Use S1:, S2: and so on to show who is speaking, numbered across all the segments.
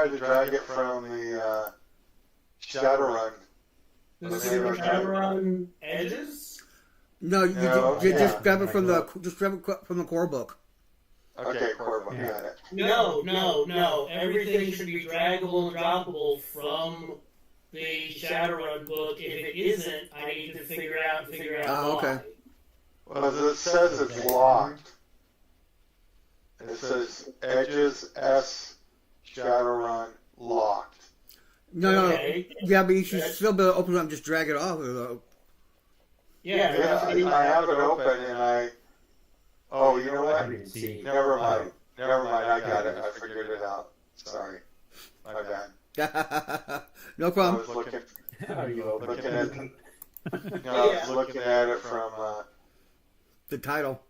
S1: tried to drag it from the Shadowrun.
S2: This is the Shadowrun Edges?
S3: No, you just grab it from the core book.
S1: Okay, core book, got it.
S2: No. Everything should be draggable and droppable from the Shadowrun book. If it isn't, I need to figure out why.
S3: Okay.
S1: Well, it says it's locked. It says Edges S Shadowrun locked.
S3: No.
S2: Okay.
S3: Yeah, but you should still be able to open it up and just drag it off.
S1: Yeah, I have it open and I... Oh, you know what? Never mind. I got it. I figured it out. Sorry. My bad.
S3: No problem.
S1: I was looking at it from...
S3: The title.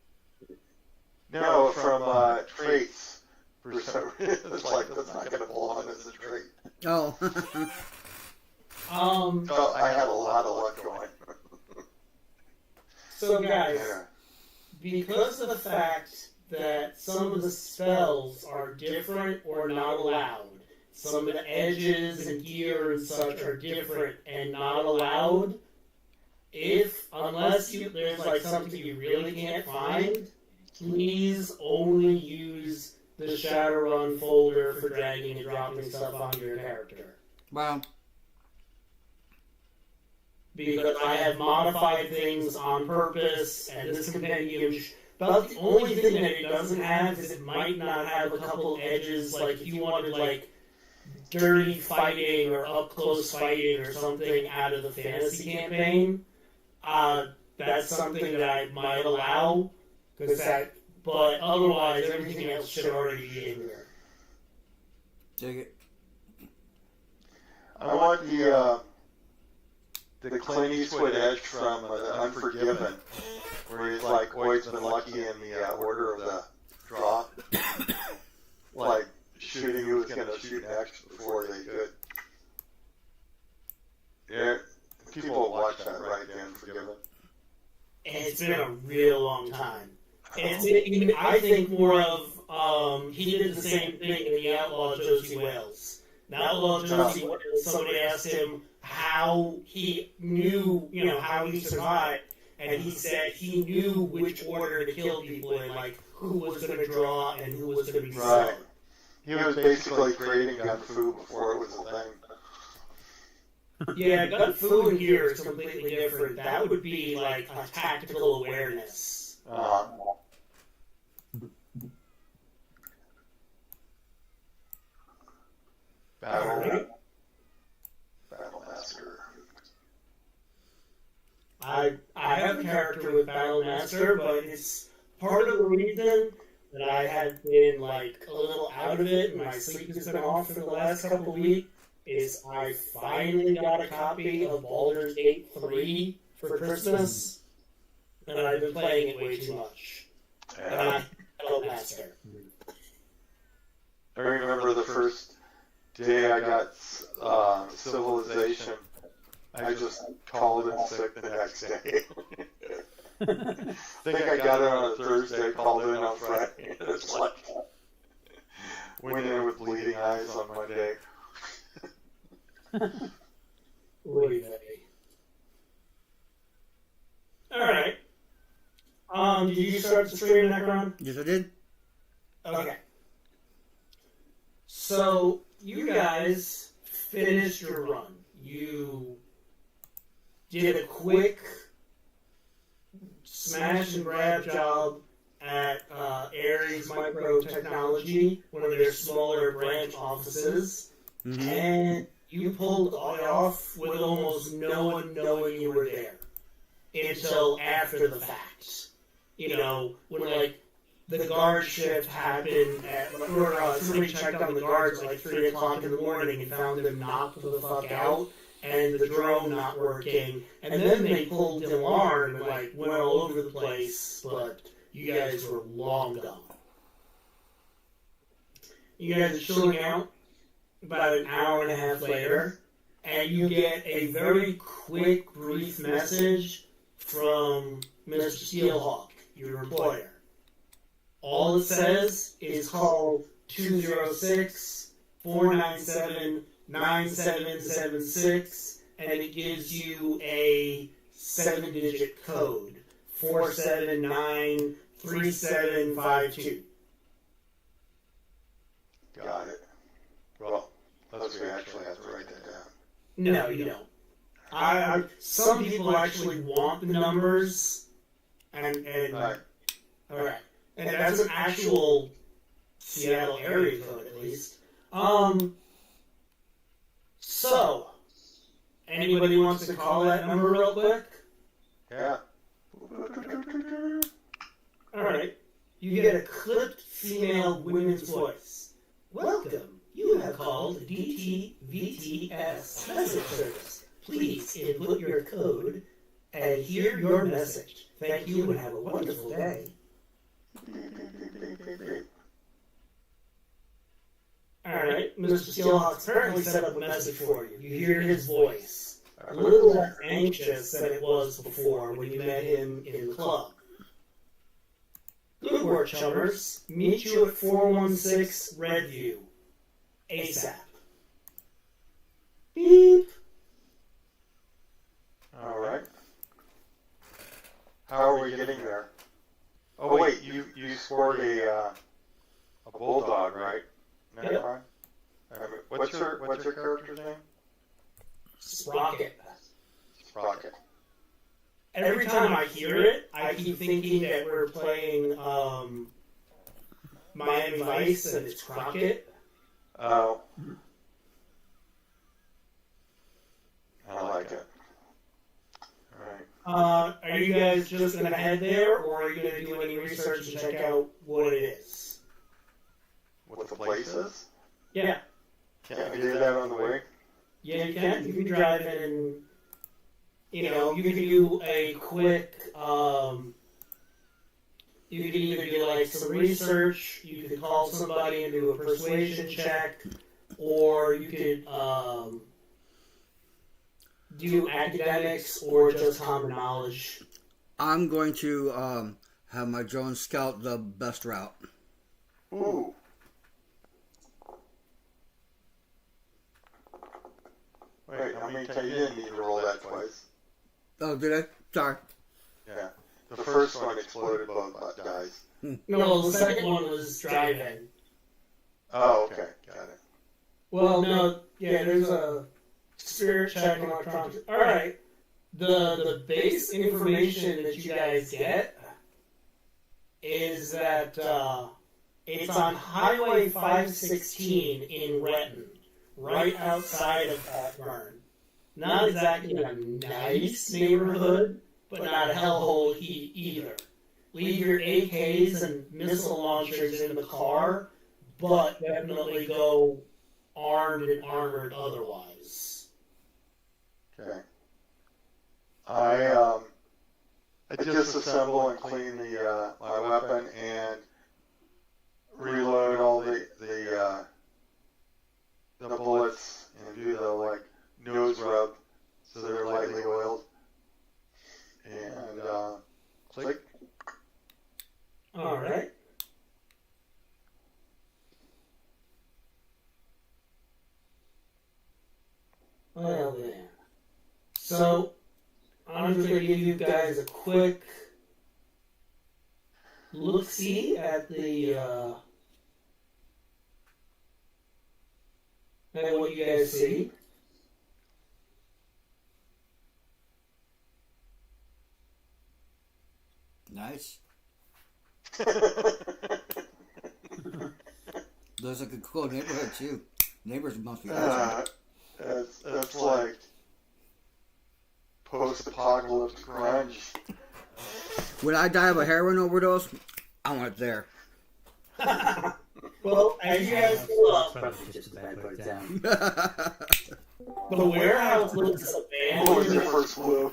S1: No, from traits. For some reason, it's like that's not going to belong as a trait.
S3: Oh.
S1: So I had a lot of luck going.
S2: So guys, because of the fact that some of the spells are different or not allowed, some of the edges and gear and such are different and not allowed, unless there's like something you really can't find, please only use the Shadowrun folder for dragging and dropping stuff onto your character.
S3: Wow.
S2: Because I have modified things on purpose, and this compendium, about the only thing that it doesn't have is it might not have a couple edges, like if you wanted like dirty fighting or up close fighting or something out of the fantasy campaign. That's something that I might allow, but otherwise everything else should already be in there.
S3: Take it.
S1: I want the Clint Eastwood edge from the Unforgiven, where he's like always been lucky in the order of the draw, like shooting who was going to shoot next before they could. Yeah, people will watch that, right? The Unforgiven.
S2: It's been a real long time. I think more of he did the same thing in the Outlaw Josie Wales. The Outlaw Josie Wales, somebody asked him how he knew, how he survived, and he said he knew which order to kill people in, like who was going to draw and who was going to be
S1: right. He was basically creating gun fu before it was a thing.
S2: Yeah, gun fu in here is completely different. That would be like a tactical awareness.
S1: Battle Master.
S2: I have a character with Battle Master, but it's part of the reason that I have been like a little out of it and my sleep has been off for the last couple of weeks is I finally got a copy of Baldur's Gate 3 for Christmas, and I've been playing it way too much. And I'm Battle Master.
S1: I remember the first day I got Civilization, I just called in sick the next day. I think I got it on a Thursday, called in on Friday. It's like, went in with bleeding eyes on Monday.
S2: Alright. Did you start the stream, Necron?
S3: Yes, I did.
S2: Okay. So, you guys finished your run. You did a quick smash and grab job at Ares Microtechnology, one of their smaller branch offices, and you pulled it off with almost no one knowing you were there until after the fact. When like the guard shift happened somebody checked on the guards at like 3 o'clock in the morning and found them knocked the fuck out and the drone not working, and then they pulled the alarm and like went all over the place, but you guys were long gone. You guys are chilling out about an hour and a half later, and you get a very quick, brief message from Mr. Steelhawk, your employer. All it says is call 206 497-9776, and it gives you a 7-digit code, 4793752.
S1: Got it. Well, unless we actually have to write that down.
S2: No, you don't. Some people actually want the numbers, and
S1: Right.
S2: all right, and that's an actual Seattle area code at least. So, anybody wants to call that number real quick?
S1: Yeah.
S2: All right, you get a clipped female women's voice. Welcome. You have called DTVTS message service. Please input your code and hear your message. Thank you and have a wonderful day. Alright, Mr. Steelhawk's apparently set up a message for you. You hear his voice. A little less anxious than it was before when you met him in the club. Good work, chummers. Meet you at 416 Redview. ASAP. Beep.
S1: All right. How are we getting there? Oh wait, you scored a bulldog, right? Never
S2: Yep.
S1: mind. What's your character's name?
S2: Sprocket.
S1: Sprocket.
S2: Every time I hear it, I keep thinking that we're playing Miami Vice and it's Crockett.
S1: Oh. I like it. Alright.
S2: Are you guys just going to head there, or are you going to do any research and check out what it is?
S1: What the place is?
S2: Yeah.
S1: Can't we do that on the way?
S2: Yeah, you can. You can drive in and, you can do a quick, you could either do like some research, you could call somebody and do a persuasion check, or you could do academics or just common knowledge.
S3: I'm going to have my drone scout the best route.
S1: Ooh. Wait, how many times? You didn't need to roll that twice.
S3: Oh, did I? Sorry.
S1: Yeah. The first one exploded both dice.
S2: No, the second one was drive-in.
S1: Oh, okay. Got it.
S2: Well, no, yeah, there's a spirit check and electronics. All right, the base information that you guys get is that it's on Highway 516 in Renton, right outside of Atburn. Not exactly a nice neighborhood, but not a hellhole either. Leave your AKs and missile launchers in the car, but definitely go armed and armored otherwise.
S1: Okay. I disassemble and clean the my weapon and reload all the bullets and do the nose rub so they're lightly oiled and click.
S2: All right. Well then. So, I'm just going to give you guys a quick look-see at at what you guys see.
S3: Nice. Looks like a cool neighborhood too. Neighbors must be awesome.
S1: That's like post-apocalyptic grunge.
S3: When I die of a heroin overdose, I want it there.
S2: Well, as you guys pull up,
S4: Probably just a bad part down.
S2: the warehouse looks
S1: What was your
S2: abandoned.
S1: first clue?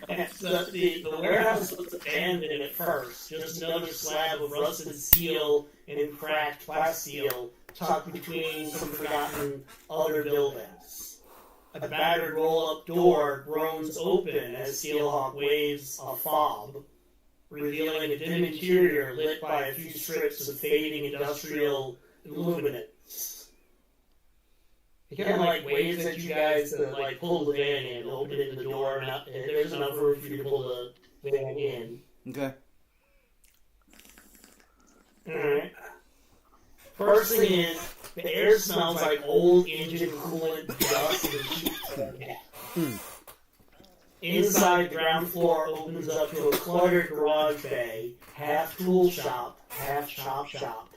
S2: The warehouse looks abandoned at first. Just another slab of rusted steel and cracked plasteel tucked between some forgotten other buildings. A battered roll-up door groans open as Steelhawk waves a fob, revealing a dim interior lit by a few strips of fading industrial illuminance. He kind of like waves at you guys to like pull the van in, open it in the door, and there's enough room for you to pull the van in.
S3: Okay.
S2: Alright. First thing is, the air smells like old engine coolant, dust, and heat. Inside, the ground floor opens up to a cluttered garage bay, half tool shop, half chop shop,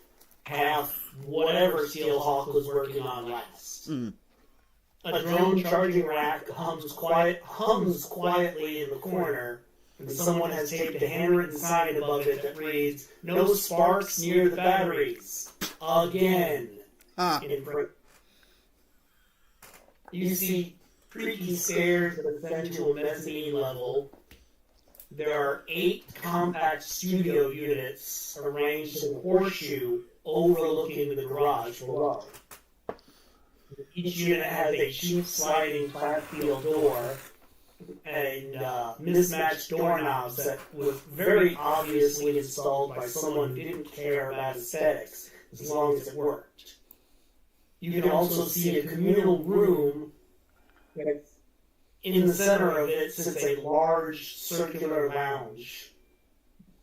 S2: half whatever Steelhawk was working on last. A drone charging rack hums quietly in the corner, and someone has taped a handwritten sign above it that reads, "No sparks near the batteries." Again. In print. You see creaky stairs that ascend to a mezzanine level. There are 8 compact studio units arranged in a horseshoe overlooking the garage below. Each unit has a cheap sliding flat steel door and mismatched doorknobs that was very obviously installed by someone who didn't care about aesthetics as long as it worked. You can also see a communal room that in the center of it sits a large circular lounge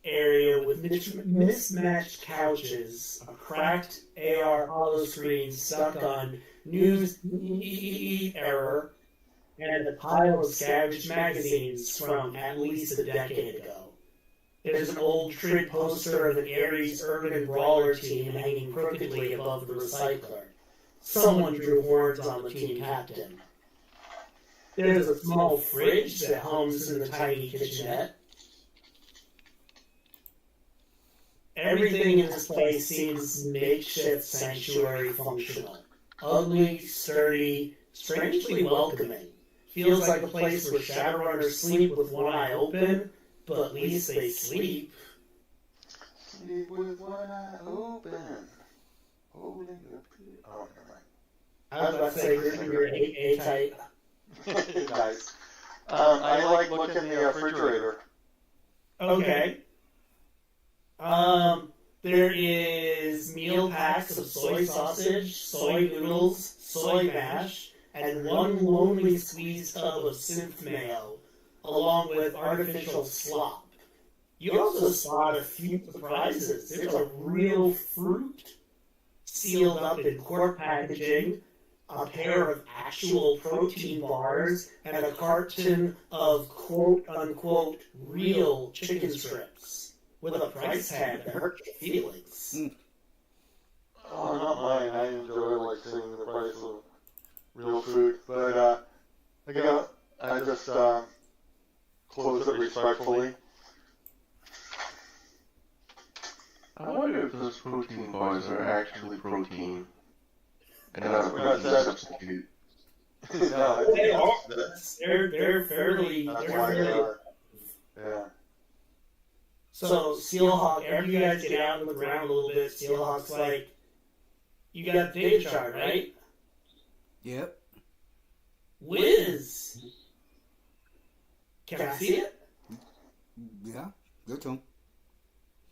S2: area with mismatched couches, a cracked AR hollow screen stuck on news error, and a pile of scavenged magazines from at least a decade ago. There's an old Trid poster of an Ares urban brawler team hanging crookedly above the recycler. Someone drew horns on the team captain. There's a small fridge that hums in the tiny kitchenette. Everything in this place seems makeshift sanctuary functional. Ugly, sturdy, strangely welcoming. Feels like a place where Shadowrunners sleep with one eye open, but at least they sleep.
S1: Sleep with one eye open. Holding your feet. Oh, never mind.
S2: I was about to say, you're A-type.
S1: Nice. I like looking in the refrigerator.
S2: Okay. There is meal packs of soy sausage, soy noodles, soy mash, and one lonely squeeze tub of synth mayo, along with artificial slop. You also spot a few surprises. There's a real fruit sealed up in cork packaging, a pair of actual protein bars, and a carton of quote-unquote real chicken strips with a price tag that hurts your feelings.
S1: Oh, not mine. I enjoy like seeing the price of real food, but I just close it respectfully.
S5: I wonder if those protein bars are actually protein and not a
S1: We're not
S5: protein substitute.
S1: No,
S2: They are. They're fairly.
S1: that's
S2: They're
S1: why they
S2: fairly.
S1: are. Yeah.
S2: So Steelhawk, after you guys get out and look around a little bit, Steelhawk's like, "You got the data chart, right?"
S3: Yep.
S2: Whiz. Can I see it?
S3: Yeah. Go to him.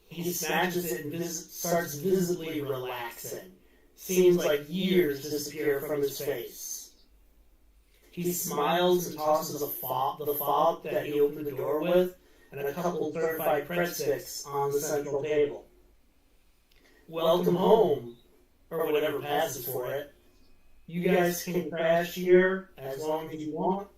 S2: He snatches it and starts visibly relaxing. Seems like years disappear from his face. He smiles and tosses the fob that he opened the door with, and a couple certified press sticks on the central table. Welcome home, or whatever passes for it. You guys can crash here as long as you want.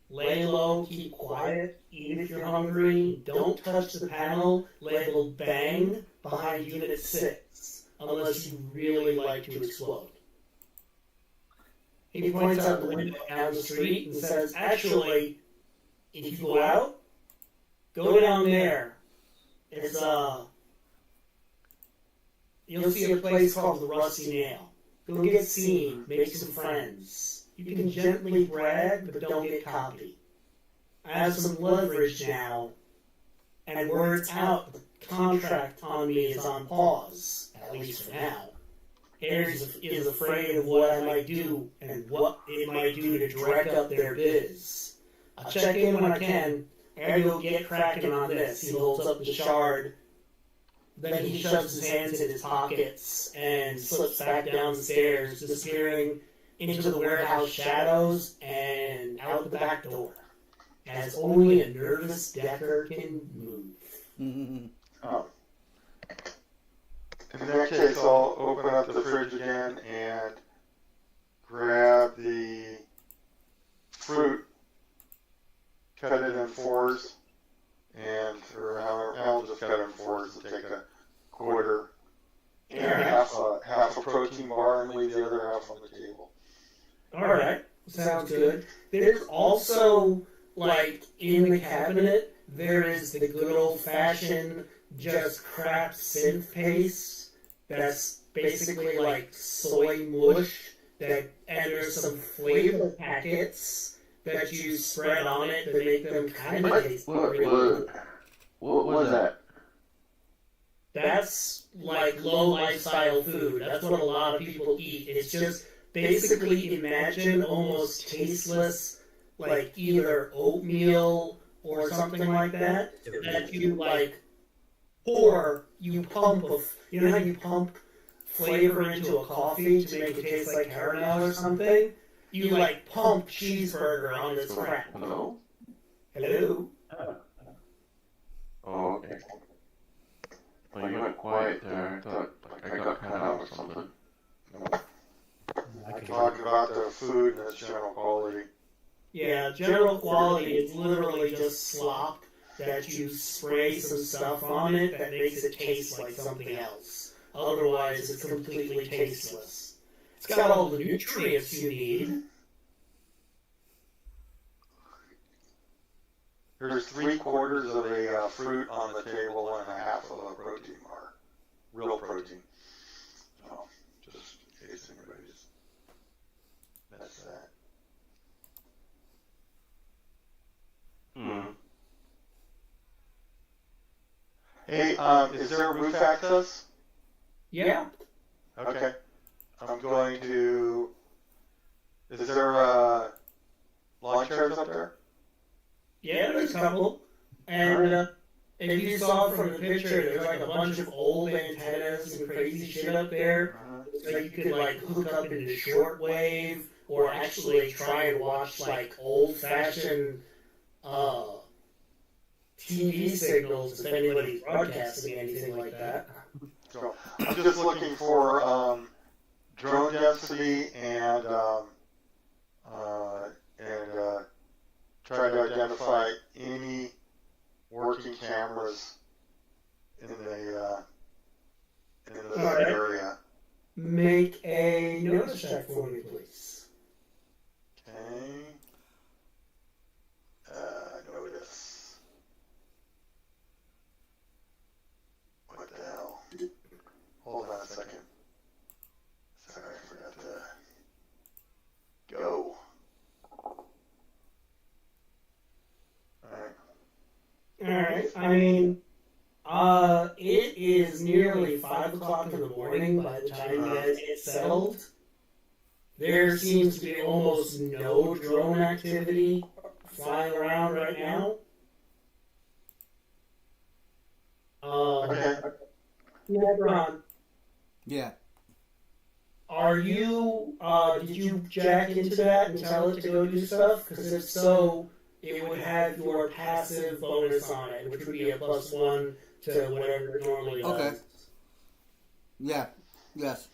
S2: Lay low, keep quiet, eat if you're hungry. Don't touch the panel labeled "Bang" behind Unit 6, unless you really like to explode. He points out the window down the street and says, "Actually, if you go out, go down there. It's, you'll see a place called the Rusty Nail. Go get seen, make some friends. You can gently brag, but don't get cocky. I have some leverage now, and word's out, the contract on me is on pause, at least for now. Ares is afraid of what I might do, and what it might do to direct up their biz. I'll check in when I can, and go get cracking on this." He holds up the shard Then he shoves his hands in his pockets and slips back down the stairs, disappearing into the warehouse shadows and out the back door, as only a nervous Decker can move.
S1: Oh. In that case, I'll open up the fridge again and grab the fruit, cut it in fours, or however, I'll just cut it in fours and take a quarter and half a protein bar and leave the other half on the table.
S2: Alright, sounds good. There's also, like, in the cabinet, there is the good old-fashioned, just crap synth paste that's basically like soy mush, and there's some flavor packets that you spread on it to make them kind of taste really good.
S5: What was that?
S2: That's like low lifestyle food. That's what a lot of people eat. It's just basically imagine almost tasteless, like either oatmeal or something like that you like pour, you pump you know how you pump flavor into a coffee to make it taste like caramel or something? You like pump cheeseburger on this crap.
S5: Hello?
S2: Hello?
S5: Oh, okay. Well, you went quiet there. I thought like I got cut out or something.
S1: Talking about the food and its general quality.
S2: Yeah, general quality is literally just slop that you spray some stuff on it that makes it taste like something else. Otherwise, it's completely tasteless. It's got all the nutrients you need.
S1: There's 3/4 of a fruit on the table and a half of a protein bar. Real protein. So, just in case anybody just missed that. Hey, is there roof access?
S2: Yeah.
S1: Okay. I'm going to... Is there lawn chairs up there?
S2: Yeah, there's a couple. And if you saw from the picture, there's like a bunch of old antennas and crazy shit up there. So you could like hook up into shortwave or actually try and watch like old-fashioned TV signals if anybody's broadcasting anything like that.
S1: So I'm just looking for drone density and try to identify any working cameras in the
S2: Alright.
S1: area.
S2: Make a notice check for me, please.
S1: Okay. Notice. What the hell? Hold on a second. Sorry, I forgot to go.
S2: Alright, I mean, it is nearly 5 o'clock in the morning by the time you guys get settled. There seems to be almost no drone activity flying around right now.
S1: Okay.
S2: Nebron,
S3: Yeah.
S2: are you, did you jack into that and tell it to go do stuff? Because if so, it would have your passive bonus on it, which would be a +1 to whatever it normally does.
S3: Okay. Yeah. Yes.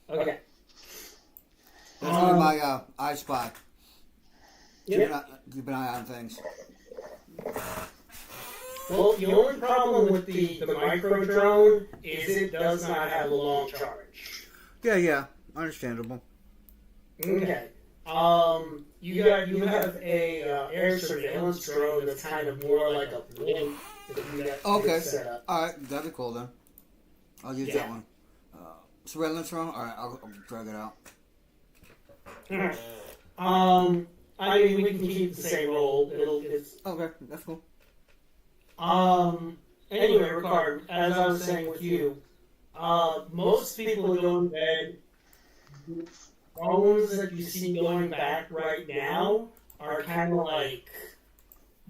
S2: Okay.
S3: That's gonna be my I Spy.
S2: Yeah.
S3: Keep an eye on things.
S2: Well, the only problem with the micro drone is it does not have a long charge.
S3: Yeah. Understandable.
S2: Okay. You have a air surveillance drone that's kind of more like a blimp that you got
S3: Okay.
S2: set up.
S3: Alright, that'd be cool then. I'll use that one. Surveillance drone? Alright, I'll drag it out.
S2: Alright. I mean, we can keep the same roll. It's
S3: Okay, that's cool.
S2: Anyway, Ricard, as I was saying with you, most people go to bed. The phones that you see going back right now are kind of like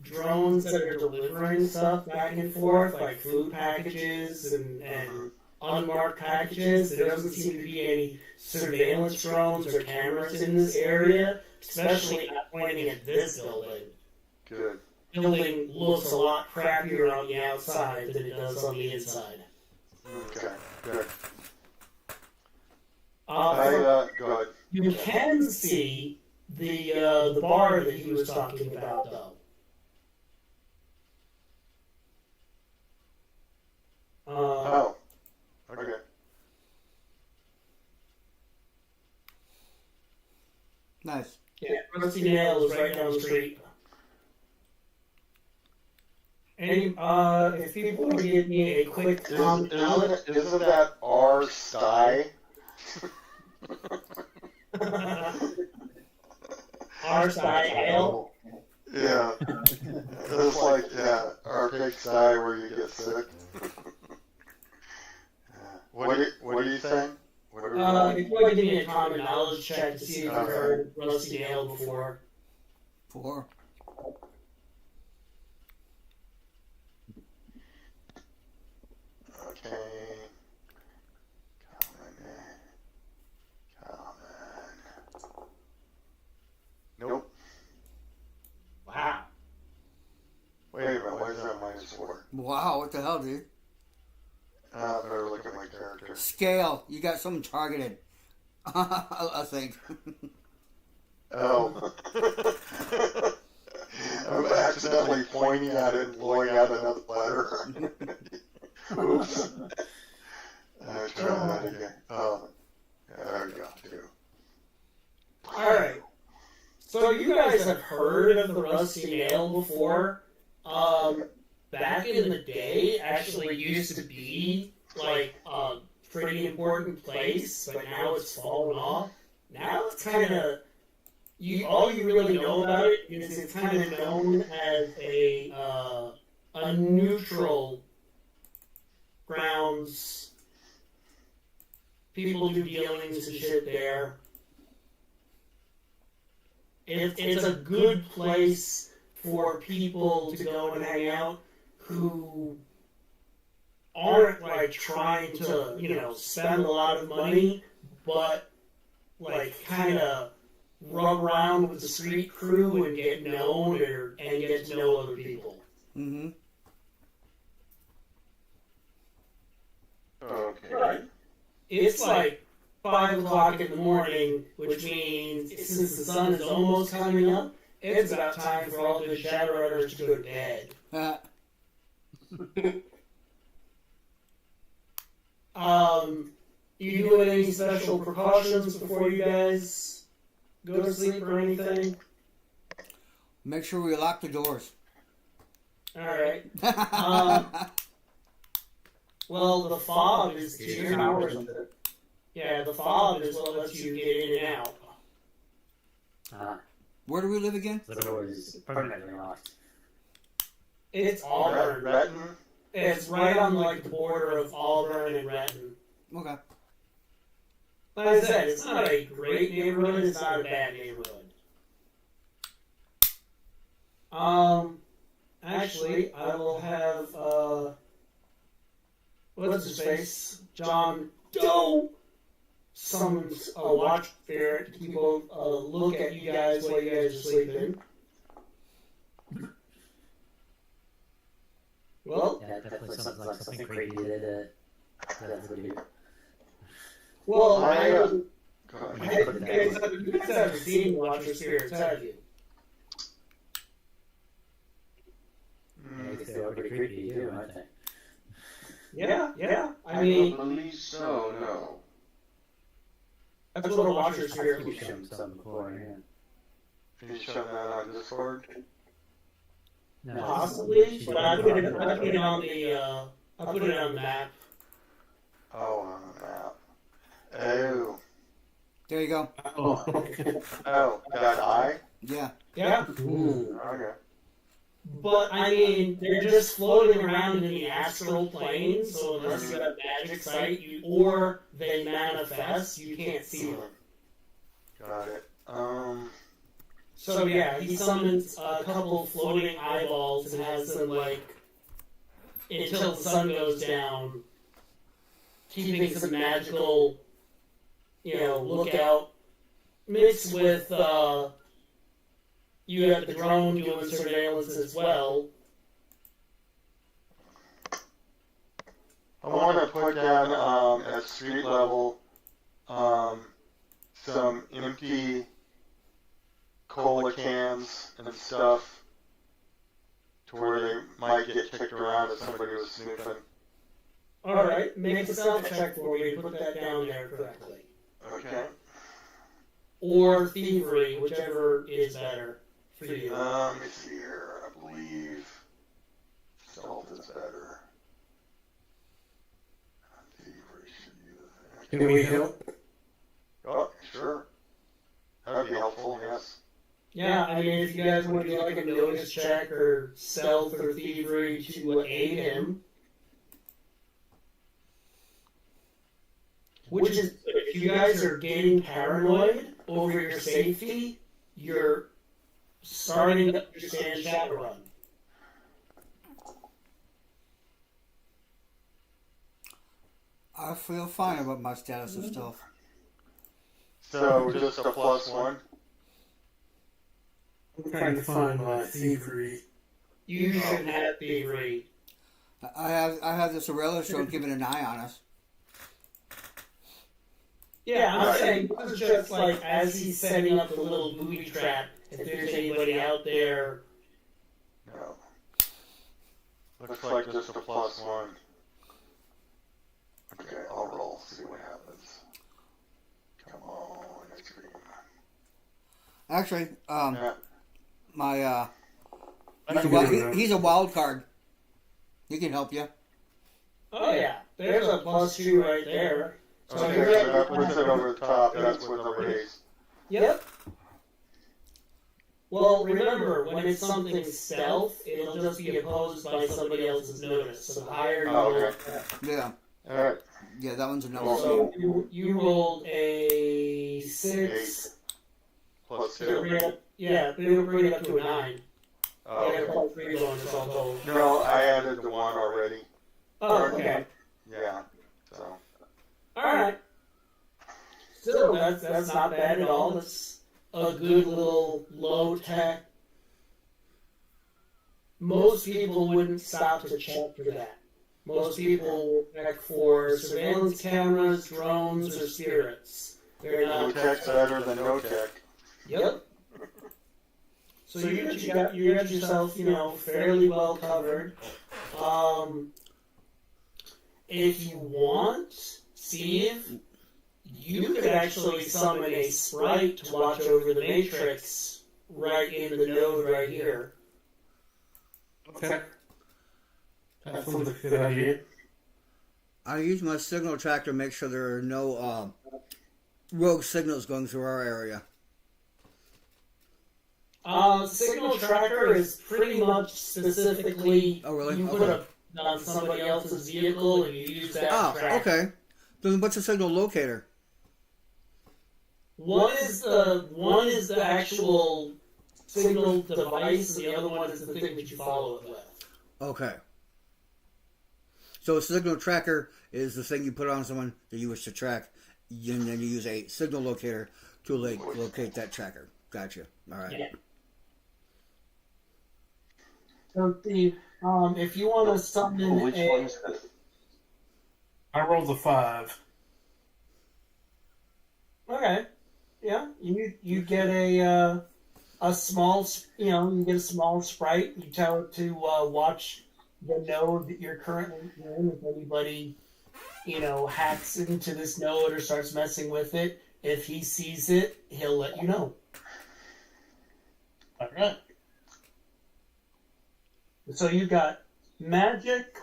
S2: drones that are delivering stuff back and forth, like food packages and unmarked packages. There doesn't seem to be any surveillance drones or cameras in this area, especially not pointing at this building.
S1: Good.
S2: Building looks a lot crappier on the outside than it does on the inside.
S1: Okay, good.
S2: Go
S1: ahead.
S2: You can see the bar that he was talking about, though.
S1: Okay.
S3: Nice.
S2: Yeah, Rusty Nail is right down the street. Any, if people would give me a quick
S1: Isn't that our sty?
S2: Our side ale?
S1: Yeah. It's like, our big sty where you get sick. What are you saying?
S2: If you would give me a common knowledge check to see if you've heard Rusty Nail before.
S3: 4.
S1: Okay. Common. Nope.
S2: Wow.
S1: Wait a minute, why is that -4?
S3: Wow, what the hell, dude?
S1: I better look at my character.
S3: Scale. You got something targeted. I think.
S1: Oh. I'm accidentally pointing at it and blowing out another letter. Oops. Try that again. Oh. Yeah, there we go, too.
S2: Alright. So you guys have heard of the Rusty Nail before. Back in the day, actually used to be, like, a pretty important place, but now it's fallen off. Now it's kind of... all you really know about it is it's kind of known as a neutral grounds. People do dealings and shit there. It's a good place for people to go and hang out who aren't, like, trying to, spend a lot of money, but, like, kind of run around with the street crew and get known and get to know other people.
S3: Mm-hmm.
S1: Okay.
S2: It's like 5 o'clock in the morning, which means since the sun is almost coming up, it's about time for all the Shadowrunners to go to bed. You doing any special precautions before you guys go to sleep or anything?
S3: Make sure we lock the doors.
S2: Alright. Well, the fob is 2 hours. Yeah, the fob is what lets you get in and out.
S3: Where do we live again?
S4: The door is permanently locked.
S2: It's Auburn.
S1: Retton?
S2: It's right on, like, the border of Auburn and Retton.
S3: Okay.
S2: Like I said, it's not a great neighborhood, it's not a bad neighborhood. Actually, I will have, what's his face? John Doe summons a watch ferret to keep a look at you guys while you guys are sleeping. Well,
S4: Yeah, definitely something creepy that that's what you do.
S2: well,
S1: Go ahead.
S2: you guys haven't seen Watcher Spirits, have you?
S4: Yeah, I guess they are pretty creepy too, aren't they?
S2: Yeah. I
S5: I
S2: mean,
S5: don't believe so, no.
S2: that's what a Watcher
S4: You've
S2: Spirit
S4: shown some before, yeah.
S1: Can you show that on Discord?
S4: No,
S2: possibly, but I put it on the map.
S1: Oh, on the map. Oh.
S3: There you go.
S1: Oh, that eye?
S3: Yeah.
S2: Yeah,
S1: Okay.
S2: but I mean, they're just floating around in the astral plane, so unless you have magic sight, or they manifest, you can't see them.
S1: Got it.
S2: So yeah, he summons a couple floating eyeballs and has them until the sun goes down, keeping some magical, lookout mixed with you have the drone doing surveillance as well.
S1: I want to put down at street level some empty cola cans and stuff to where they might get kicked around if somebody was snooping.
S2: Alright, make a stealth check for me and put that down there correctly.
S1: Okay.
S2: Or thievery, whichever is better for you.
S1: Let me see here. I believe stealth is better. Thievery should be the thing.
S4: Can we help?
S1: Oh, sure. That'd be helpful, yes.
S2: Yeah, I mean, if you guys want to do like a notice check or stealth or thievery to aid him. Which is, if you guys are getting paranoid over your safety, you're starting to understand Shadowrun.
S3: I feel fine about my status of stealth.
S1: So just a +1.
S6: I'm trying to find my thievery.
S2: You shouldn't have thievery.
S3: I have the surveillance drone keeping an eye on us.
S2: Yeah, I'm saying this is just like as he's setting up the little booby trap. If there's anybody out there,
S1: No. Looks like just a +1. Okay, I'll roll, see what happens. Come on, next screen.
S3: Actually,
S1: Yeah.
S3: my
S6: I
S3: he's a wild card. He can help you.
S2: oh yeah, there's a +2 right there. So
S1: Okay,
S2: you're
S1: so that puts it over the top. That's with the raise.
S2: Yep. Well, remember, when it's something stealth, it'll just be opposed by somebody else's notice. So the higher you
S1: Oh,
S2: roll,
S1: okay.
S3: Yeah,
S1: Alright.
S3: yeah, that one's a no.
S2: so you rolled a 6.
S1: +2.
S2: Yeah, but it'll bring it up to a 9.
S1: Oh,
S2: Yeah,
S1: okay.
S2: +3 bonus all told.
S1: No, I added the 1 already.
S2: Oh, okay.
S1: Yeah, so.
S2: Alright. Still, that's not bad at all. That's a good little low tech. Most people wouldn't stop to check for that. Most people will check for surveillance cameras, drones, or spirits. They're
S1: No
S2: not.
S1: tech's better than no tech.
S2: Yep. So you got yourself, fairly well covered. If you want, Steve, you could actually summon a sprite to watch over the Matrix right in the node right here.
S6: Okay. That sounds like a good idea.
S3: I use my signal tracker to make sure there are no rogue signals going through our area.
S2: Signal tracker is pretty much specifically
S3: Oh, really?
S2: you put
S3: Okay.
S2: on somebody else's vehicle and you use that
S3: Oh,
S2: to track.
S3: okay. Then what's a signal locator?
S2: One is the actual signal device, and the other one is the thing that you follow it with.
S3: Okay. So a signal tracker is the thing you put on someone that you wish to track, and then you use a signal locator to locate that tracker. Gotcha. All right.
S2: Yeah. So Steve, if you want to summon
S5: Which
S2: a,
S5: one is that?
S6: I rolled a 5.
S2: okay, yeah, you get a small, you get a small sprite. You tell it to watch the node that you're currently in. If anybody, hacks into this node or starts messing with it, if he sees it, he'll let you know.
S6: All right.
S2: So you got magic,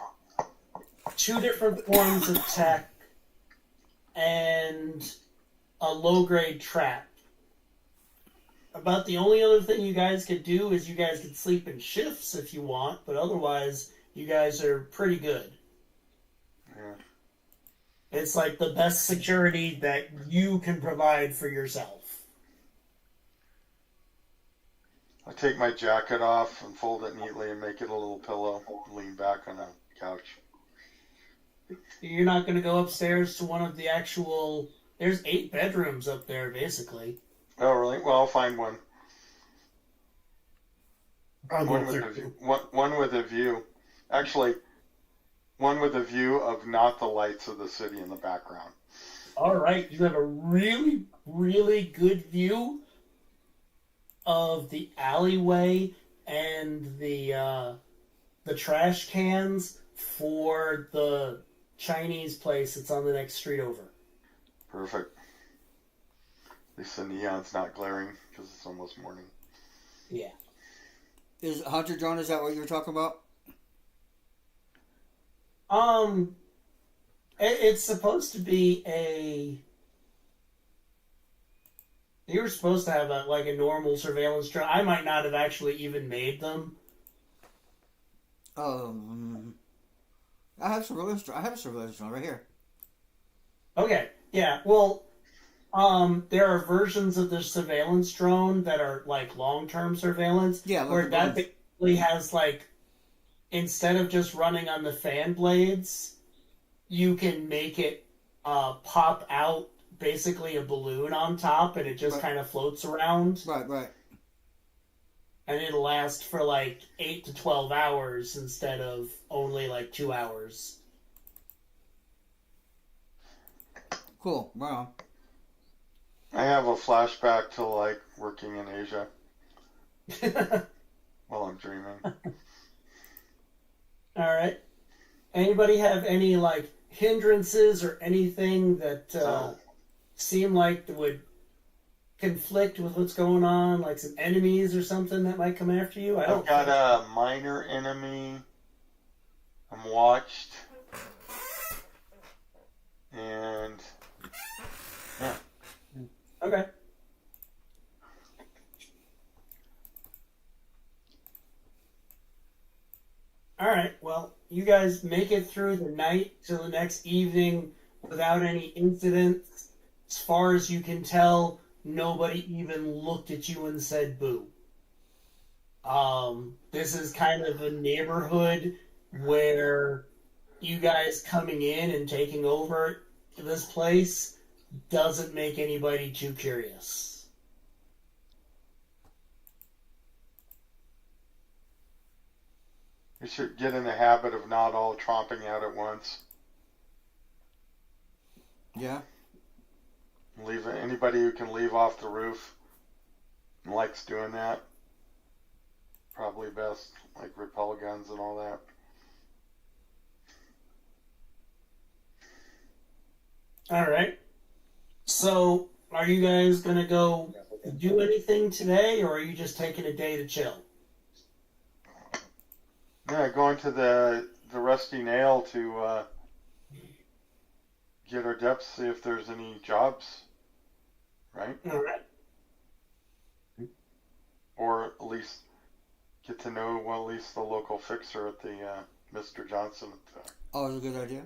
S2: 2 different forms of tech, and a low-grade trap. About the only other thing you guys could do is you guys could sleep in shifts if you want, but otherwise, you guys are pretty good.
S1: Yeah.
S2: It's like the best security that you can provide for yourself.
S1: I take my jacket off and fold it neatly and make it a little pillow. Lean back on a couch.
S2: You're not going to go upstairs to one of the actual... There's 8 bedrooms up there, basically.
S1: Oh, really? Well, I'll find one. One with a view. Actually, one with a view of not the lights of the city in the background.
S2: All right, you have a really, really good view of the alleyway and the trash cans for the Chinese place that's on the next street over.
S1: Perfect. At least the neon's not glaring because it's almost morning.
S2: Yeah.
S3: Is Hunter Drone, is that what you were talking about?
S2: It's supposed to be a... You were supposed to have a normal surveillance drone. I might not have actually even made them.
S3: I have surveillance drone. I have a surveillance drone right here.
S2: Okay, yeah. Well, there are versions of the surveillance drone that are like long-term surveillance.
S3: Yeah,
S2: where that basically has instead of just running on the fan blades, you can make it pop out basically a balloon on top, and it just kind of floats around.
S3: Right.
S2: And it'll last for 8 to 12 hours instead of only 2 hours.
S3: Cool. Wow.
S1: I have a flashback to working in Asia while I'm dreaming.
S2: All right. Anybody have any hindrances or anything that seem like would conflict with what's going on, like some enemies or something that might come after you?
S1: I've got a minor enemy. I'm watched. And yeah.
S2: Okay. All right. Well, you guys make it through the night till the next evening without any incidents. As far as you can tell, nobody even looked at you and said boo. This is kind of a neighborhood where you guys coming in and taking over this place doesn't make anybody too curious.
S1: You should get in the habit of not all tromping out at once.
S3: Yeah.
S1: Leave anybody who can leave off the roof and likes doing that. Probably best, repel guns and all that.
S2: All right. So, are you guys gonna go do anything today, or are you just taking a day to chill?
S1: Yeah, going to the Rusty Nail to get our depths, see if there's any jobs, right?
S2: All right.
S1: Or at least get to know, at least the local fixer at the Mr. Johnson.
S3: Always a good idea.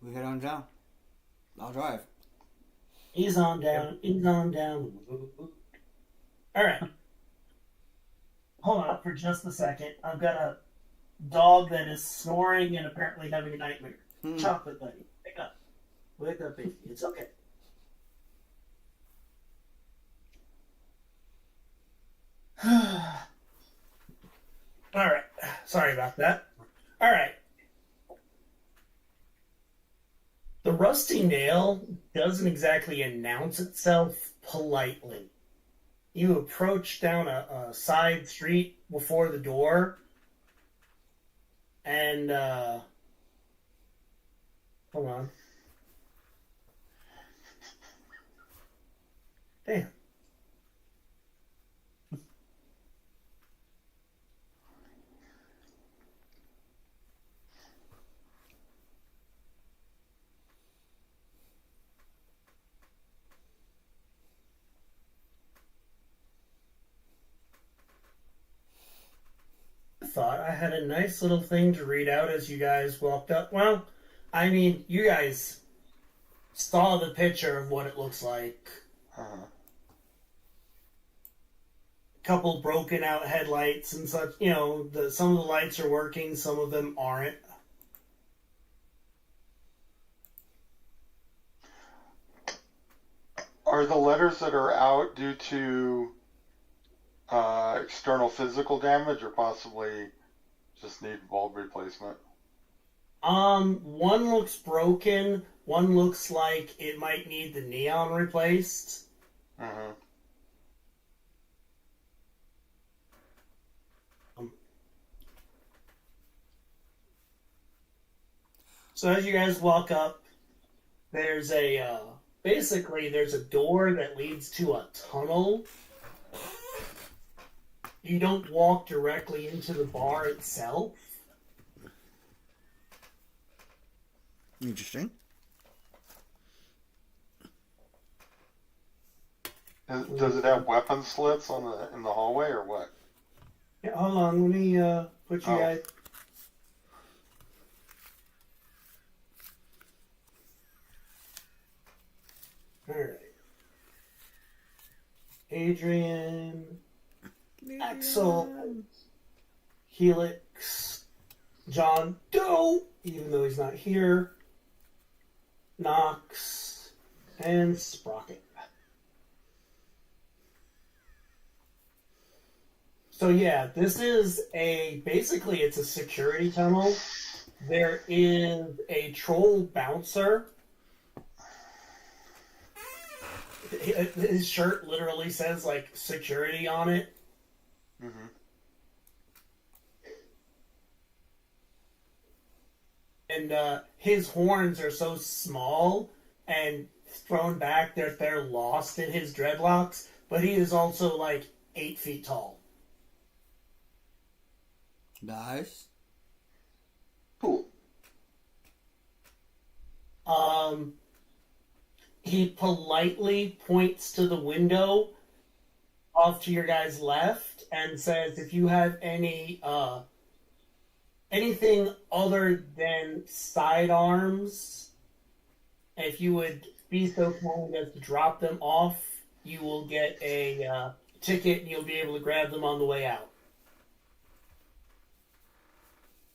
S3: We head on down. I'll drive.
S2: He's on down. He's on down. All right. Hold on for just a second. I've got a dog that is snoring and apparently having a nightmare. Chocolate buddy, wake up. Wake up, baby. It's okay. All right. Sorry about that. All right. The Rusty Nail doesn't exactly announce itself politely. You approach down a side street before the door, and, hold on. Damn. Thought I had a nice little thing to read out as you guys walked up. Well, I mean, you guys saw the picture of what it looks like.
S1: Uh-huh.
S2: couple broken out headlights and such. You know, some of the lights are working, some of them aren't.
S1: Are the letters that are out due to external physical damage or possibly just need bulb replacement?
S2: One looks broken. One looks like it might need the neon replaced.
S1: Mm-hmm.
S2: So as you guys walk up, there's basically there's a door that leads to a tunnel. You don't walk directly into the bar itself.
S3: Interesting.
S1: Does it have weapon slits in the hallway or what?
S2: Yeah, hold on, let me put you guys. Alright. Adrian, Axel, Helix, John Doe, even though he's not here, Knox, and Sprocket. So yeah, this is basically it's a security tunnel. There is a troll bouncer. His shirt literally says, like, security on it.
S1: Mm-hmm.
S2: And his horns are so small and thrown back that they're lost in his dreadlocks, but he is also, like, 8 feet tall.
S3: Nice.
S1: Cool.
S2: He politely points to the window off to your guys' left and says, if you have anything other than sidearms, if you would be so kind as to drop them off, you will get a ticket and you'll be able to grab them on the way out.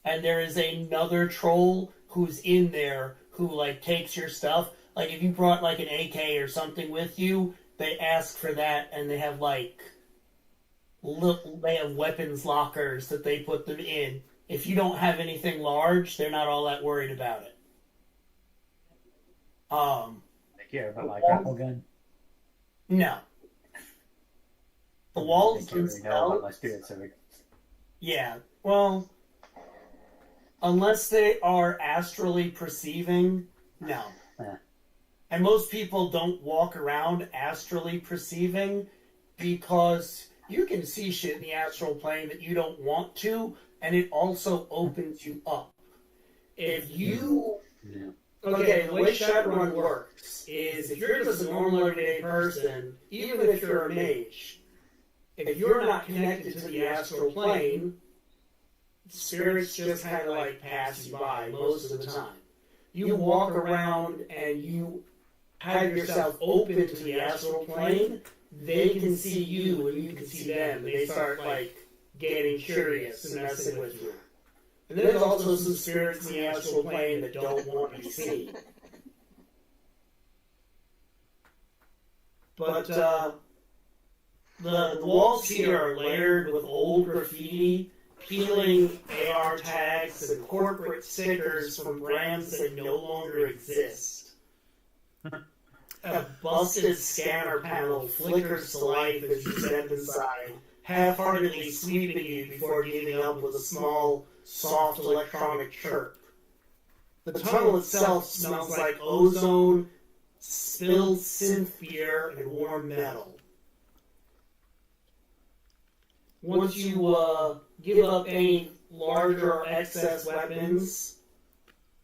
S2: And there is another troll who's in there who, like, takes your stuff. Like, if you brought, like, an AK or something with you, they ask for that, and they have, like, they have weapons lockers that they put them in. If you don't have anything large, they're not all that worried about it.
S4: They care about my grapple gun.
S2: No. The walls
S4: They can't really know about my
S2: themselves...
S4: spirit sword.
S2: Yeah, well... Unless they are astrally perceiving, no. And most people don't walk around astrally perceiving because you can see shit in the astral plane that you don't want to, and it also opens you up. If you...
S4: Yeah.
S2: Okay, the way Shadowrun works is if you're just a normal everyday person, even if you're a mage, if you're not connected to the astral plane, spirits just kind of like pass you by most of the time. You walk around and you have yourself open to the astral plane, they can see you and you can see them. They start like getting curious and messing with you. And then there's also some spirits in the astral plane that don't want to be seen. But the walls here are layered with old graffiti, peeling AR tags and corporate stickers from brands that no longer exist. A busted scanner panel flickers to life as you step inside, half-heartedly sweeping you before giving up with a small, soft electronic chirp. The tunnel itself smells like ozone, spilled synth beer, and warm metal. Once you give up any larger or excess weapons,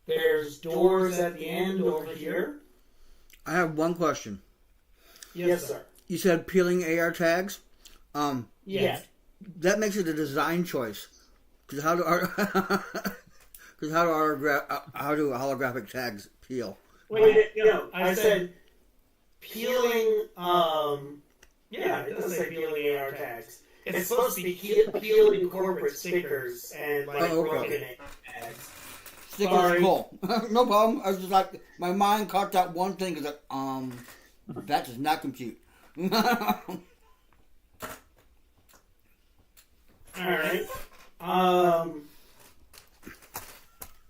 S2: there's doors at the end over here.
S3: I have one question.
S2: Yes, sir.
S3: You said peeling AR tags.
S2: Yes.
S3: That makes it a design choice. Because how do holographic tags peel?
S2: Wait, no, I said peeling. Yeah, it does say peeling AR tags. It's supposed to be peeling corporate stickers and like
S3: Oh, okay.
S2: broken it bags.
S3: Stickers,
S2: Sorry.
S3: cool. No problem. I was just like, my mind caught that one thing. It's like, that does not compute.
S2: Alright.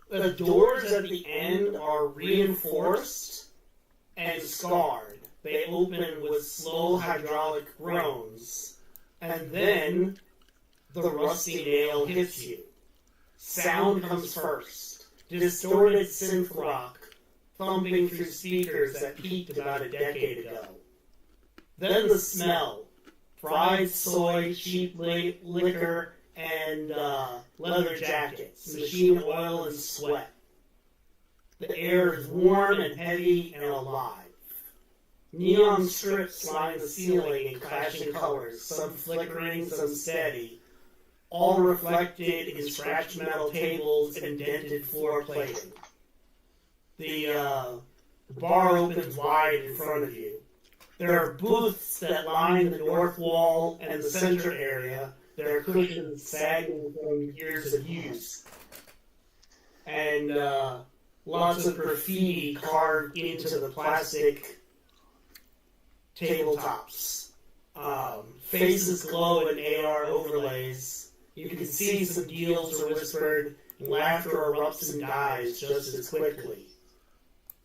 S2: The doors at the end are reinforced and scarred. They open with slow hydraulic groans. And then the rusty nail hits you. Sound comes first. Distorted synth rock thumping through speakers that peaked about a decade ago. Then the smell. Fried soy, cheap liquor, and leather jackets, machine oil and sweat. The air is warm and heavy and alive. Neon strips line the ceiling in clashing colors, some flickering, some steady, all reflected in scratched metal tables and dented floor plating. The bar opens wide in front of you. There are booths that line the north wall and the center area. There are cushions sagging from years of use. And lots of graffiti carved into the plastic tabletops. Faces glow in AR overlays. You can see some deals are whispered, and laughter erupts and dies just as quickly.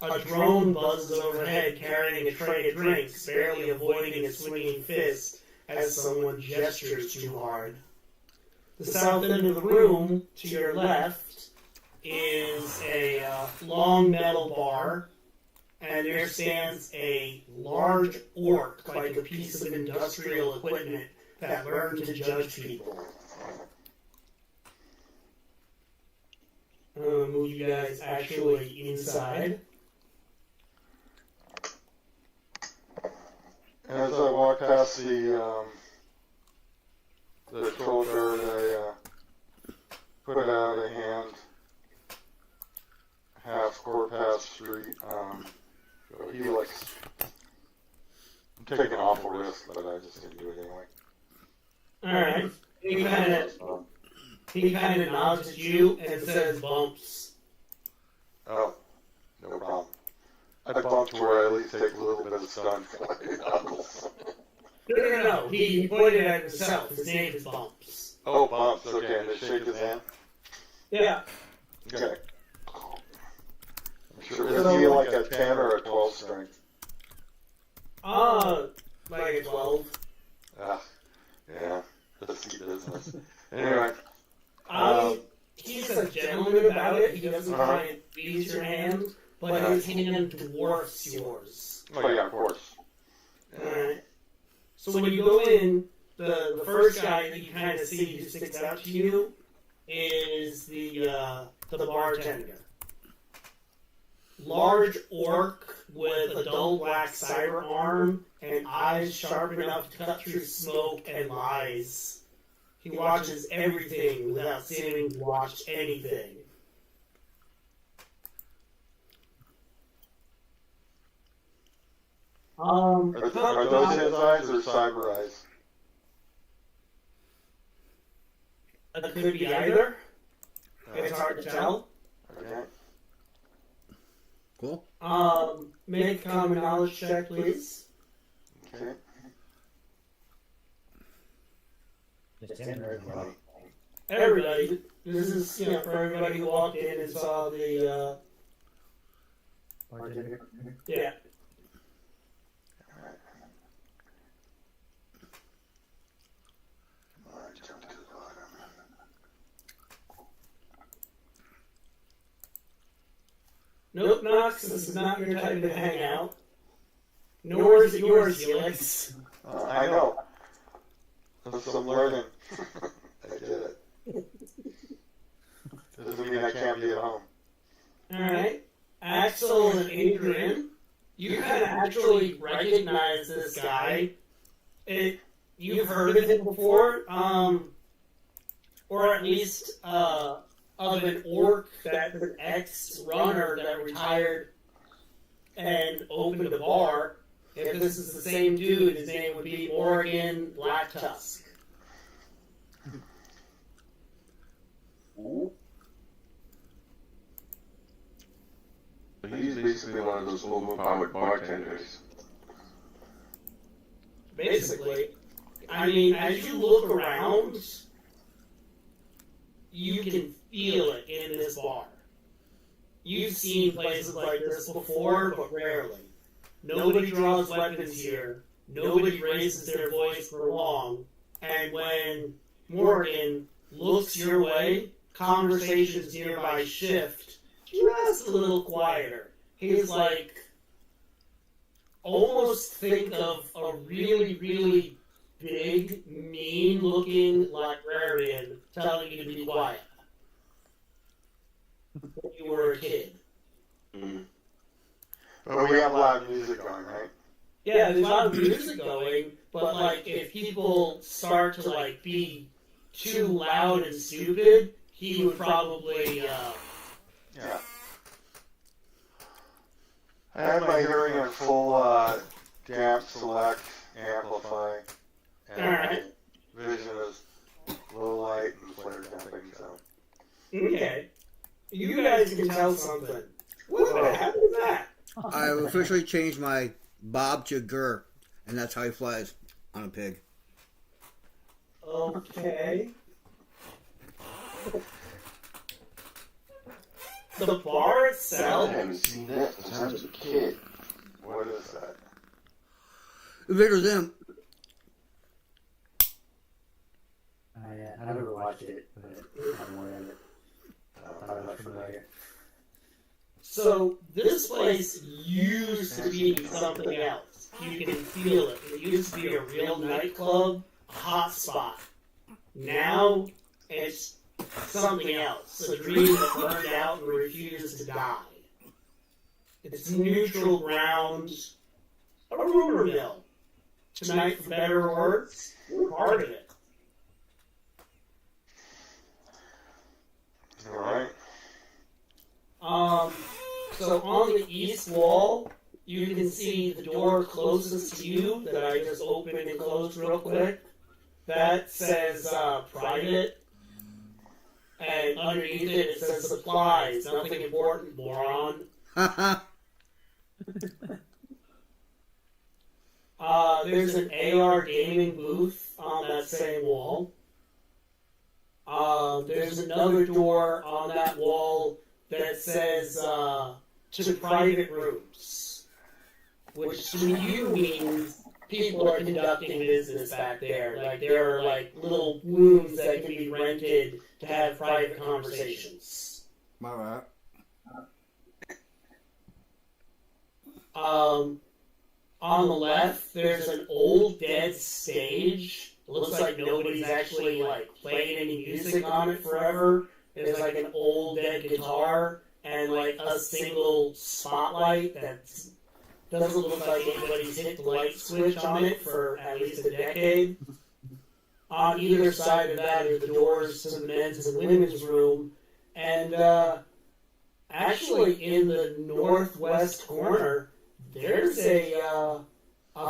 S2: A drone buzzes overhead carrying a tray of drinks, barely avoiding a swinging fist as someone gestures too hard. The south end of the room, to your left, is a long metal bar, and there stands a large orc like a piece of industrial equipment that learned to judge people. I'm going to move you guys actually inside.
S1: As I walk past the troll guard, I put out a hand half court past street. Helix. I'm taking an awful risk, but I just didn't do it anyway.
S2: Alright. He kind of nods at you and says bumps.
S1: Oh, no problem. I bumped to where I at least take a little bit of stun for my knuckles.
S2: No. He pointed at himself. His name is Bumps.
S1: Oh, bumps. Okay, and just shake his hand.
S2: Yeah.
S1: Okay. I'm sure. Is he like a 10 or a 12 strength?
S2: Like a 12.
S1: Yeah. Risky business. Anyway.
S2: He's a gentleman about it. He doesn't try and squeeze your hand, but his hand dwarfs yours.
S1: Oh, yeah, of course.
S2: Alright. So when you go in, the first guy that you kind of see who sticks out to you is the bartender. Large orc with a dull black cyber arm and eyes sharp enough to cut through smoke and lies. He watches everything without seeming to watch anything.
S1: Are those his eyes or cyber eyes?
S2: It could be either. It's hard to tell.
S1: Okay.
S3: Cool.
S2: Make a common knowledge check, please.
S1: Okay.
S4: Just him or everybody?
S2: Everybody. This is, for everybody who walked in and saw the,
S4: Bartender?
S2: yeah.
S1: Alright, jump to the bottom.
S2: Nope, Knox, this is not your type of hangout. Nor is it yours, Felix.
S1: I know. That's what I'm learning. I get it. Doesn't mean I can't be at home.
S2: Alright. Axel and Adrian, you kind of actually recognize this guy. You've heard of him before, or at least of an orc that's an ex-runner that retired and opened a bar. If this is the same dude, his name would be Oregon Black Tusk.
S5: basically one of those overpowered bartenders.
S2: Basically, I mean, as you look around, you can feel it in this bar. You've seen places like this before, but rarely. Nobody draws weapons here. Nobody raises their voice for long. And when Morgan looks your way, conversations nearby shift just a little quieter. He's like, almost think of a really, really big, mean-looking librarian telling you to be quiet when you were a kid.
S5: Mm.
S1: But we have loud music going, right?
S2: Yeah, there's a lot of music going, but like if people start to like be too loud and stupid, he would probably
S1: Yeah. I have my hearing on full damp, select, amplify, and
S2: Alright.
S1: my vision is low light and flare damping, so.
S2: okay. You guys can tell something. What the heck is that?
S3: I've officially changed my Bob to Gur, and that's how he flies on a pig.
S2: Okay. The bar
S5: I
S2: itself.
S5: haven't seen that since I was a kid.
S1: What is that?
S3: Invader Zim.
S4: I never watched it, but I'm aware of it. I'm not familiar.
S2: So this place used to be something else. You can feel it. It used to be a real nightclub, a hot spot. Now it's something else. A dream that burned out and refused to die. It's neutral ground, a rumor mill. Tonight, for better or worse, we're part of it.
S1: Alright.
S2: So on the east wall, you can see the door closest to you that I just opened and closed real quick. That says private. And underneath it, it says supplies. Nothing important, moron. There's an AR gaming booth on that same wall. There's another door on that wall that says to private rooms, which to you means people are conducting business back there. Like there are like little rooms that can be rented to have private conversations.
S3: All right.
S2: On the left, there's an old dead stage. It looks like nobody's actually like played any music on it forever. There's like an old dead guitar and like a single spotlight that doesn't look like anybody's hit the light switch on it for at least a decade. On either side of that are the doors to the men's and women's room. And actually in the northwest corner, there's a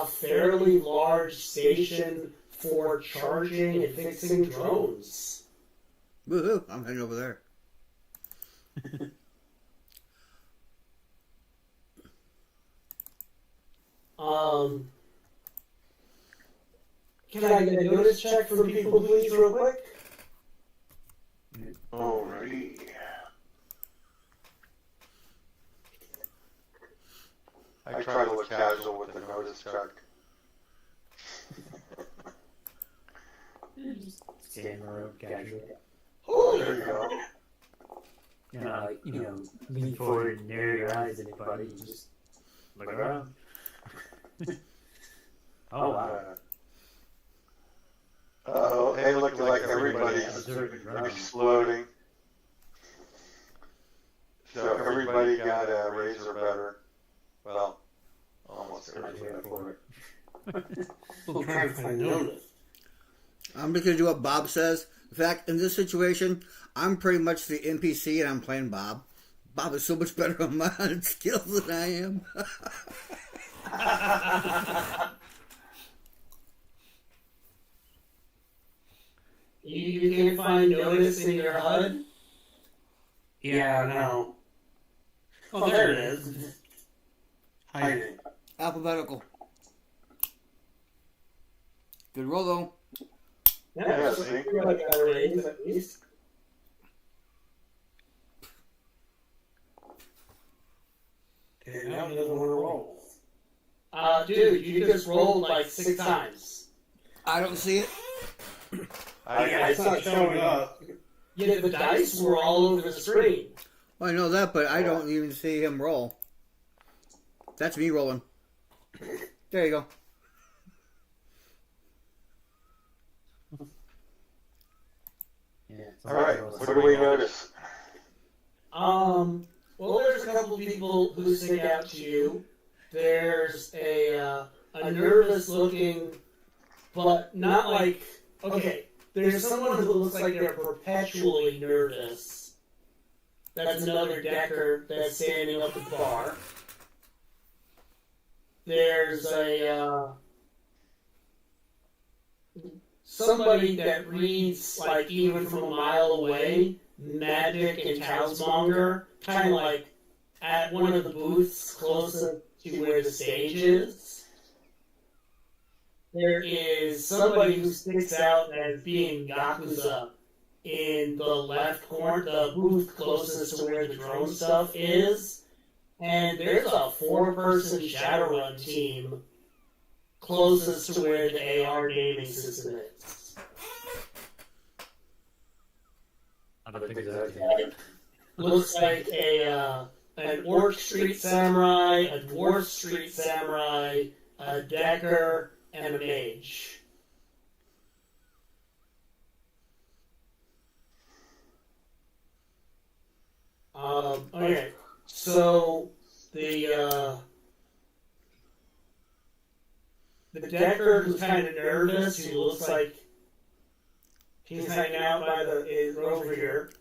S2: fairly large station for charging and fixing drones.
S3: Woohoo! I'm heading over there.
S2: Can I get a notice check from people, please, real quick?
S5: Alrighty.
S1: I try to look casual with the notice check.
S4: Just stay in the room casually.
S1: There you go.
S4: Lean forward and narrow your eyes at anybody and just look around. Oh, wow.
S1: Uh-oh, hey, look like everybody's
S4: Observing around.
S1: exploding. So everybody got a razor better. Well, almost
S4: I'm
S1: everybody.
S4: here for it.
S2: I'm trying to find notice.
S3: I'm just going to do what Bob says. In fact, in this situation, I'm pretty much the NPC and I'm playing Bob. Bob is so much better on my skills than I am.
S2: You can't find notice in your HUD? Yeah, no. Oh, there it is. Hiding.
S3: Alphabetical. Good roll, though.
S2: Yeah, so
S1: see?
S2: you're like better ratings at least. And now he doesn't want to roll. Dude, you just rolled like 6 times.
S3: I don't see it.
S2: Yeah, it's not showing up. Yeah, the dice were all over the screen.
S3: Well, I know that, but I don't even see him roll. That's me rolling. There you go.
S4: Yeah.
S1: All right, what do we notice?
S2: Well, there's a couple people who stick out to you. There's a nervous-looking, but not like, okay, there's someone who looks like they're perpetually nervous. That's another decker that's standing up at the bar. There's a somebody that reads, like, even from a mile away, magic and talismonger, kind of like at one of the booths closer to where the stage is. There is somebody who sticks out as being Yakuza in the left corner, the booth closest to where the drone stuff is. And there's a 4-person Shadowrun team closest to where the AR gaming system is.
S4: I don't think exactly.
S2: Looks like an Orc Street Samurai, a Dwarf Street Samurai, a Decker, and a Mage. Okay, so the Decker who's kind of nervous, who looks like he's hanging out by is over here.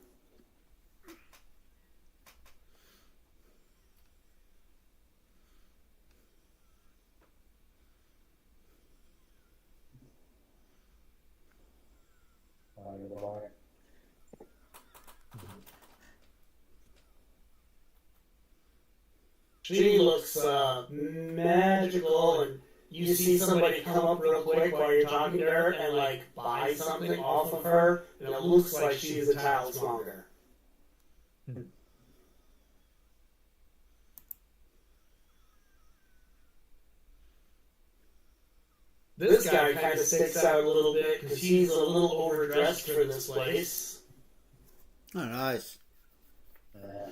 S2: She looks magical, and you see somebody come up real quick while you're talking to her and like buy something off of her, and it looks like she's a talismonger. This guy kind of sticks out a little bit because he's a little overdressed for this place.
S3: Oh, nice.
S4: Yeah.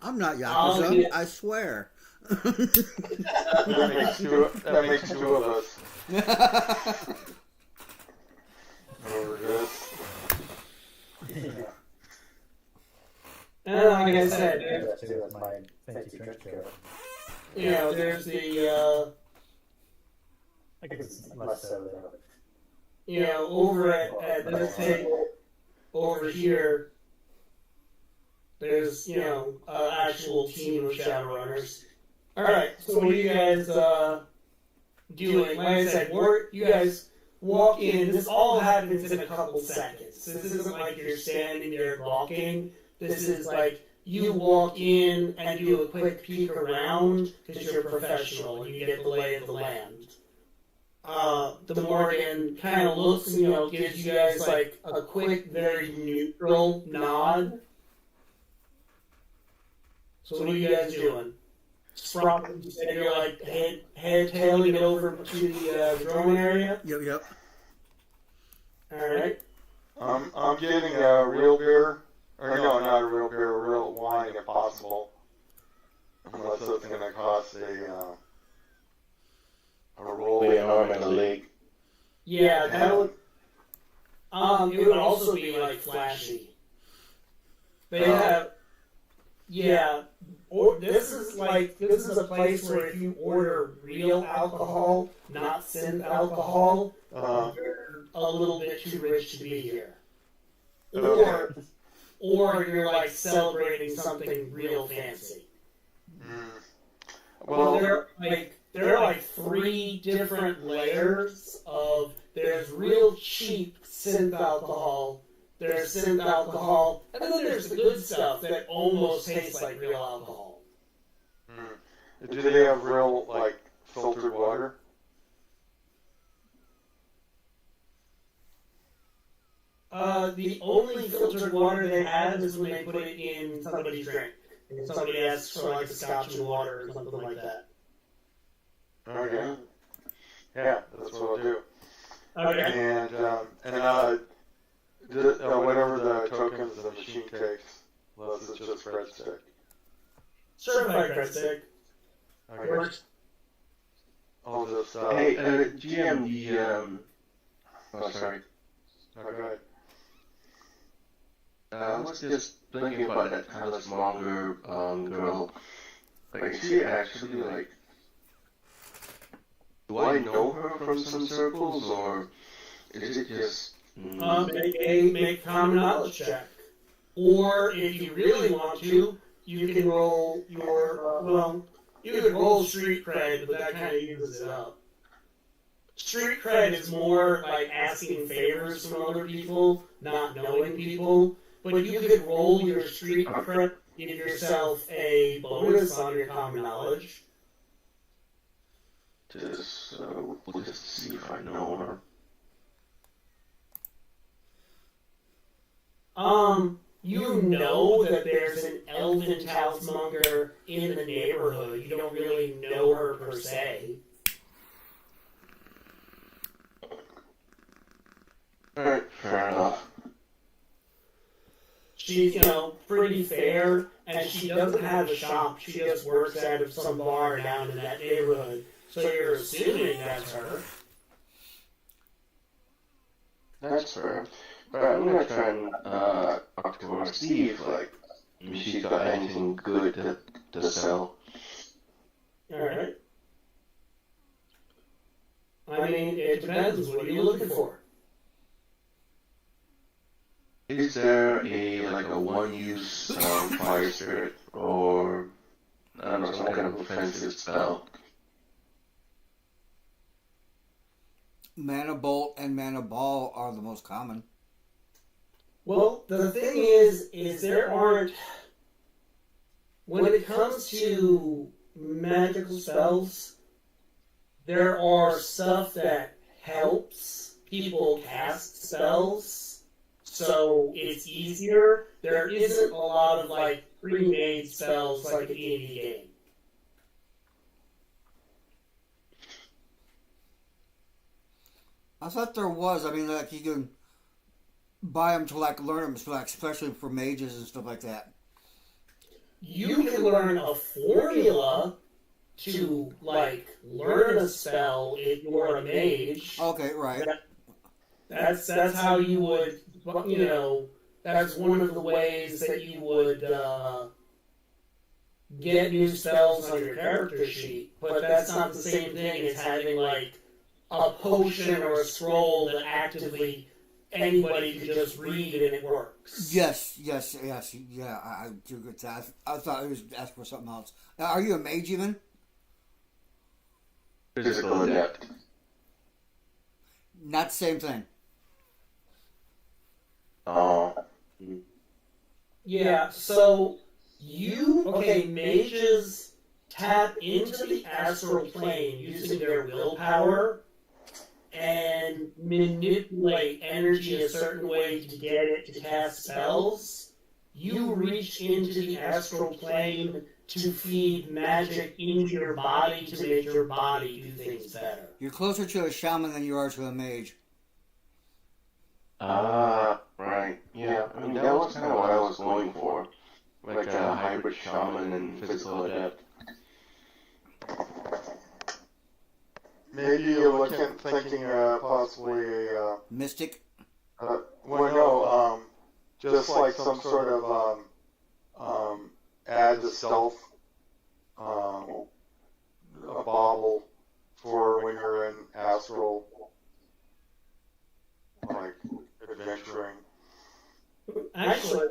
S3: I'm not Yakuza, I swear.
S1: That makes two of us. Overdressed.
S2: And like I said,
S4: That's my fancy trench coat.
S2: you know, there's the,
S4: I guess it's less so though.
S2: you know, over at this table, over here, there's, you know, an actual team of Shadowrunners. Alright, so what are you guys doing? Like I said, you guys walk in. This all happens in a couple seconds. This isn't like you're standing there walking. This is like you walk in and do a quick peek around because you're a professional and you get the lay of the land. The Morgan kind of looks and, you know, gives you guys like a quick, very neutral nod. So what are you guys doing? Sprout, you said you're like tailing it over to the drone area?
S3: Yep.
S2: Alright.
S1: I'm getting a real beer. Or no, not a real beer, a real wine if possible. Unless it's going to cost a roll arm and a leg.
S2: Yeah, that would... it would also be, like, flashy. They have... Yeah, this is a place where if you order real alcohol, not synth alcohol, you're a little bit too rich to be here. Or you're like celebrating something real fancy. Well, there are like 3 different layers of. There's real cheap synth alcohol there's synth alcohol, and then there's the good stuff that almost tastes like real alcohol.
S1: Do they have real, like, filtered water?
S2: The only filtered water they have is when they put it in somebody's drink. And somebody asks for like a scotch and water or something like that.
S1: Okay. Yeah, that's what I'll do.
S2: Okay.
S1: And whatever the tokens the machine takes, unless it's just breadstick.
S2: Certified breadstick.
S1: Okay.
S2: Works.
S1: I'll just,
S5: Hey, GM, oh, sorry.
S1: Oh, go ahead.
S5: I was just thinking about that Alice Monger girl. Like, is she actually, like, do I know her from some circles, or is it just...
S2: Make a common knowledge check. Or if you really want to, you can roll your, you could roll street cred, but that kind of uses it up. Street cred is more like asking favors from other people, not knowing people. But you could roll your street cred, give yourself a bonus on your common knowledge.
S5: Just see if I know her.
S2: You know that there's an elven talismonger in the neighborhood. You don't really know her per se.
S5: Alright, fair enough.
S2: She's, pretty fair, and she doesn't have a shop. She just works out of some bar down in that neighborhood. So you're assuming that's her.
S5: That's fair. But I'm gonna try and talk to her, see if, like, she's got anything good to sell.
S2: Alright. I mean, it depends. What are you looking for?
S5: Is there a one-use fire spirit, or I don't know, some kind of offensive spell?
S3: Mana Bolt and Mana Ball are the most common.
S2: Well, the thing is there aren't... When it comes to magical spells, there are stuff that helps people cast spells. So it's easier. There isn't a lot of like pre-made spells like a D&D game.
S3: I thought there was. I mean, like you can buy them to like learn them, like especially for mages and stuff like that.
S2: You can learn a formula to like learn a spell if you're a mage.
S3: Okay, right.
S2: That's how you would, that's one of the ways that you would get new spells on your character sheet. But that's not the same thing as having like a potion or a scroll that actively anybody can just read and it works.
S3: Yes. Yeah, I do get that. I thought it was asking for something else. Now, are you a mage even?
S5: Physical adept.
S3: Not the same thing.
S5: Oh.
S2: Yeah, so mages tap into the astral plane using their willpower and manipulate energy a certain way to get it to cast spells. You reach into the astral plane to feed magic into your body to make your body do things better.
S3: You're closer to a shaman than you are to a mage.
S5: Right. Yeah, I mean, that was kind of what I was going for. Like a hybrid shaman and physical adept.
S1: Maybe you're thinking possibly a...
S3: Mystic?
S1: Just like some sort of add to stealth, a bauble for when you're in astral, like adventuring.
S2: Actually,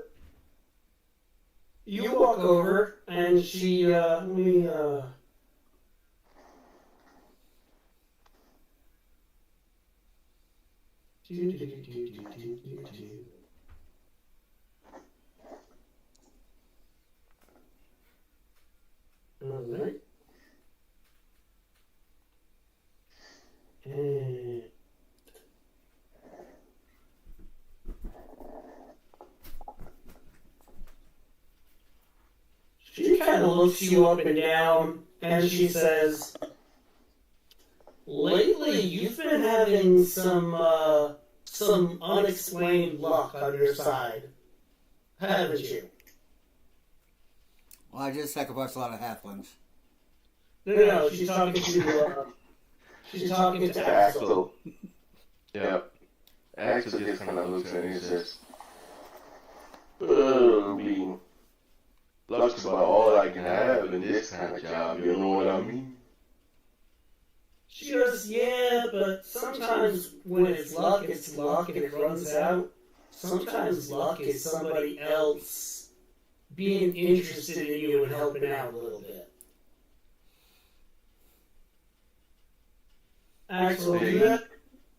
S2: you walk over and she, Alright. And she kind of looks you up and down, and she says, lately you've been having some unexplained luck on your side, haven't you?
S3: Well, I just sacrificed a lot of halflings.
S2: No, she's talking to Axel.
S5: Axel. Yep. Axel just kind of looks at me and says, "Oh, being luck's about all I can have in this kind of job, you know what I mean?"
S2: She goes, yeah, but sometimes when it's luck and it runs out. Sometimes luck is somebody else being interested in you and helping out a little bit. Axel, do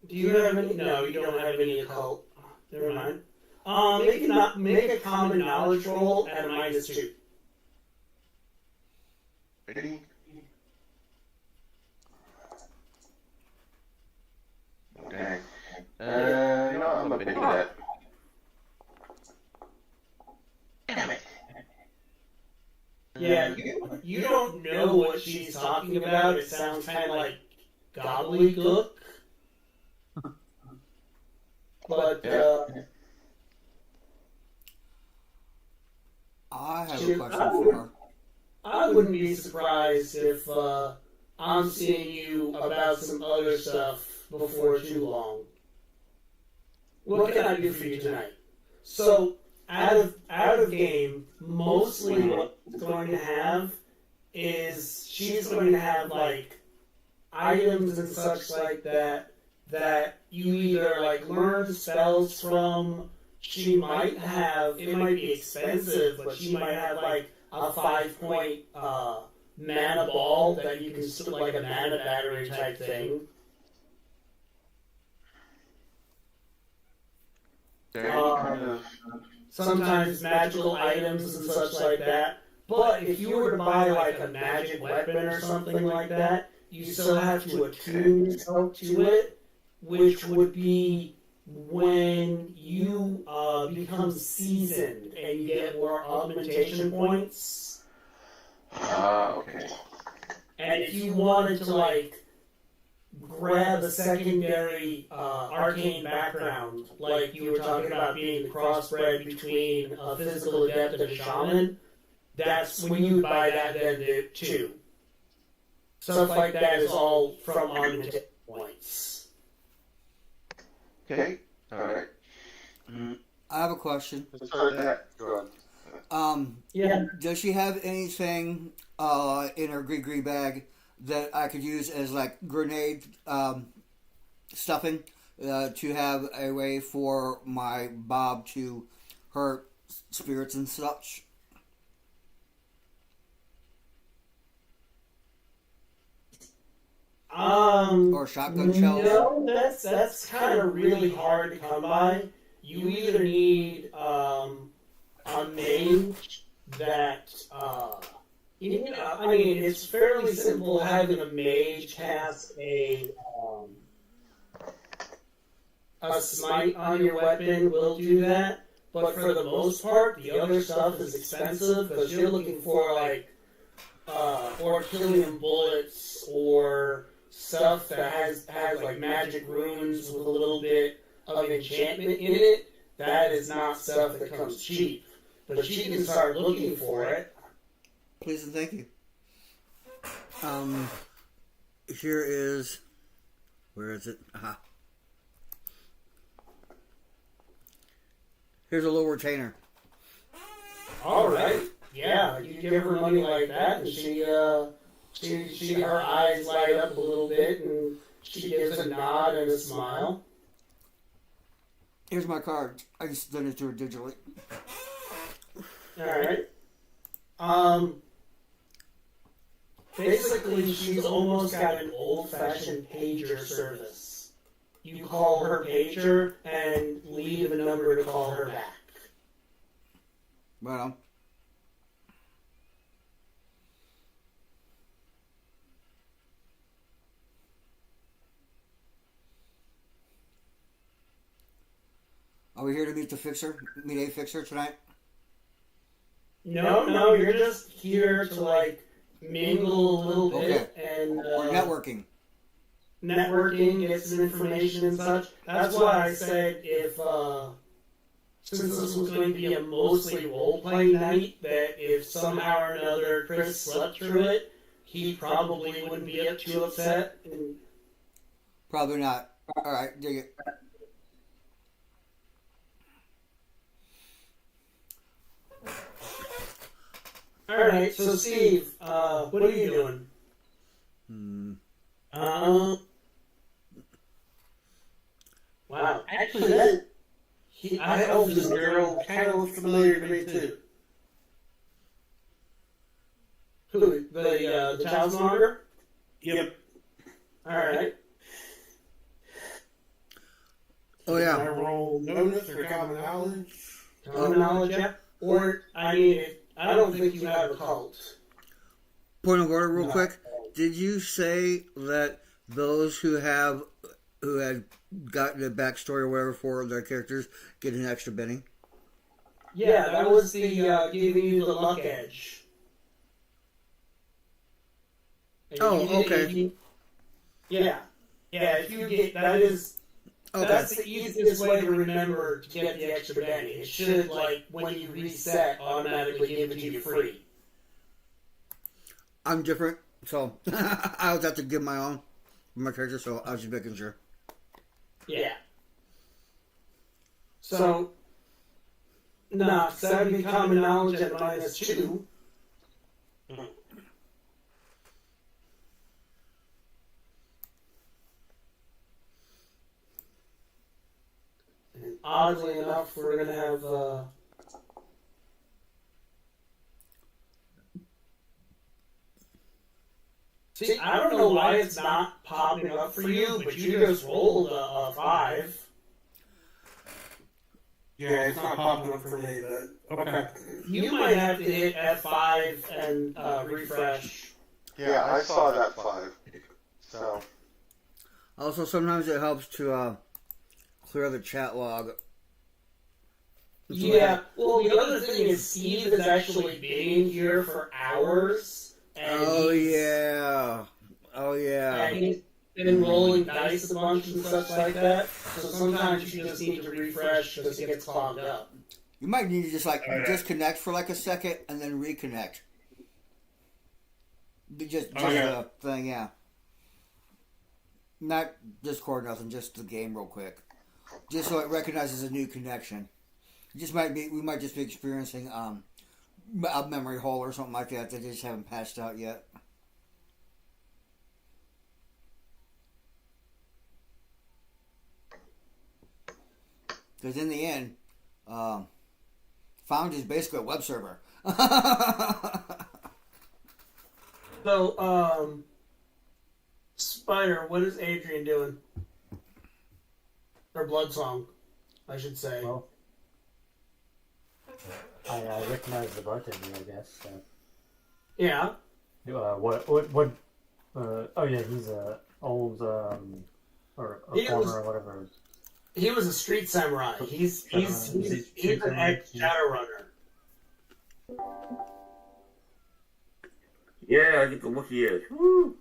S2: you have any? No, you don't have any occult. Never mind. Make a common knowledge roll at a -2.
S5: Ready? Okay. You know, I'm a bit of that. Damn it.
S2: Yeah, you don't know what she's talking about. It sounds kind of like gobbledygook. But,
S3: I have a question for her.
S2: I wouldn't be surprised if I'm seeing you about some other stuff before too long. What can I do for you tonight? So, out of game, mostly what she's going to have is she's going to have like items and such like that you either like learn spells from. She might have, it might be expensive, but she might have like a 5-point mana ball that you can sort of like a mana battery type thing. Sometimes magical items and such like that. But if you were to buy like a magic weapon or something like that, you still have to attune yourself to it, which would be when you become seasoned and you get more augmentation points.
S5: Okay.
S2: And if you wanted to like grab a secondary arcane background, like you were talking about being the crossbred between a physical adept and a shaman, that's when you would buy that then too. Stuff like that is all from augmentation points.
S5: Okay. Alright.
S3: I have a question.
S1: Let's start that. Go on.
S2: Yeah.
S3: Does she have anything in her gree bag that I could use as like grenade stuffing to have a way for my Bob to hurt spirits and such? Or shotgun shells?
S2: No, that's kind of really hard to come by. You either need a mage that I mean, it's fairly simple having a mage cast a smite on your weapon will do that. But for the most part, the other stuff is expensive because you're looking for like Orchillium bullets or stuff that has like magic runes with a little bit of enchantment in it. That is not stuff that comes cheap. But you can start looking for it.
S3: Please and thank you. Here is... Where is it? Aha. Here's a little retainer.
S2: All right. Yeah, you give her money like that, and she her eyes light up a little bit, and she gives a nod and a smile.
S3: Here's my card. I just done it to her digitally.
S2: All right. Basically, she's almost got an old-fashioned pager service. You call her pager and leave a number to call her back.
S3: Well, Are we here to meet a fixer tonight?
S2: No, you're just here to like mingle a little bit and
S3: or networking.
S2: Networking, get some information and such. That's why I said if since this was going to be a mostly role-play night, that if somehow or another Chris slept through it, he probably wouldn't be too upset. And
S3: probably not. All right, dig it.
S2: All right, so Steve, what are you doing? Wow, actually, I hope this girl kind of looks familiar to me too. Who? The child smonger?
S6: Yep.
S2: All right.
S3: Oh
S6: I
S3: yeah.
S6: roll notice or common knowledge.
S2: Common knowledge, yeah. Or I mean, I don't think you have a cult.
S3: Point of order, real quick. Did you say that those who had gotten the backstory or whatever for their characters get an extra Benny?
S2: Yeah, that was the giving you the luck edge.
S3: Okay.
S2: Yeah. If you get that is.
S3: Okay.
S2: That's the easiest way to remember to get the extra Benny. It should, like, when you reset, automatically give it to you free.
S3: I'm different, so I was have to give my own for my character, so I was just making sure.
S2: Yeah. So, nah, that would be common knowledge at -2. And oddly enough, we're going to have... See, I don't know why it's not popping up for you, but you just rolled a 5.
S6: Yeah, it's not popping up for me, but okay.
S2: You might have to hit F5 and refresh.
S1: Yeah, I saw that 5. So.
S3: Also, sometimes it helps to clear the chat log.
S2: Yeah, well, the other thing is Steve has actually been here for hours. And
S3: Oh yeah.
S2: And he's been rolling dice a bunch and such like that. So sometimes you just need to refresh because it gets clogged up.
S3: You might need to just disconnect for like a second and then reconnect. Just the thing, yeah. Not Discord, nothing. Just the game, real quick. Just so it recognizes a new connection. We might just be experiencing a memory hole or something like that. They just haven't patched out yet. Because in the end, Found is basically a web server.
S2: So, Spider, what is Adrian doing? Or Bloodsong, I should say.
S4: Well, I recognize the bartender, I guess. So.
S2: Yeah.
S4: What? Oh yeah, he's a old or a former or whatever.
S2: He was a street samurai. He's an ex-Shadowrunner.
S7: Yeah, I get the lucky edge. Woo!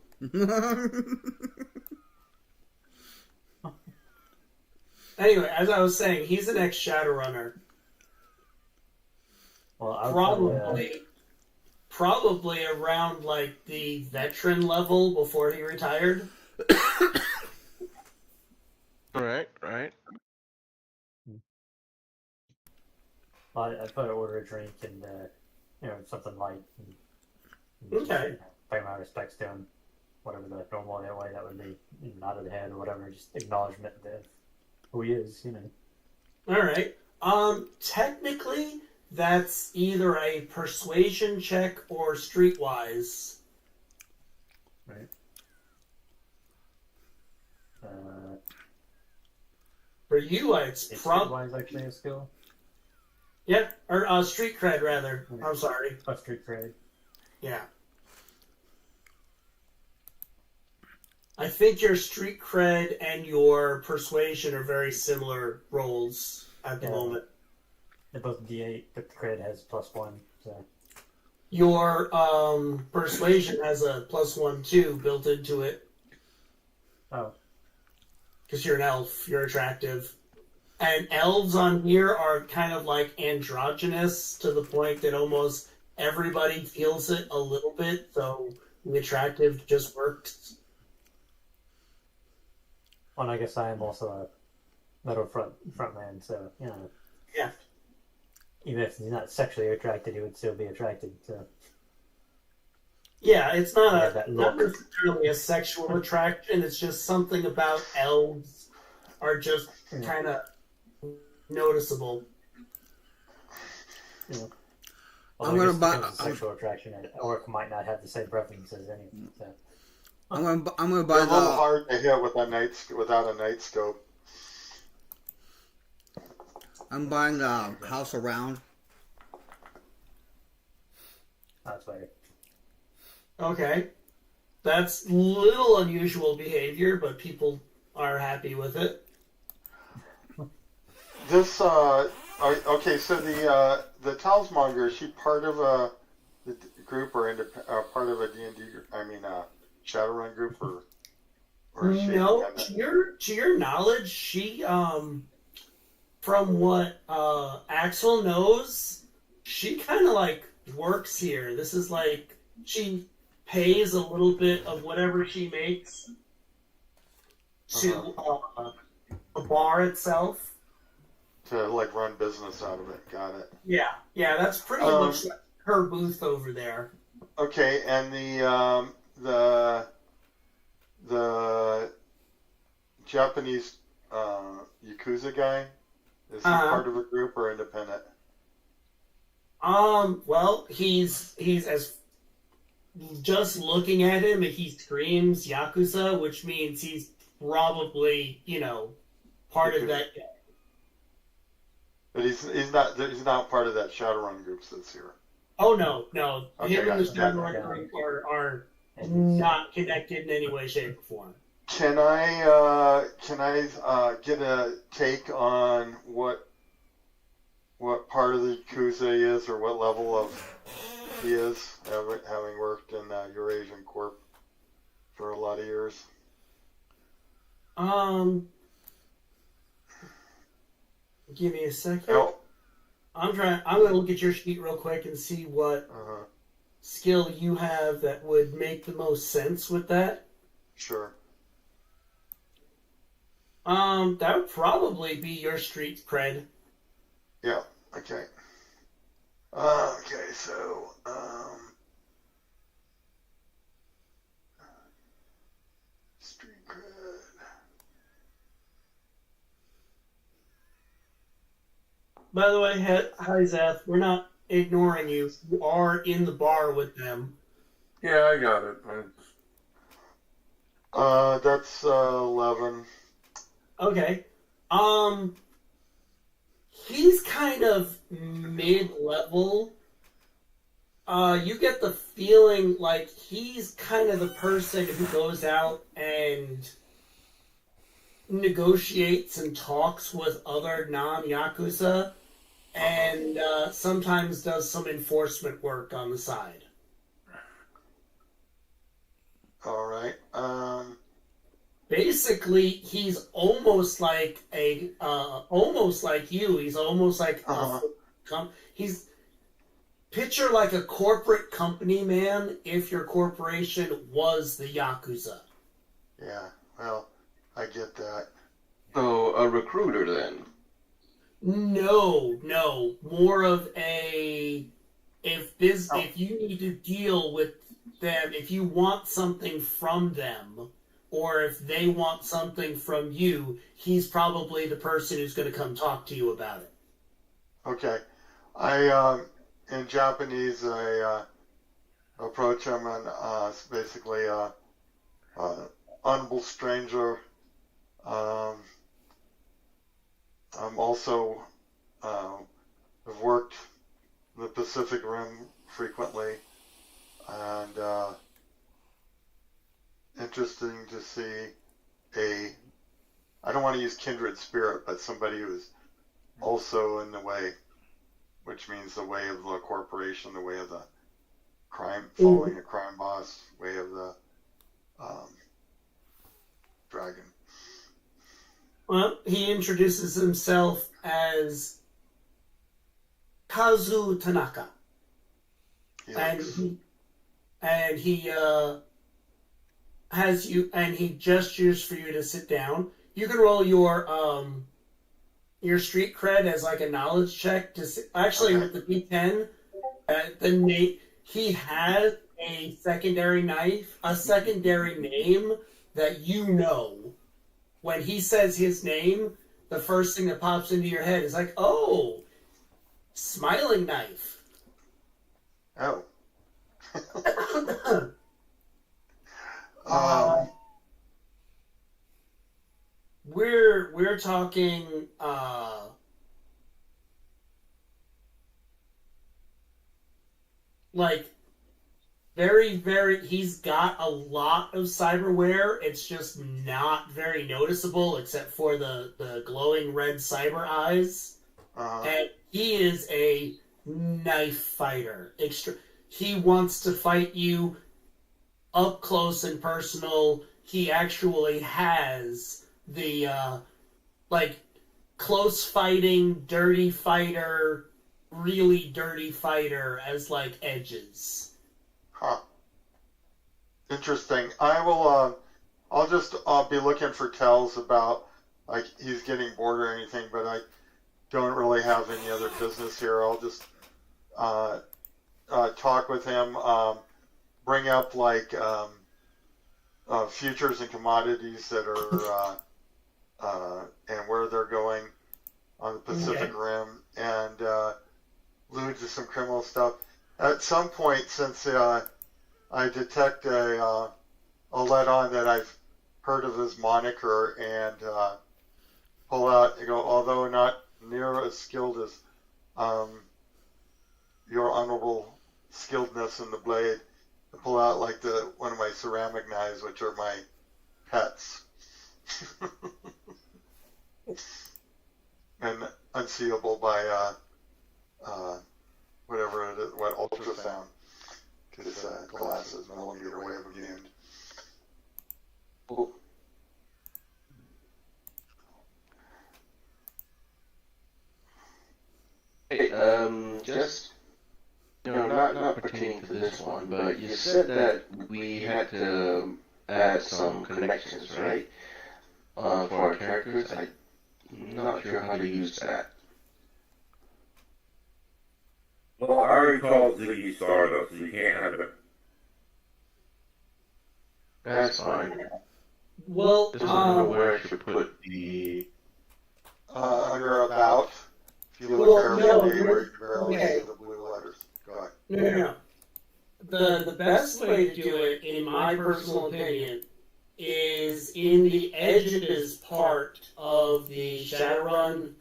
S2: Anyway, as I was saying, he's an ex-Shadowrunner.
S4: Well,
S2: probably around like the veteran level before he retired.
S5: Right.
S4: I thought I'd order a drink and something light. And
S2: Okay.
S4: Pay my respects to him, whatever the normal way that would be, nod of the head or whatever, just acknowledgement of who he is,
S2: All right. Technically, that's either a persuasion check or streetwise.
S4: Right.
S2: For you, it's probably
S4: streetwise actually a skill.
S2: Yeah, or street cred rather.
S4: Okay.
S2: I'm sorry.
S4: Street cred.
S2: Yeah. I think your street cred and your persuasion are very similar rolls. at the
S4: Yeah.
S2: moment.
S4: They're both D8, but the crit has +1. So
S2: Your persuasion has a +1 too built into it
S4: oh,
S2: because you're an elf. You're attractive, and elves on here are kind of like androgynous to the point that almost everybody feels it a little bit. So the attractive just works.
S4: well, I guess I am also a metal frontman, so
S2: Yeah.
S4: even if he's not sexually attracted, he would still be attracted. So
S2: Yeah, it's
S4: Yeah,
S2: not
S4: that
S2: not
S4: look.
S2: necessarily a sexual attraction. It's just something about elves are just kind of noticeable.
S4: Although
S3: I'm
S4: I
S3: gonna
S4: guess
S3: buy-
S4: in terms of sexual attraction, an orc might not have the same preferences anyway. So.
S3: I'm gonna
S1: They're
S3: buy
S1: a little
S3: the.
S1: hard to hit with without a night scope.
S3: I'm buying the house around.
S4: That's weird.
S2: Okay. That's little unusual behavior, but people are happy with it.
S1: This okay. So the Talismonger, is she part of the group or part of a D&D? I mean, Shadowrun group or is she
S2: No,
S1: independent?
S2: to your knowledge, she from what Axel knows, she kind of like works here. This is like she pays a little bit of whatever she makes to the bar itself.
S1: To like run business out of it. Got it.
S2: Yeah, that's pretty much her booth over there.
S1: Okay, and the Japanese Yakuza guy, is he part of a group or independent?
S2: Well, he's as just looking at him, he screams Yakuza, which means he's probably, part of that.
S1: But he's not part of that Shadowrun group that's here.
S2: Oh no.
S1: Okay,
S2: Him and the
S1: gotcha.
S2: Shadowrun group are not connected in any way, shape, or form.
S1: Can I get a take on what part of the Yakuza he is, or what level of he is, having worked in Eurasian Corp for a lot of years?
S2: Give me a second.
S1: Oh.
S2: I'm gonna look at your sheet real quick and see what skill you have that would make the most sense with that.
S1: Sure.
S2: That would probably be your street cred.
S1: Yeah. Okay. Okay. So, street cred.
S2: By the way, hi Zeth. We're not ignoring you. You are in the bar with them.
S6: Yeah, I got it.
S1: That's 11.
S2: Okay. He's kind of mid-level. You get the feeling like he's kind of the person who goes out and negotiates and talks with other non-Yakuza and sometimes does some enforcement work on the side.
S1: All right.
S2: Basically, he's almost like almost like you. He's almost like he's picture like a corporate company man if your corporation was the Yakuza.
S1: Yeah. Well, I get that.
S5: So, a recruiter then?
S2: No, more of a if you need to deal with them, if you want something from them, or if they want something from you, he's probably the person who's going to come talk to you about it.
S1: Okay. I in Japanese I approach him and basically honorable stranger. I'm also have worked the Pacific Rim frequently, and interesting to see I don't want to use kindred spirit, but somebody who's also in the way, which means the way of the corporation, the way of the crime, following a crime boss, way of the dragon.
S2: Well, he introduces himself as Kazu Tanaka, and he has you, and he gestures for you to sit down. You can roll your street cred as like a knowledge check to actually with the D10. He has a secondary name that you know. When he says his name, the first thing that pops into your head is like, oh, Smiling Knife.
S1: Oh.
S2: We're talking like very, very, he's got a lot of cyberware. It's just not very noticeable except for the glowing red cyber eyes. And he is a knife fighter. He wants to fight you up close and personal. He actually has the close fighting, dirty fighter, really dirty fighter as like edges.
S1: Huh. Interesting. I'll just be looking for tells about like he's getting bored or anything, but I don't really have any other business here. I'll just talk with him, bring up like futures and commodities that are and where they're going on the Pacific Rim, and allude to some criminal stuff. At some point, since I detect a let on that I've heard of his moniker, and pull out and go, although not near as skilled as your honorable skilledness in the blade, I pull out like one of my ceramic knives, which are my pets. And unseeable by whatever it is, what ultrasound, because glass is millimeter wave immune. Ooh.
S5: Hey, just, not pertaining to this one, but you said that we had to add some connections, right? For our characters. I'm not sure how to use that.
S7: Well, I already called Ziggy Stardust, so you can't have it.
S5: That's fine.
S2: Well,
S5: Just don't know where I should put the...
S1: Under about. If you look carefully where you barely see the blue letters. Go ahead.
S2: No. The best way to do it, in my personal opinion, is in the edges part of the Shadowrun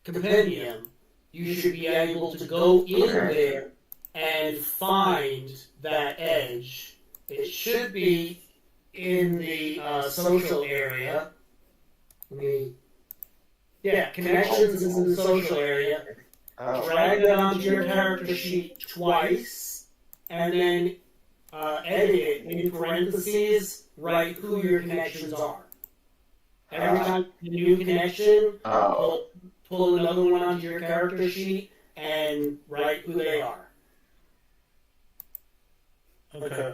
S2: compendium. You should be able to go in there and find that edge. It should be in the social area. Connections is in the social area. Drag it onto your character sheet twice, and then edit it in parentheses, write who your connections are. Every time you new connection, pull another one onto your character sheet and write who they are.
S6: Okay.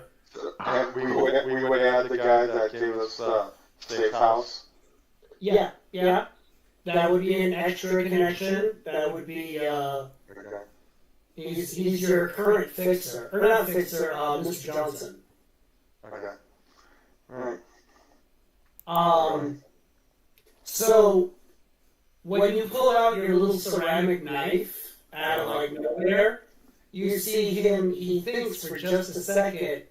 S1: And we would add the guy that gave us safe house.
S2: Yeah. That would be an extra connection. That would be he's your current fixer, or not fixer, Mr. Johnson.
S1: Okay. All right.
S2: So when you pull out your little ceramic knife out of like nowhere, you see him. He thinks for just a second,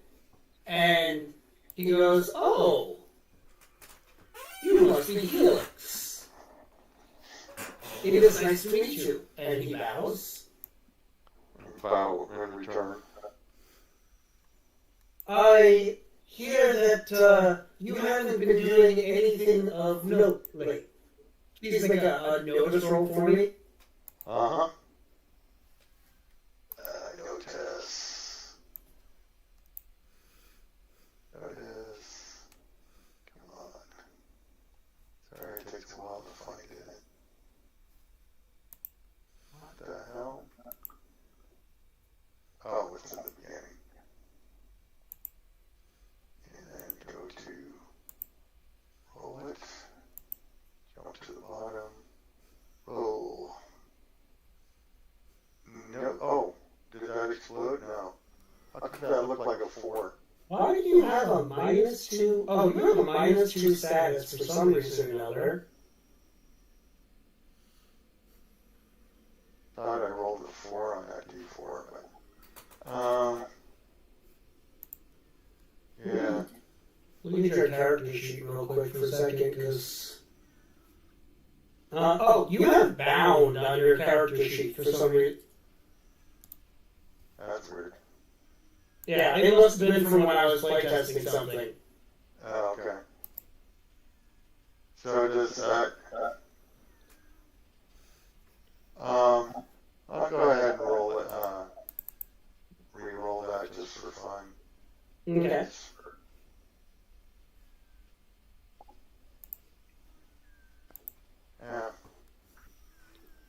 S2: and he goes, "Oh, you must be Helix. It is nice to meet you." And he bows.
S1: Bow in return.
S2: I hear that you haven't been doing anything of note lately. Please make a notice roll for me.
S1: Uh-huh. Notice. Notice. Come on. Sorry, it takes a while to find it. What the hell? Oh, it's in the beginning. And then go to roll it. Jump to the bottom. Roll. No. Oh, did that explode? No. How could that look like a 4?
S2: Why do you have a -2? Oh, you have a -2 status for some reason or another.
S1: Thought I rolled a 4 on that D4, but yeah.
S2: Look at your character sheet real quick for a second, because oh, you have bound on your character sheet for some reason.
S1: That's weird.
S2: Yeah, it must have been from when I was playtesting something.
S1: Oh, okay. So does that? I'll go ahead and roll it. Re-roll that just for fun.
S2: Okay.
S1: Yeah.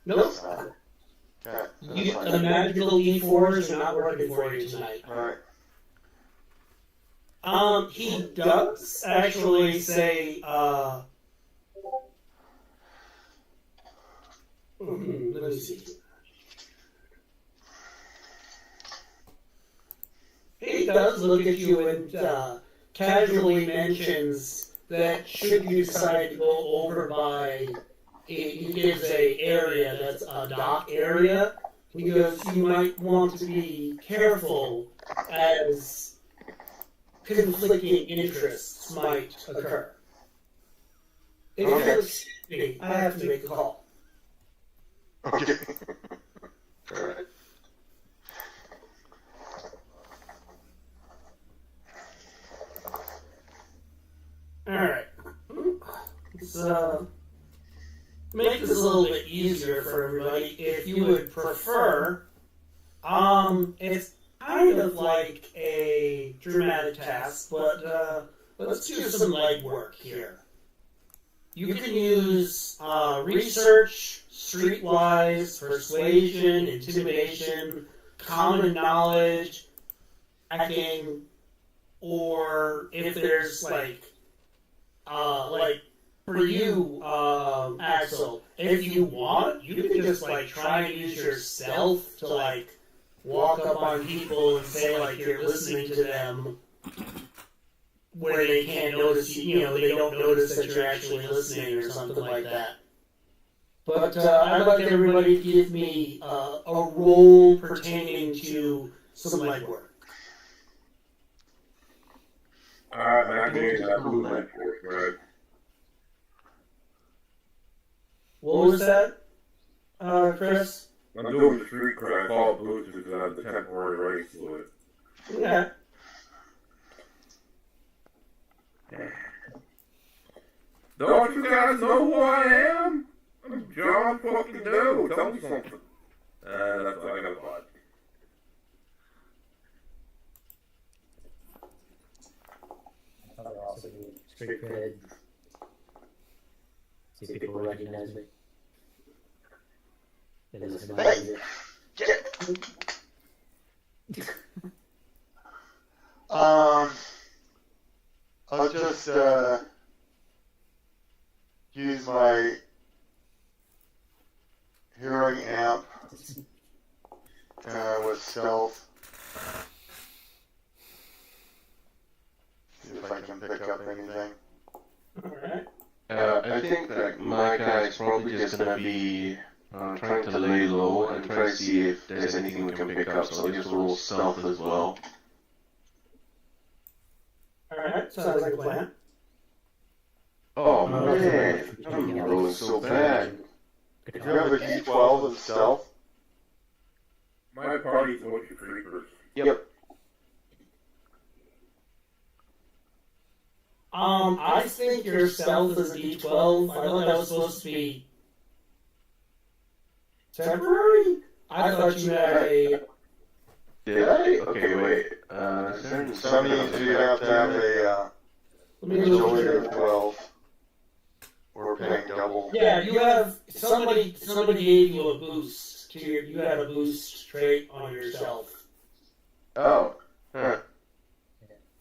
S2: Nope.
S1: Okay.
S2: The magical E4s are not working for you tonight.
S1: Alright.
S2: He does actually say, let me see. He does look at you and casually mentions that should you decide to go over by, he gives a area that's a dock area. He goes, you might want to be careful as conflicting interests might occur. If you'll excuse me, I have to make a call.
S1: Okay. Alright.
S2: Alright. Let's make this a little bit easier for everybody. If you would prefer, it's kind of like a dramatic task, but let's do some legwork here. You can use research, streetwise, persuasion, intimidation, common knowledge, hacking, or if there's like for you, Axel, if you want, you can just like try and use your stealth to like walk up on people and say like you're listening to them where they can't notice you, they don't notice that you're actually listening or something like that. But I'd like everybody to give me a role pertaining to some legwork.
S7: I can use that movement, right?
S2: What was that, Chris?
S7: I'm doing the street cred. I call it boots because I have the temporary race to it.
S2: Yeah.
S7: Don't you guys know who I am? I'm John fucking Doe. Tell me something. That's what I got to find.
S4: I would also do street cred. See if people recognize me. It is
S1: Hey! I'll just use my hearing amp with stealth. See if I can pick up anything.
S2: Alright.
S5: I think that my guy is probably just gonna be trying to lay low and try to see if there's anything we can pick up, so I'll just roll stealth as well.
S2: Alright, sounds like a plan.
S5: Oh man, I'm rolling so bad.
S1: Do you have a D12 in stealth?
S7: My party's a bunch of creepers.
S5: Yep.
S2: I think your stealth is a D12. I thought that was supposed to be temporary. I thought you had a.
S5: Did I? Okay, wait.
S1: Some means you have to have a
S2: Let me look
S1: agility
S2: here.
S1: of 12. We're paying double.
S2: Yeah, you have somebody gave you a boost to your. You had a boost trait on yourself.
S5: Oh. Huh.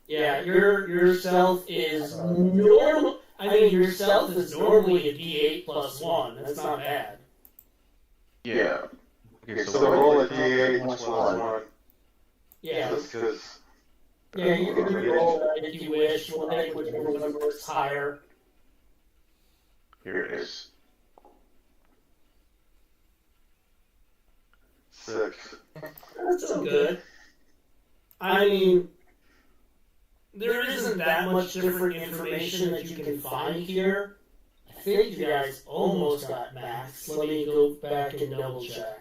S2: Yeah, your stealth is normal. I mean, your stealth is normally a D8 plus 1. That's not bad.
S5: Yeah. Okay,
S1: So roll a D8 plus 1.
S2: Yeah.
S1: Just because.
S2: Yeah, you can roll that if you wish. We'll take whichever one works higher.
S5: Here it is.
S1: 6.
S2: That's still good. I mean, there isn't that much different information that you can find here. I think you guys almost got max. Let me go back and double check.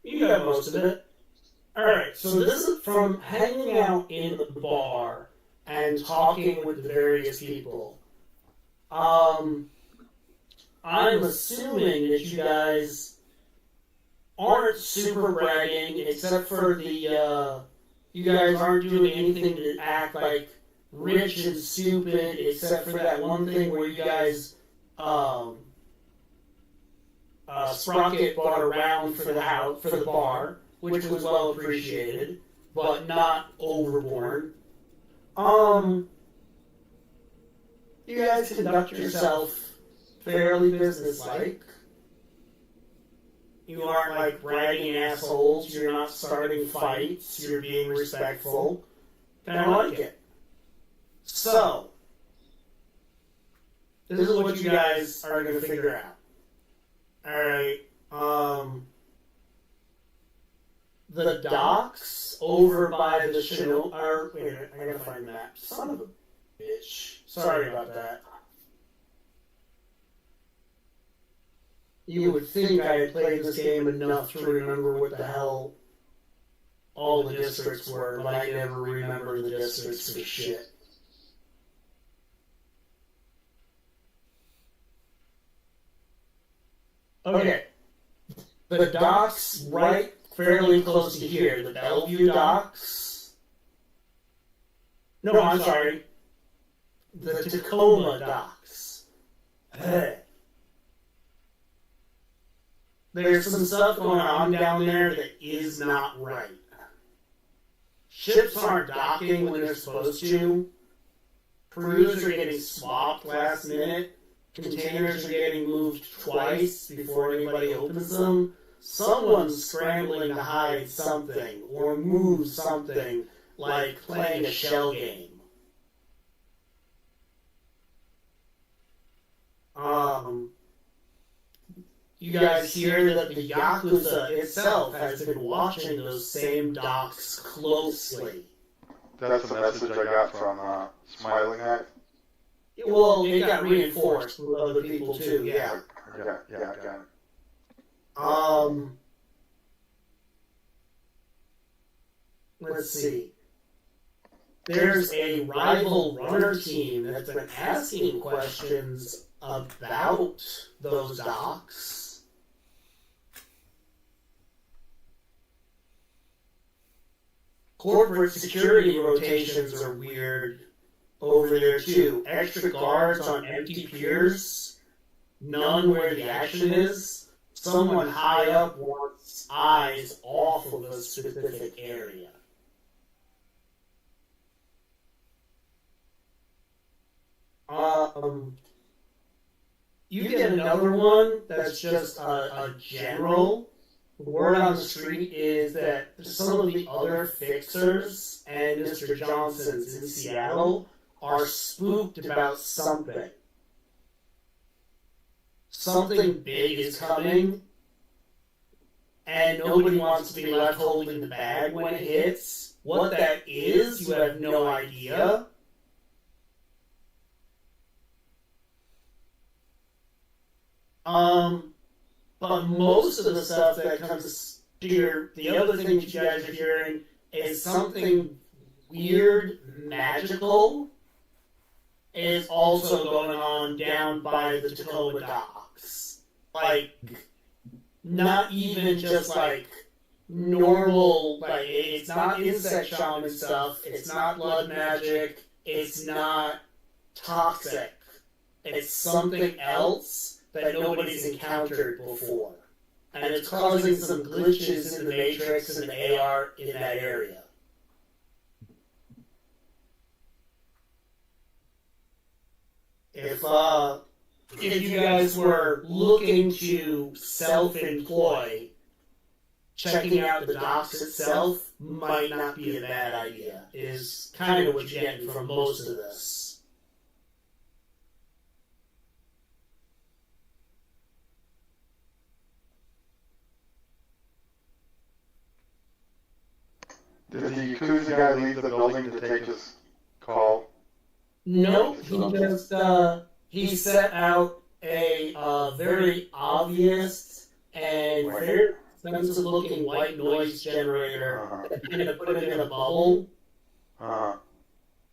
S2: You got most of it. Alright, so this is from hanging out in the bar and talking with the various people. I'm assuming that you guys aren't super bragging, except for the, you guys aren't doing anything to act like rich and stupid, except for that one thing where you guys, Sprocket bought a round for the house, for the bar, which was well appreciated, but not overboard. You guys conduct yourself fairly businesslike. You aren't like bragging assholes. You're not starting fights. You're being respectful. And I like it. So, this is what you guys are going to figure out. Alright, the docks over by the Shino, or, wait a minute, I gotta find the map. Son of a bitch. Sorry about that. You would think I had played this game enough to remember what the hell all the districts were, but I never remember the districts for shit. Okay. The docks right fairly close to here. The Bellevue docks. No, I'm sorry. The Tacoma docks. There's some stuff going on down there that is not right. Ships aren't docking when they're supposed to. Crews are getting swapped last minute. Containers are getting moved twice before anybody opens them. Someone's scrambling to hide something or move something, like playing a shell game. You guys hear that the Yakuza itself has been watching those same docks closely.
S1: That's the message I got from Smiling Act.
S2: Well, it got reinforced with other people too, yeah.
S1: Yeah, I got it.
S2: Let's see. There's a rival runner team that's been asking questions about those docks. Corporate security rotations are weird over there too. Extra guards on empty piers, none where the action is. Someone high up wants eyes off of a specific area. You get another one that's just a general. The word on the street is that some of the other fixers and Mr. Johnson's in Seattle are spooked about something. Something big is coming, and nobody wants to be left holding the bag when it hits. What that is, you have no idea. But most of the stuff that comes to the other thing that you guys are hearing is something weird, magical, is also going on down by the Tacoma docks. Like, not even just like normal, like, it's not insect shaman stuff, it's not blood magic, it's not toxic. It's something else that nobody's encountered before. And it's causing some glitches in the Matrix and the AR in that area. If you guys were looking to self-employ, checking out the docks itself might not be a bad idea, is kind of what you're getting from most of this.
S1: Did the Yakuza guy leave the building to take his call?
S2: No, he just, he set out a very obvious and very expensive looking white noise generator and kind of put it in a bubble. And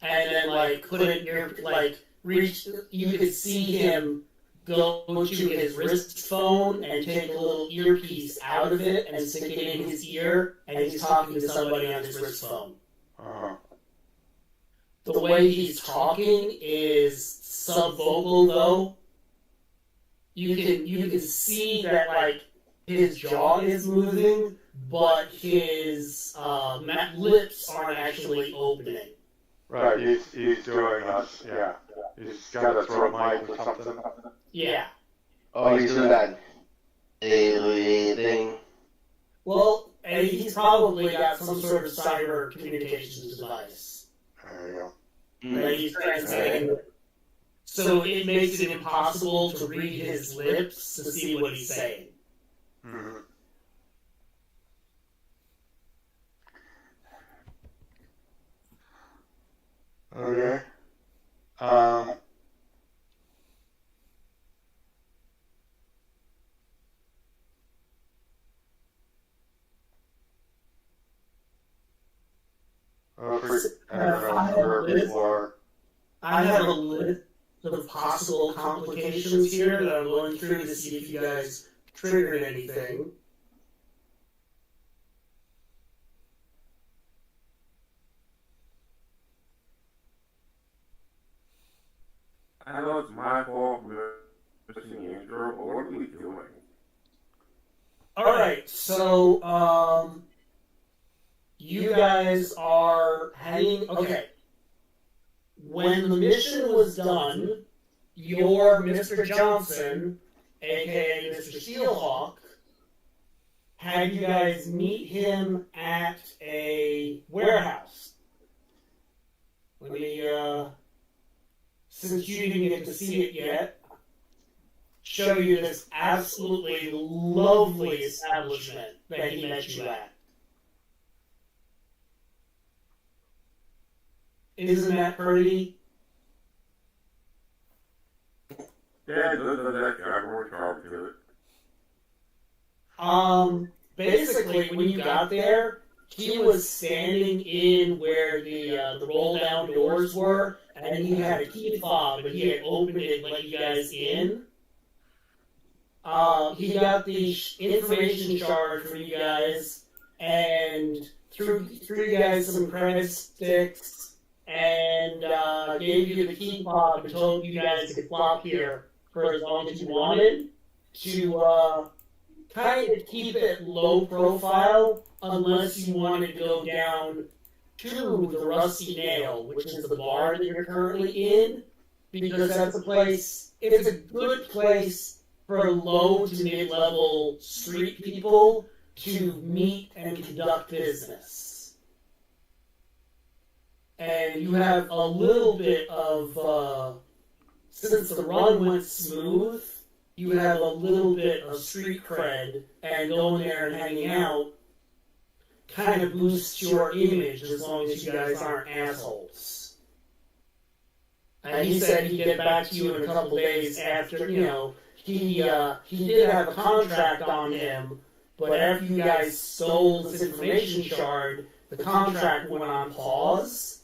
S2: then, like, put it near, like, you could see him go to his wrist phone and take a little earpiece out of it and stick it in his ear, and he's talking to somebody on his wrist phone. The way he's talking is sub-vocal, though. You can see that, like, his jaw is moving, but his lips aren't actually opening.
S1: Right, he's doing us, yeah. He's got a throat mic or something.
S2: Yeah.
S5: Oh, he's doing that alien thing.
S2: Well, he's probably got some sort of cyber communications device.
S1: There you go.
S2: That he's transmitting. So it makes it impossible to read his lips to see what he's saying.
S1: Mm-hmm. Okay.
S2: I have a list of possible complications here that I'm going through to see if you guys triggered anything.
S7: I know it's my fault for missing the intro, but what are we doing?
S2: Alright, so, you guys are heading, okay. When the mission was done, your Mr. Johnson, aka Mr. Steelhawk, had you guys meet him at a warehouse. Let me, since you didn't get to see it yet, show you this absolutely lovely establishment that he met you at. Isn't that pretty?
S7: Yeah, it does have more charm to it.
S2: Basically, when you got there, he was standing in where the roll-down doors were, and he had a key fob, and he had opened it and let you guys in. He got the information shard for you guys, and threw you guys some credit sticks, and gave you the key fob and told you guys to flop here for as long as you wanted to kind of keep it low profile unless you want to go down to the Rusty Nail, which is the bar that you're currently in, because that's a place, it's a good place for low to mid-level street people to meet and conduct business. And you have a little bit of, since the run went smooth, you have a little bit of street cred, and going there and hanging out kind of boosts your image as long as you guys aren't assholes. And he said he'd get back to you in a couple days after, he did have a contract on him, but after you guys stole this information shard, the contract went on pause.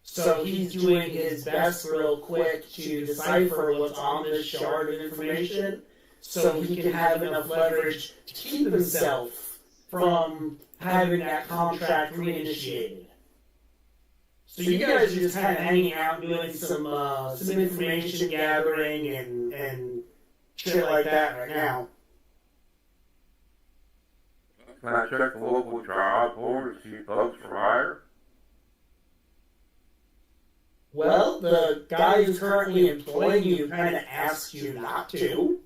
S2: So he's doing his best real quick to decipher what's on this shard of information so he can have enough leverage to keep himself from having that contract reinitiated. So you guys are just kind of hanging out doing some information gathering and shit like that right now.
S7: Can I check the local job board to see folks for hire?
S2: Well, the guy who's currently employing you kind of asked you not to.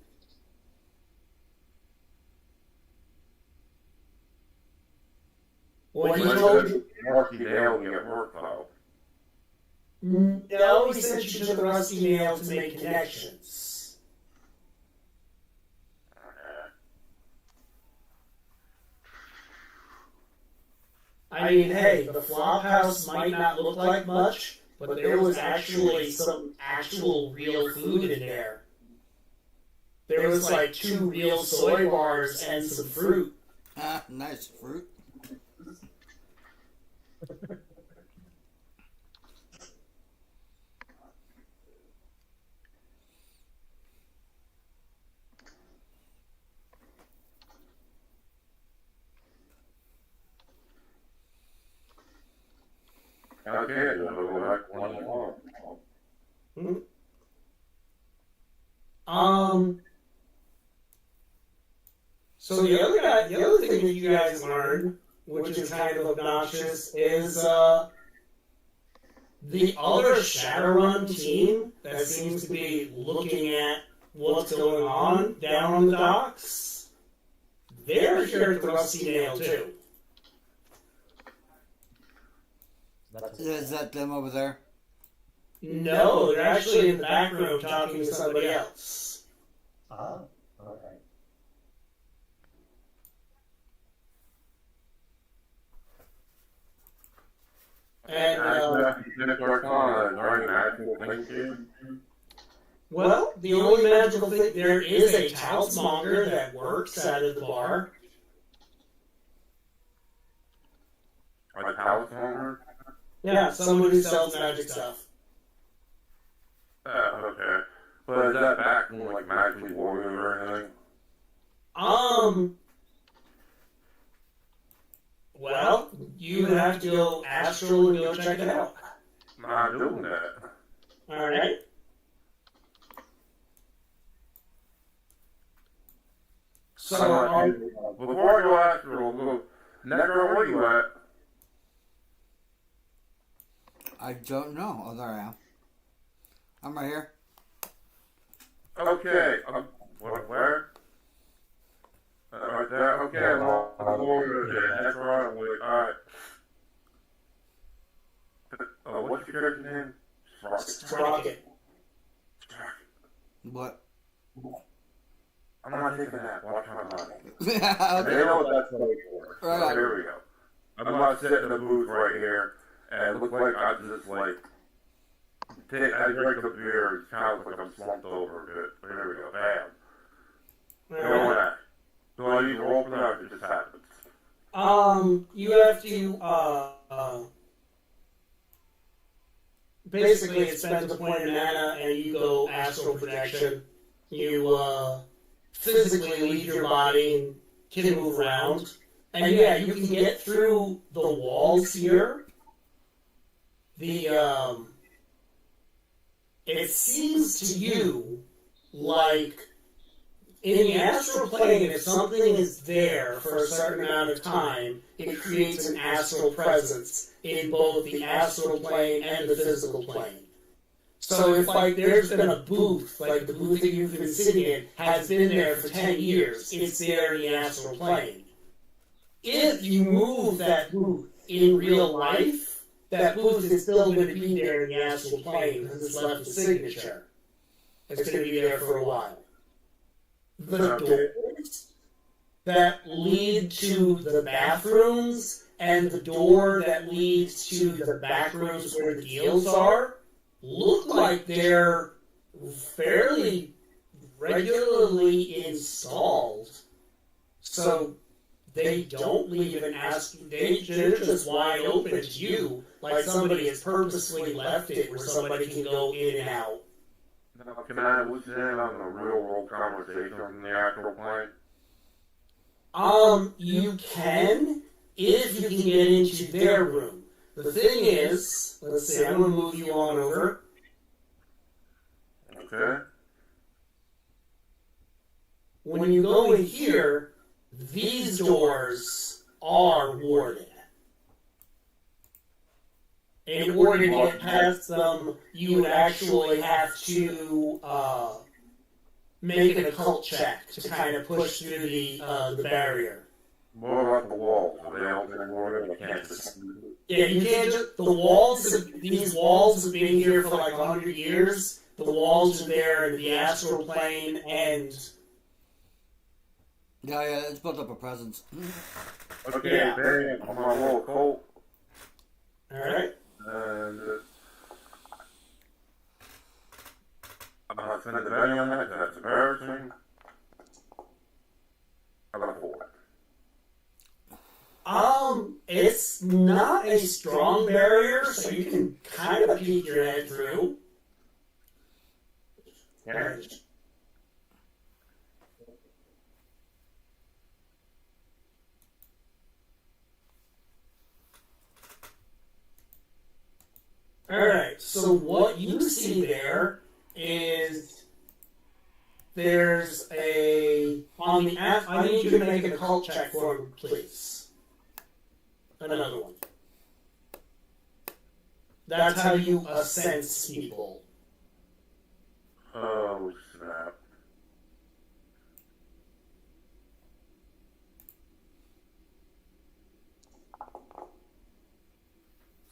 S2: What he told you?
S7: Rusty nail me at work, though.
S2: No, he sent you to the Rusty Nail to make connections. I mean, hey, the flop house might not look like much, but there was actually some actual real food in there. There was like 2 real soy bars and some fruit.
S3: Ah, nice fruit.
S7: Okay, then we'll go back one more.
S2: So the other thing that you guys learned, which is kind of obnoxious, is the other Shadowrun team that seems to be looking at what's going on down on the docks. They're here at the Rusty Nail too.
S3: Is that them over there?
S2: No, they're actually in the back room talking to somebody else.
S4: Ah, alright.
S2: And, well, the only magical thing, there is a talismonger that works out of the bar.
S7: A talisman?
S2: Yeah, someone who sells magic stuff.
S7: Okay. But is that back from, like, magically warrior or anything?
S2: Well, you have to go astral and go check it out.
S7: Not doing that.
S2: Alright? So,
S7: before I go astral, go, Necro, where you at?
S3: I don't know. Oh, there I am. I'm right here.
S7: Okay, where? Right there, okay, well, Necro, alright. What's your character's name?
S2: Sprocket.
S3: What?
S7: I'm not taking that. Watch my money.
S3: Yeah,
S7: They know what that's like for.
S3: Right on.
S7: Here we go. I'm not sitting in the booth right here, and it looks like I just like I drink a beer. It sounds like I'm slumped over a bit. Here we go. Bam. Go back. Do I need to roll for that, or it just happens?
S2: You have to, basically it spends a point of mana and you go astral projection. You, physically leave your body and can move around. And yeah, you can get through the walls here. It seems to you like in the astral plane, if something is there for a certain amount of time, it creates an astral presence in both the astral plane and the physical plane. So if, like, there's been a booth, like the booth that you've been sitting in, has been there for 10 years, it's there in the astral plane. If you move that booth in real life, that booth is still going to be there in the astral plane because it's left a signature. It's going to be there for a while. The doors that lead to the bathrooms and the door that leads to the back rooms where the deals are look like they're fairly regularly installed, so they don't leave and ask. They're just wide open to you, like somebody has purposely left it where somebody can go in and out.
S7: Now, can I listen in on the real world conversation in the actual plane?
S2: You can, if you can get into their room. The thing is, let's see, I'm going to move you on over.
S7: Okay.
S2: When you go in here, these doors are warded. In order to get past them, you would actually have to make an occult check to kind of push through the barrier.
S7: What about the walls? Are they open and warded? I can't just...
S2: Yeah, you can't just... The walls... These walls have been here for like 100 years. The walls are there in the astral plane, and...
S3: Yeah, it's built up a presence.
S7: Okay,
S2: Yeah.
S7: bam, I'm on a little colt.
S2: Alright.
S7: And... I'm not spending the money on that, that's embarrassing. I got a 4.
S2: It's not a strong barrier, so you can kind of peek your head through.
S7: Yeah.
S2: Alright, so what you see there is there's a... I need you to make an occult check for me, please. Another one. That's how you sense people.
S7: Oh, snap.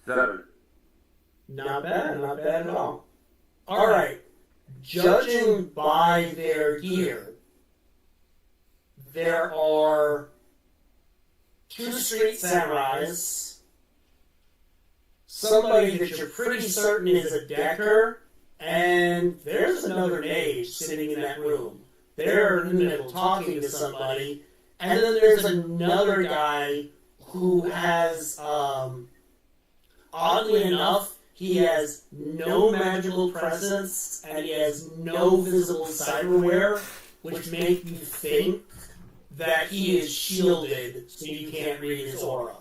S7: Seven.
S2: Not bad at all. Alright, judging by their gear, there are 2 street samurais, somebody that you're pretty certain is a decker, and there's another mage sitting in that room. They're in the middle talking to somebody, and then there's another guy who has, oddly enough, he has no magical presence, and he has no visible cyberware, which make you think that he is shielded so you can't read his aura.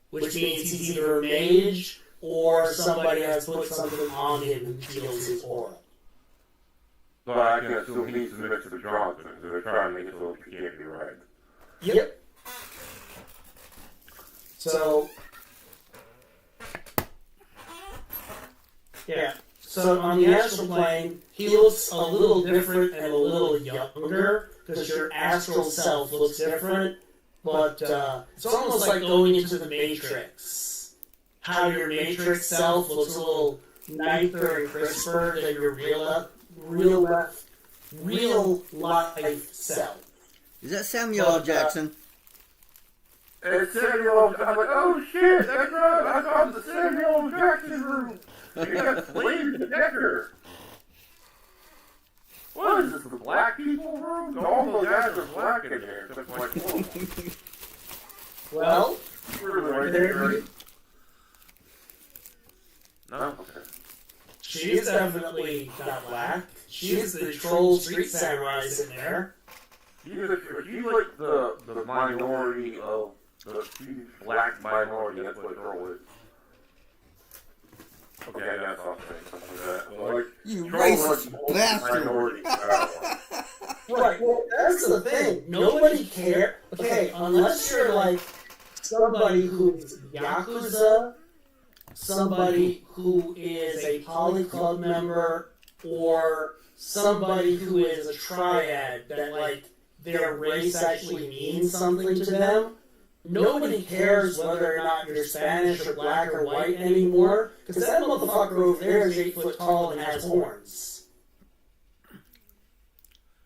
S2: Which means he's either a mage or somebody has put something on him who shields his aura.
S7: So I can assume he's a mix of Johnson, so they're trying to make it look he can't be right.
S2: Yep. So... yeah. So on the astral plane, he looks a little different and a little younger, because your astral self looks different, but it's almost like going into the Matrix. How your Matrix self looks a little nicer and crisper than your real life self.
S3: Is that Samuel L. Jackson?
S7: And Samuel, I'm like, oh shit, that's right, I got the Samuel Jackson room. You got slaves to Decker. What is this, the black people room? All those guys are black in here, except like one.
S2: Well,
S7: Really, no? Okay.
S2: she's definitely not black. She's the troll street samurai in there.
S7: She's like the minority of she's black minority, that's what Troll is. Okay, I guess I'll say something like that. Like,
S3: You
S7: Troll's
S3: racist
S7: like
S3: bastard.
S7: minority.
S2: Right, well, that's the thing. Nobody cares. Okay, unless you're like somebody who's Yakuza, somebody who is a Poly Club member, or somebody who is a triad that, like, their race actually means something to them. Nobody cares whether or not you're Spanish or black or white anymore, because that motherfucker over there is 8 foot tall and has horns.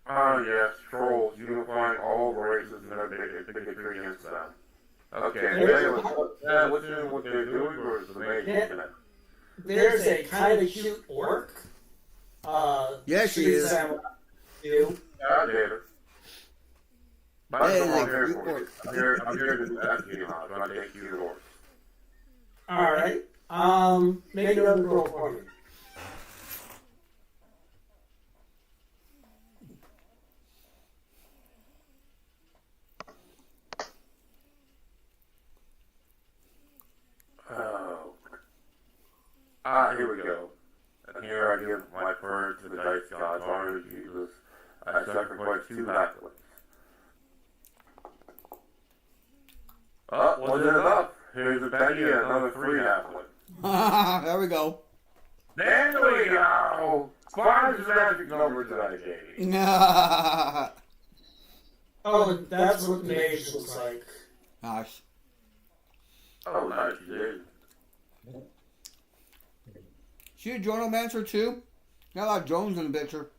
S7: Oh yes, Trolls unifying all the races and their bigotry against them. Okay, what's in what they're doing, or is the main thing?
S2: There's a kind of cute orc.
S3: Yeah, she is.
S2: You.
S7: I did it. But
S3: Hey,
S7: I'm
S3: like,
S7: here
S3: you
S7: for
S3: work.
S7: it. I'm here to do that game. I'm going to take you yours.
S2: All right. Make another roll for me.
S7: Oh. Here we go. And here I give my prayer to the dice gods, Lord Jesus. I sacrifice 2 halflings. Oh, wasn't enough. Here's a Betty and another 3 halflings.
S3: There we go.
S7: There we go! 5 is the magic number that I gave.
S2: Oh, that's what mage looks like.
S3: Nice.
S7: Oh, nice, you did.
S3: She a dronomancer too? Got a lot of drones in the picture.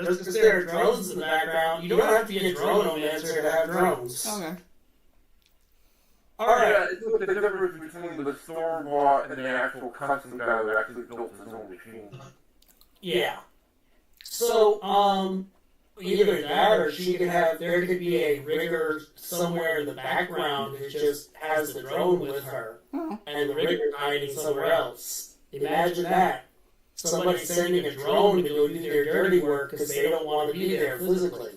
S2: Just because there are drones in the background, you don't have to be a dronomancer to have drones.
S3: Okay.
S2: Alright.
S7: Yeah, it's the difference between the store-bought and the actual custom guy that actually built his own machine.
S2: Yeah. So, either that or there could be a rigger somewhere in the background that just has the drone with her, and the rigger hiding somewhere else. Imagine that. Somebody sending a drone to go do their dirty work because they don't want to be there physically.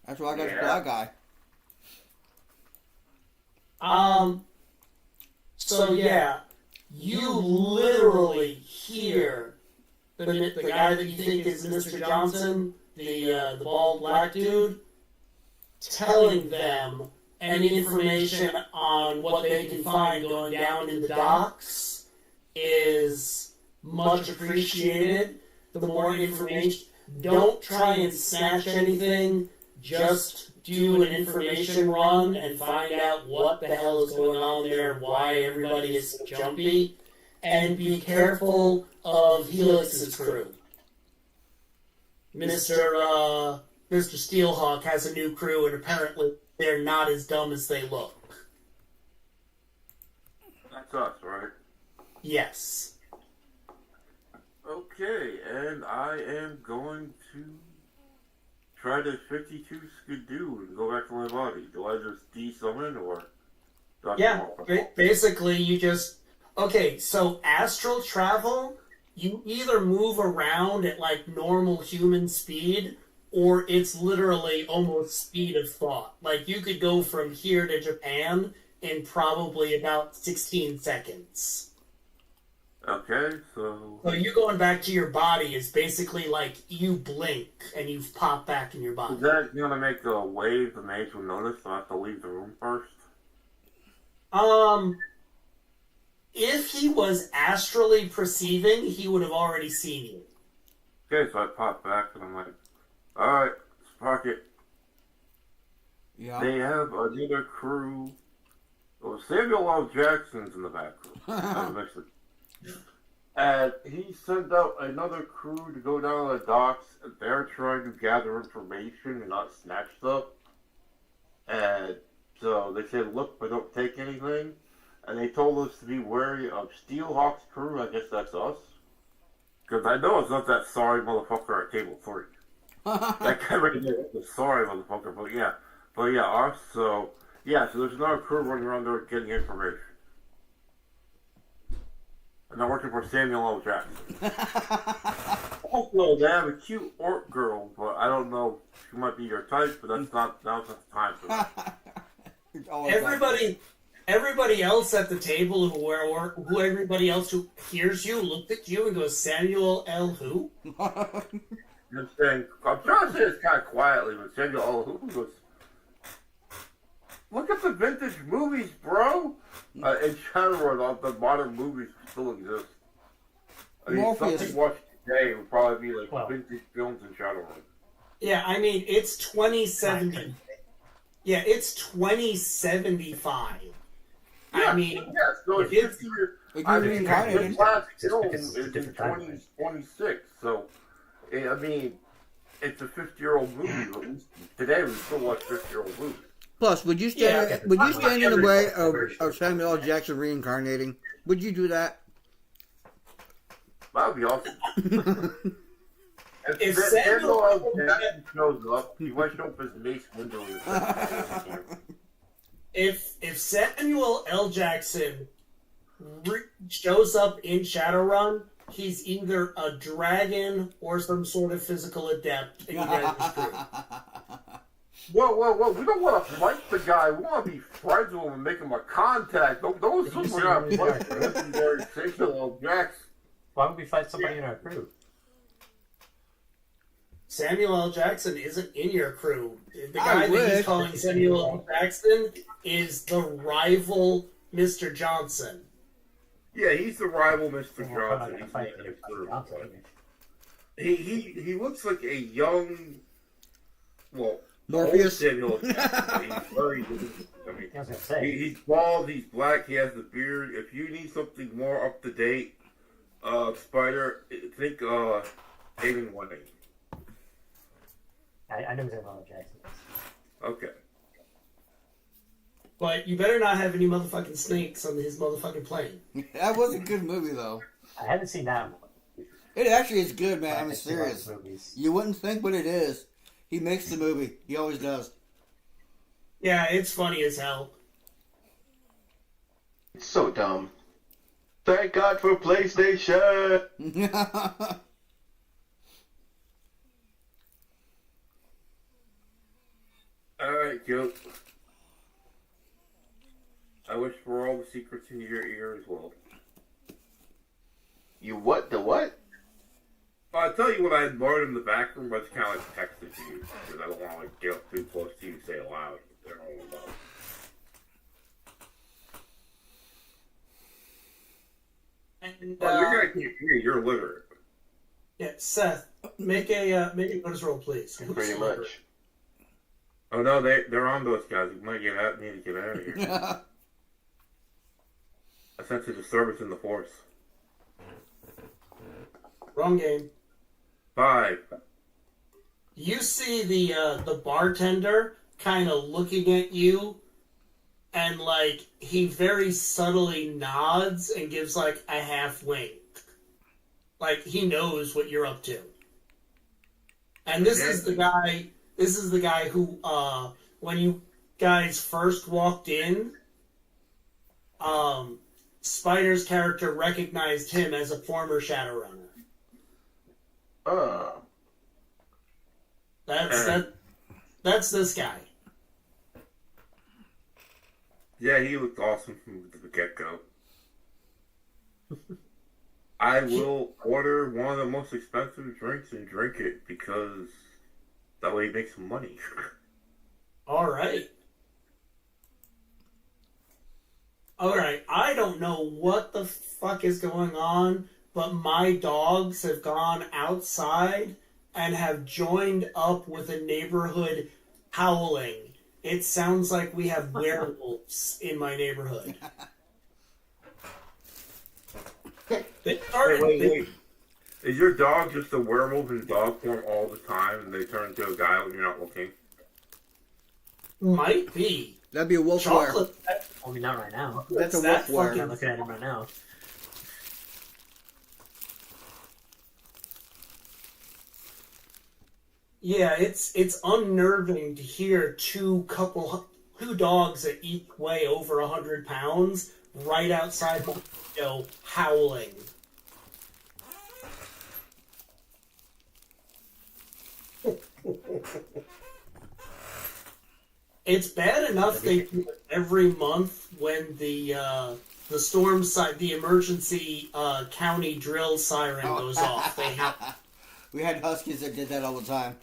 S3: That's why I got the black guy.
S2: So yeah, you literally hear the guy that you think is Mr. Johnson, the bald black dude, telling them any information on what they can find going down in the docks is much appreciated. The more information, don't try and snatch anything, just do an information run and find out what the hell is going on there, why everybody is so jumpy, and be careful of Helix's crew. Mr. Steelhawk has a new crew, and apparently they're not as dumb as they look.
S7: That's us, right?
S2: Yes.
S7: Okay, and I am going to try to 52 skidoo and go back to my body. Do I just de-summon or?
S2: Yeah, basically you just... Okay, so astral travel, you either move around at like normal human speed, or it's literally almost speed of thought. Like you could go from here to Japan in probably about 16 seconds.
S7: Okay, so...
S2: So you going back to your body is basically like you blink and you pop back in your body.
S7: Is that going to make a wave the mage will notice so I have to leave the room first?
S2: If he was astrally perceiving, he would have already seen you.
S7: Okay, so I pop back and I'm like, alright, spark it.
S3: Yeah.
S7: They have another crew. Oh, Samuel L. Jackson's in the back room. And he sent out another crew to go down to the docks, and they're trying to gather information and not snatch stuff. And so they said, look, but don't take anything. And they told us to be wary of Steelhawk's crew. I guess that's us. Because I know it's not that sorry motherfucker at table 3. That guy right there is the sorry motherfucker, but yeah. But yeah, us, so... Yeah, so there's another crew running around there getting information. And they're working for Samuel L. Jackson. Also, they have a cute orc girl, but I don't know if she might be your type, but now's not the time for that.
S2: Everybody else at the table who everybody else who hears you looked at you and goes, Samuel L. Who?
S7: I'm trying to say this kind of quietly, but Samuel L. Who goes, look at the vintage movies, bro! In Shadowrun, the modern movies still exist. I mean,
S3: Morpheus.
S7: something watched today would probably be like vintage films in Shadowrun.
S2: Yeah, I mean, it's 2070. Yeah, it's 2075.
S7: Yeah,
S2: I mean,
S7: yeah, so it's 50 years. I mean, the last film is in 2026, so, I mean, it's a 50-year-old movie, but today we still watch 50-year-old movies.
S3: Plus, would you stand in the way of Samuel L. Jackson reincarnating? Would you do that?
S7: That would be awesome.
S2: If
S7: Samuel L.
S2: Samuel,
S7: Jackson shows up, he might show up his mace window.
S2: if Samuel L. Jackson shows up in Shadowrun, he's either a dragon or some sort of physical adept, and you guys screwed.
S7: Whoa. We don't want to fight the guy. We want to be friends with him and make him a contact. Those
S4: You
S7: people
S4: see
S7: are not
S4: who
S7: fighting
S4: they are,
S7: the legendary Samuel L. Jackson.
S4: Why would we fight somebody in our crew?
S2: Samuel L. Jackson isn't in your crew. The
S3: I
S2: guy that
S3: wish.
S2: he's calling Samuel L. Jackson is the rival Mr. Johnson.
S7: Yeah, he's the rival Mr.
S4: Well, we're not
S7: Johnson.
S4: gonna
S7: He's
S4: fight
S7: the
S4: Mr. Johnson.
S7: He looks like a young, well,
S3: Morpheus.
S7: old Samuel L. Jackson. But he's very. I mean,
S4: I was gonna say.
S7: he's bald. He's black. He has the beard. If you need something more up to date, Spider, think Aiden Winning.
S4: I know Samuel L. Jackson.
S7: Okay.
S2: But you better not have any motherfucking snakes on his motherfucking plane.
S3: That was a good movie, though.
S4: I haven't seen that one.
S3: It actually is good, man. I'm
S4: I've seen lots
S3: serious.
S4: of movies.
S3: You wouldn't think, but it is. He makes the movie. He always does.
S2: Yeah, it's funny as hell.
S5: It's so dumb. Thank God for PlayStation.
S7: Alright, Joe. I wish for all the secrets in your ear as well.
S5: You what? The what?
S7: I'll tell you what I learned in the back room, but it's kind of like texted to you, because I don't want to like, get up too close to you and say it loud. They're all about.
S2: And,
S7: Well, you're gonna keep hearing, you're illiterate.
S2: yeah, Seth, make a notice roll, please.
S5: Pretty much.
S7: Oh no, they're on those guys. You might need to get out of here. I sense a disturbance in the force.
S2: Wrong game.
S7: 5.
S2: You see the bartender kind of looking at you, and like he very subtly nods and gives like a half wink, like he knows what you're up to. And this is the guy. This is the guy who, when you guys first walked in, Spider's character recognized him as a former Shadowrunner. That's this guy.
S7: Yeah, he looked awesome from the get-go. I will order one of the most expensive drinks and drink it because that way he makes some money.
S2: All right. I don't know what the fuck is going on, but my dogs have gone outside and have joined up with a neighborhood howling. It sounds like we have werewolves in my neighborhood. They started.
S7: Wait. Is your dog just a werewolf in dog form all the time and they turn into a guy when you're not looking?
S2: Might be.
S3: That'd be a wolf wear.
S2: Chocolate.
S4: I mean, not right now.
S3: That's a
S2: that
S3: wolf wear.
S4: I'm not looking at him right now.
S2: Yeah, it's unnerving to hear two dogs that each weigh over 100 pounds right outside my window howling. It's bad enough they do it every month when the storm side, the emergency county drill siren goes off. They have.
S3: We had huskies that did that all the time.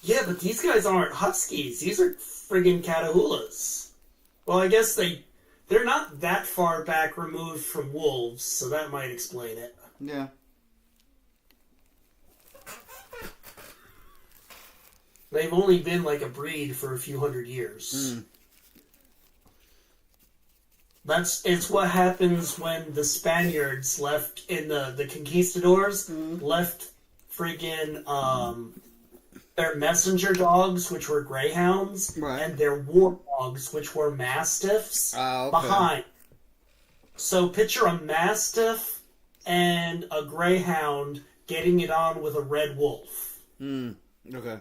S2: Yeah, but these guys aren't huskies. These are friggin' catahoulas. Well, I guess they're not that far back removed from wolves, so that might explain it.
S3: Yeah.
S2: They've only been like a breed for a few hundred years. It's what happens when the Spaniards left in the conquistadors left friggin' their messenger dogs, which were greyhounds,
S3: Right.
S2: and their war dogs, which were mastiffs,
S3: Okay.
S2: behind. So picture a mastiff and a greyhound getting it on with a red wolf.
S3: Okay.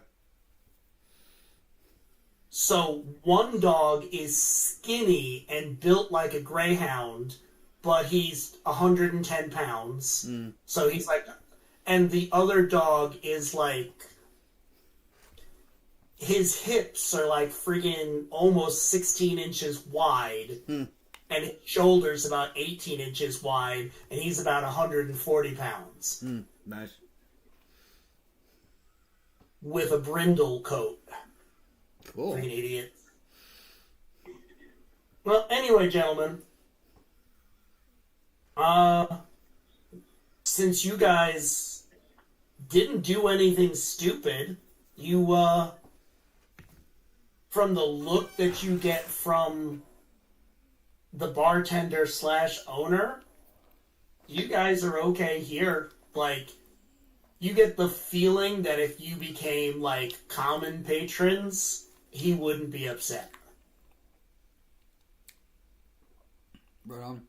S2: So one dog is skinny and built like a greyhound, but he's 110 pounds. So he's like... And the other dog is like... His hips are like freaking almost 16 inches wide. And his shoulders about 18 inches wide. And he's about 140 pounds.
S3: Nice.
S2: With a brindle coat.
S3: Cool.
S2: Freaking idiot. Well, anyway, gentlemen. Since you guys didn't do anything stupid, you, from the look that you get from the bartender / owner, you guys are okay here. Like, you get the feeling that if you became, like, common patrons, he wouldn't be upset.
S3: Right on.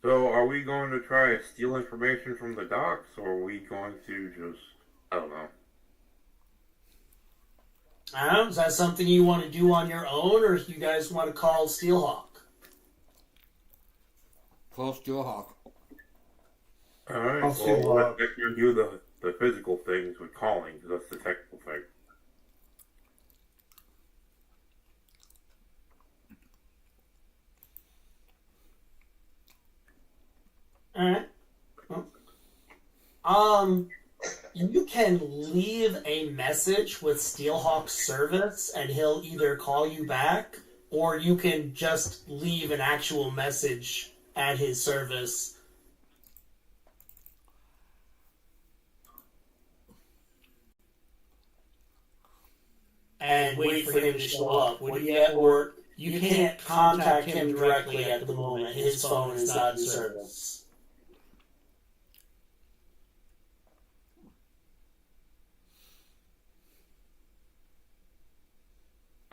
S7: So, are we going to try to steal information from the docks, or are we going to just, I don't know.
S2: I don't know, is that something you want to do on your own, or if you guys want to call Steelhawk?
S3: Call Steelhawk.
S7: Alright,
S6: I'll see
S7: well,
S6: what-
S7: let's do the physical things with calling, because that's the technical thing.
S2: Alright. You can leave a message with Steelhawk's service, and he'll either call you back, or you can just leave an actual message at his service. And wait for him to show up. Or you can't contact him directly at the moment. His phone is not in service.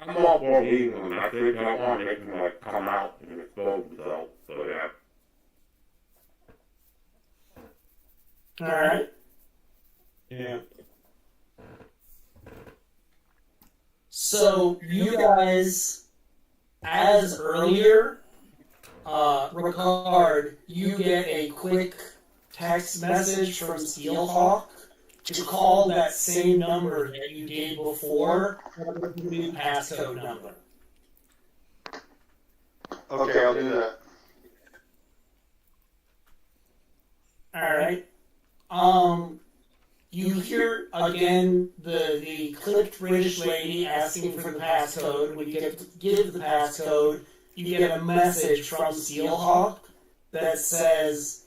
S7: I'm all for leaving a message. I don't want to make him, like, come out and expose himself, so yeah.
S2: Alright.
S6: Yeah.
S2: So, you guys, as earlier, Ricard, you get a quick text message from Steelhawk to call that same number that you did before with the new passcode number.
S1: Okay, I'll do that.
S2: Alright. You hear again the clipped British lady asking for the passcode. When you give the passcode, you get a message from Steelhawk that says,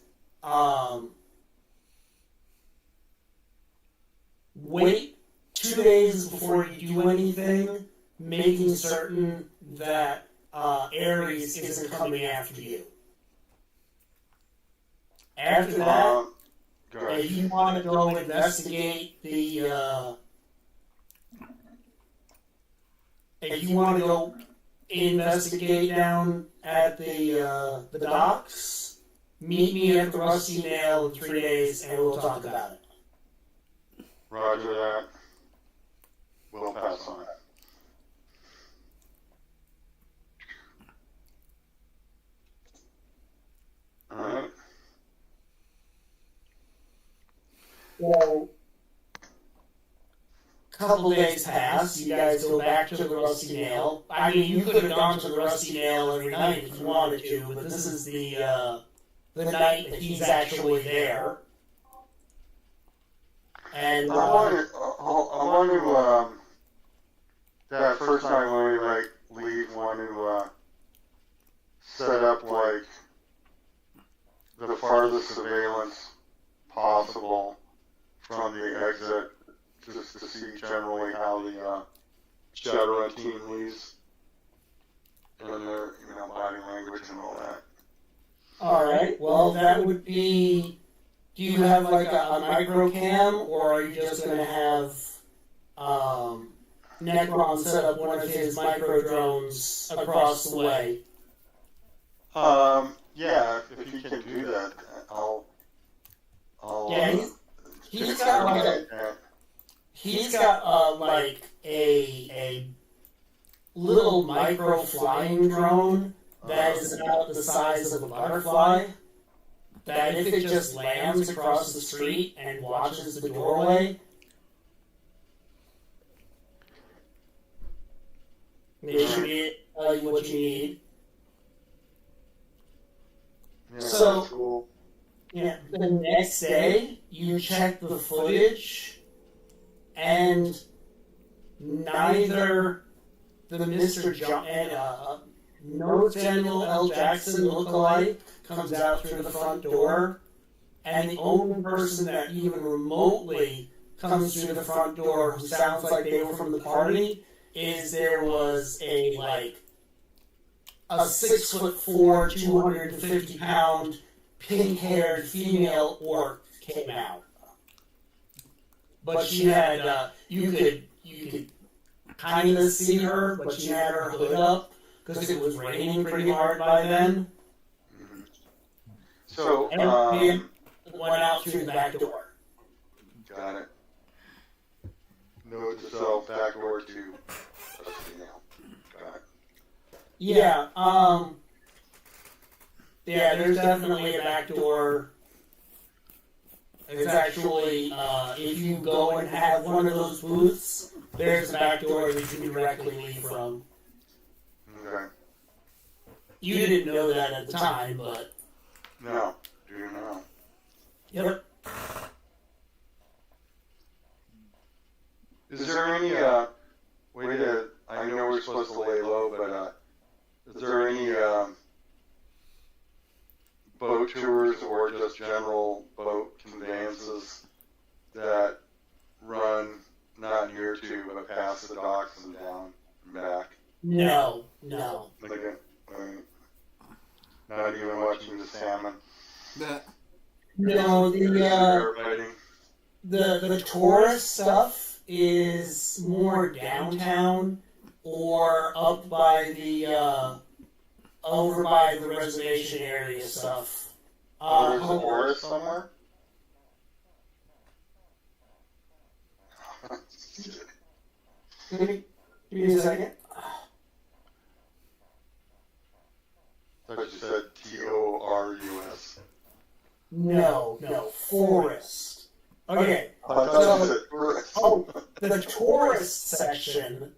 S2: wait 2 days before you do anything, making certain that Ares isn't coming after you. After that, if you want to go investigate the, if you want to go investigate down at the docks, meet me at the Rusty Nail in 3 days, and we'll talk about it.
S1: Roger that. We'll pass on it. Alright.
S2: Well, a couple days pass, you guys go back to the Rusty Nail. I mean, you could have gone to the Rusty Nail every night if you wanted to, but this is the night that he's actually there. And,
S1: I want to, that first night when we, like, leave, want to, set up, like, the farthest surveillance possible from the exit, just to see generally how the, Shadowrun team leaves, and their, body language and all that.
S2: alright, well, that would be... Do you have, like, a micro cam, or are you just going to have Necron set up one of his micro drones across the way?
S1: Yeah, if you can do that, I'll
S2: Yeah, got like a little micro flying drone that is about the size of a butterfly. That if it just lands across the street and watches the doorway, it should tell you what you need.
S1: Yeah,
S2: So,
S1: that's cool.
S2: yeah, the next day you check the footage, and neither the Mr. John and no Samuel L. Jackson lookalike comes out through the front door, and the only person that even remotely comes through the front door who sounds like they were from the party is there was a 6'4", 250-pound, pink-haired female orc came out, but she had you could kind of see her, but she had her hood up because it was raining pretty hard by then.
S1: So,
S2: And went out through the back door.
S1: got it. Note to self, back door to female. Got it.
S2: Yeah, there's definitely a back door. It's actually, if you go and have one of those booths, there's a back door that you can directly leave from.
S1: Okay.
S2: You didn't know that at the time, but...
S1: No, do now.
S2: Yep.
S1: Is there any way to? I know we're supposed to lay low, but is there any boat tours or just general boat conveyances that run not near to but past the docks and down and back?
S2: No.
S1: Like, not even watching the salmon.
S2: No,
S1: Firefighting.
S2: the tourist stuff is more downtown or up by the over by the reservation area stuff.
S1: There's a forest somewhere.
S2: Give me a second.
S1: I thought you said Torus.
S2: No, forest. Okay,
S1: I thought you said forest.
S2: the tourist section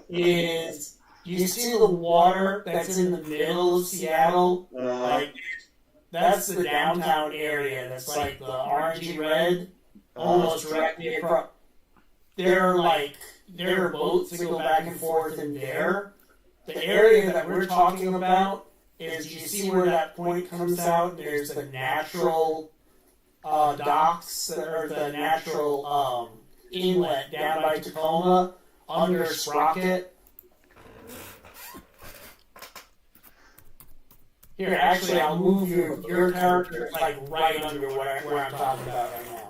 S2: is, you see the water that's in the middle of Seattle? Like, that's the downtown area that's like the orangey red, almost directly across. There are boats that go back and forth in there. The area that we're talking about is, you see where that point comes out? There's the natural docks, or the natural inlet down by Tacoma under Sprocket. Here, actually, I'll move your character like right under where I'm talking about right now.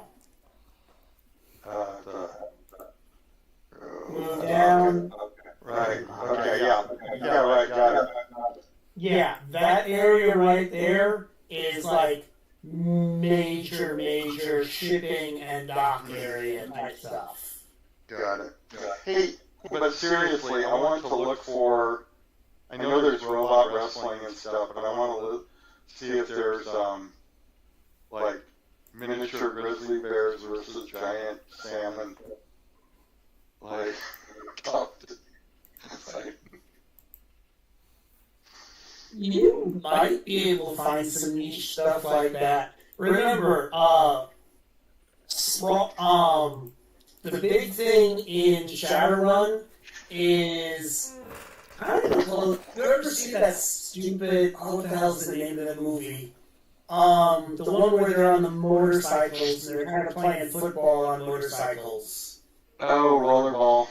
S2: Move down.
S1: Right. Okay. Yeah. Yeah. Right. Got it.
S2: Yeah, that area right there is like major shipping and dock area type stuff.
S1: Got it. Hey, but seriously, I want to look for. I know there's robot wrestling and stuff, but I want to see if there's like miniature grizzly bears versus giant salmon. Like,
S2: You might be able to find some niche stuff like that. Remember, the big thing in Shadowrun is, I don't know, you ever see that stupid, what the hell's the name of that movie? The one where they're on the motorcycles and they're kind of playing football on motorcycles.
S1: oh, rollerball.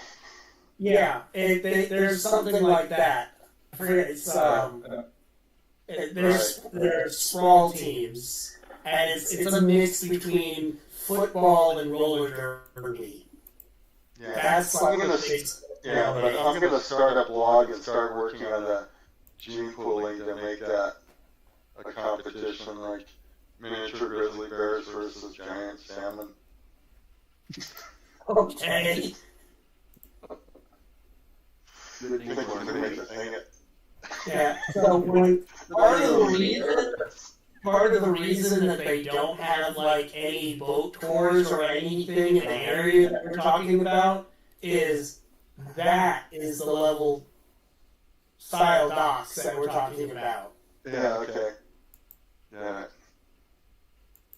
S2: Yeah, there's something like that. I forget, it's, there's sprawl teams, and it's a mix between football and roller derby.
S1: Yeah,
S2: That's like a big...
S1: Yeah, but I'm going to start a blog and start working on the gene pooling to make that a competition, like miniature grizzly bears versus giant salmon.
S2: Okay.
S1: Good thing we're made to hang it.
S2: Yeah. So when part of the reason that they don't have like any boat tours or anything in the area that we're talking about is that is the level style docks that we're talking about.
S1: Yeah, okay. Yeah.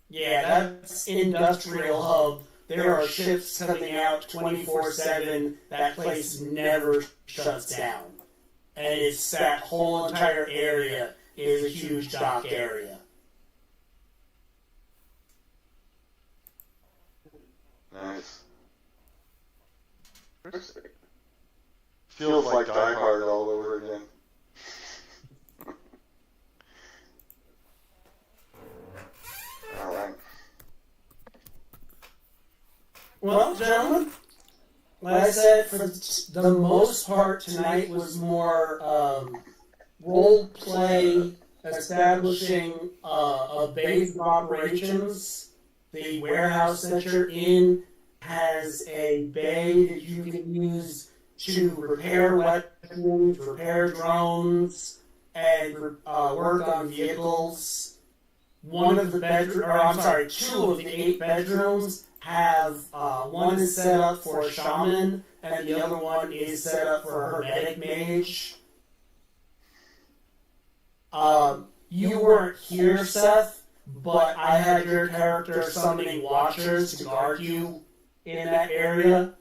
S2: Yeah, that's industrial hub. There are ships coming out 24/7. That place never shuts down. And it's that whole entire area is a huge dock area.
S1: Nice. Feels like Die Hard all over again. Alright.
S2: Well, gentlemen, like I said, for the most part, tonight was more role play, establishing a base of operations. The warehouse that you're in has a bay that you can use to repair weapons, repair drones, and work on vehicles. Two of the 8 bedrooms have one is set up for a shaman, and the other one is set up for a hermetic mage. You weren't here, Seth, but I had your character summoning watchers to guard you in that area.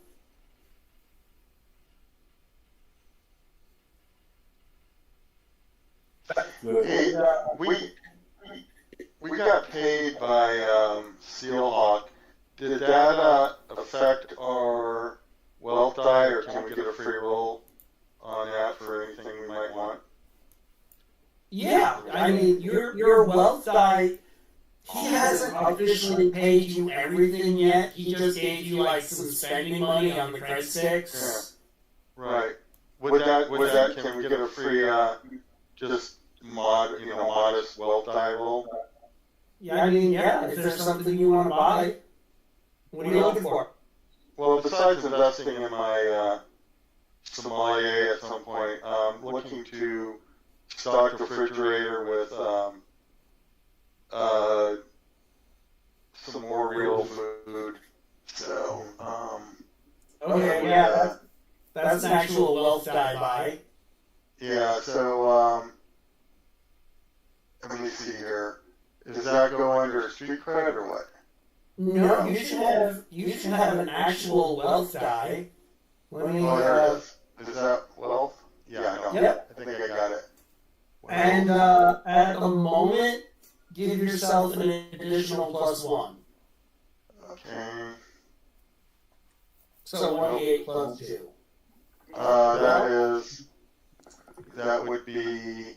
S1: Hey, we got paid by Sealhawk. Did that affect our wealth die, or can we get a free roll on that for anything we might want?
S2: Yeah, I mean, your wealth die, he hasn't officially paid you everything yet. He just gave you, like, some spending money on the credit sticks.
S1: Yeah. Right. Would that, can we get a free, just modest wealth die roll?
S2: Yeah, I mean, yeah, if there's something you want to buy, what are you looking for?
S1: Well, besides investing in my sommelier at some point, I'm looking to stock the refrigerator with some more real food. So,
S2: okay, yeah, that's an actual wealth die buy.
S1: Yeah, so, let me see here. Does that go under street cred or what?
S2: No, you should have an actual wealth die. Let me.
S1: There it is. Is that wealth? Yeah, I know.
S2: Yep.
S1: I think I got it.
S2: And at the moment, give yourself an additional +1.
S1: Okay.
S2: So 1d8 plus 2.
S1: That would be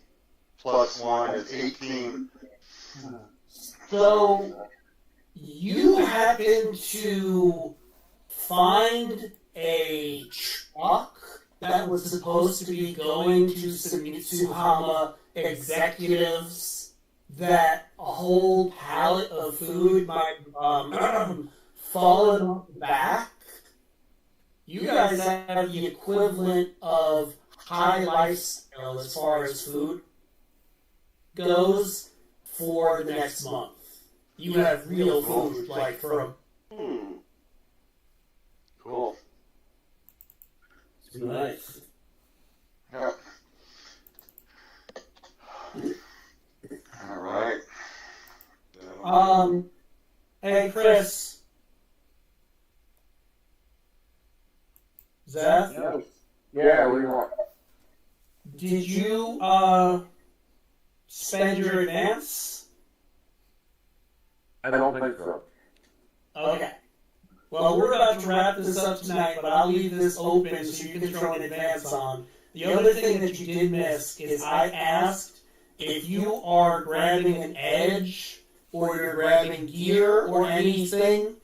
S1: +1 is 18.
S2: So you happen to find a truck that was supposed to be going to some Mitsuhama executives that a whole pallet of food might fallen off the back. You guys have the equivalent of high lifestyle as far as food goes for the next month. You have real food, like from...
S1: Cool.
S2: Nice.
S1: Yeah. All right.
S2: Hey, Chris. Zeth?
S7: Yeah, we want.
S2: Did you, spend your advance?
S7: I don't think so.
S2: Okay. Well, we're about to wrap this up tonight, but I'll leave this open so you can throw an advance on. The other thing that you did miss is I asked if you are grabbing an edge or you're grabbing gear or anything,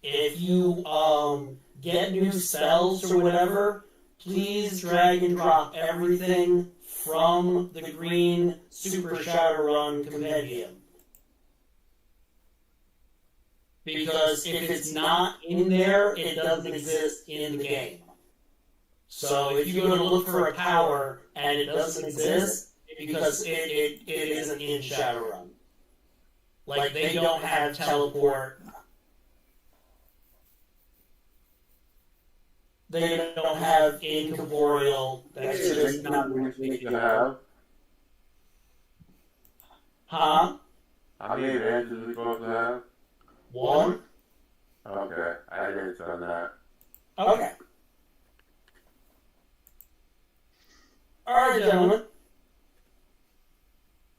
S2: if you get new spells or whatever, please drag and drop everything from the green Super Shadowrun compendium. Because if it's not in there, it doesn't exist in the game. So if you go to look for a power and it doesn't exist, because it isn't in Shadowrun. Like, they don't have teleport. They don't have incorporeal. That's just not
S7: what you need to have.
S2: Huh?
S7: How many advances are we supposed to have?
S2: One?
S7: Okay, I didn't on that.
S2: Okay. Alright, gentlemen.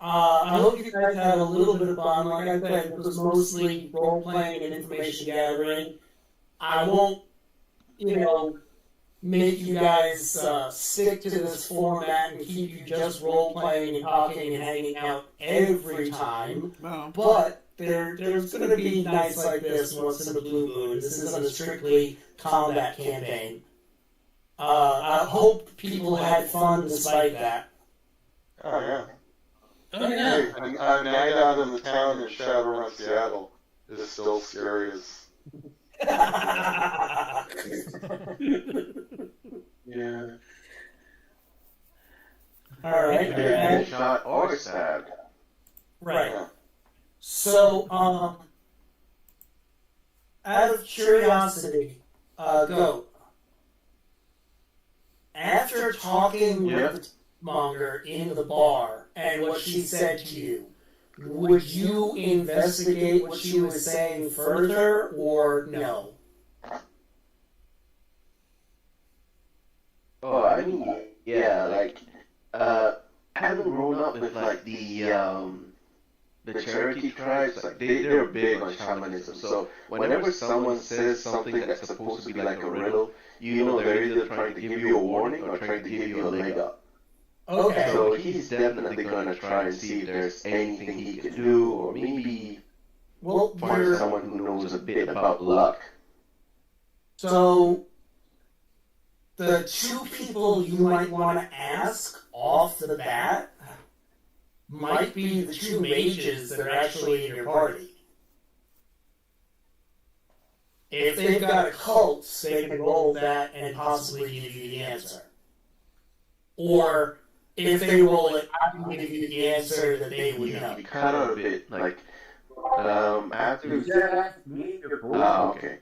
S2: I hope you guys had a little bit of fun. Like I said, it was mostly role-playing and information gathering. I won't, make you guys stick to this format and keep you just role-playing and talking and hanging out every time.
S3: Well,
S2: But there's going to be nights like this once in a blue moon. This isn't a strictly combat campaign. I hope people had fun despite that.
S1: Oh, yeah.
S2: Oh, yeah.
S1: Hey, a night out in the town in Shadowrun, Seattle is still scary as...
S5: Yeah.
S2: All right.
S5: And shot or stabbed.
S2: Right.
S1: Yeah.
S2: So, out of curiosity, Goat, after talking with the monger in the bar and what she said to you, would you investigate what she was saying further or no?
S5: Oh, I mean, yeah, like, having grown up with, like, the Cherokee tribes, like, they're big on shamanism, so whenever someone says something that's supposed to be like a riddle, you know they're either trying to give you a warning or trying to give you a leg up.
S2: Okay.
S5: So he's definitely going to try and see if there's anything he can do, or maybe
S2: Well,
S5: find someone who knows a bit about luck.
S2: So, the two people you might want to ask off the bat might be the two mages that are actually in your party. If they've got occults, they can roll that and possibly give you the answer. Or, if they roll it, I can give you the answer that they would know.
S5: You cut out a bit, like, after... okay.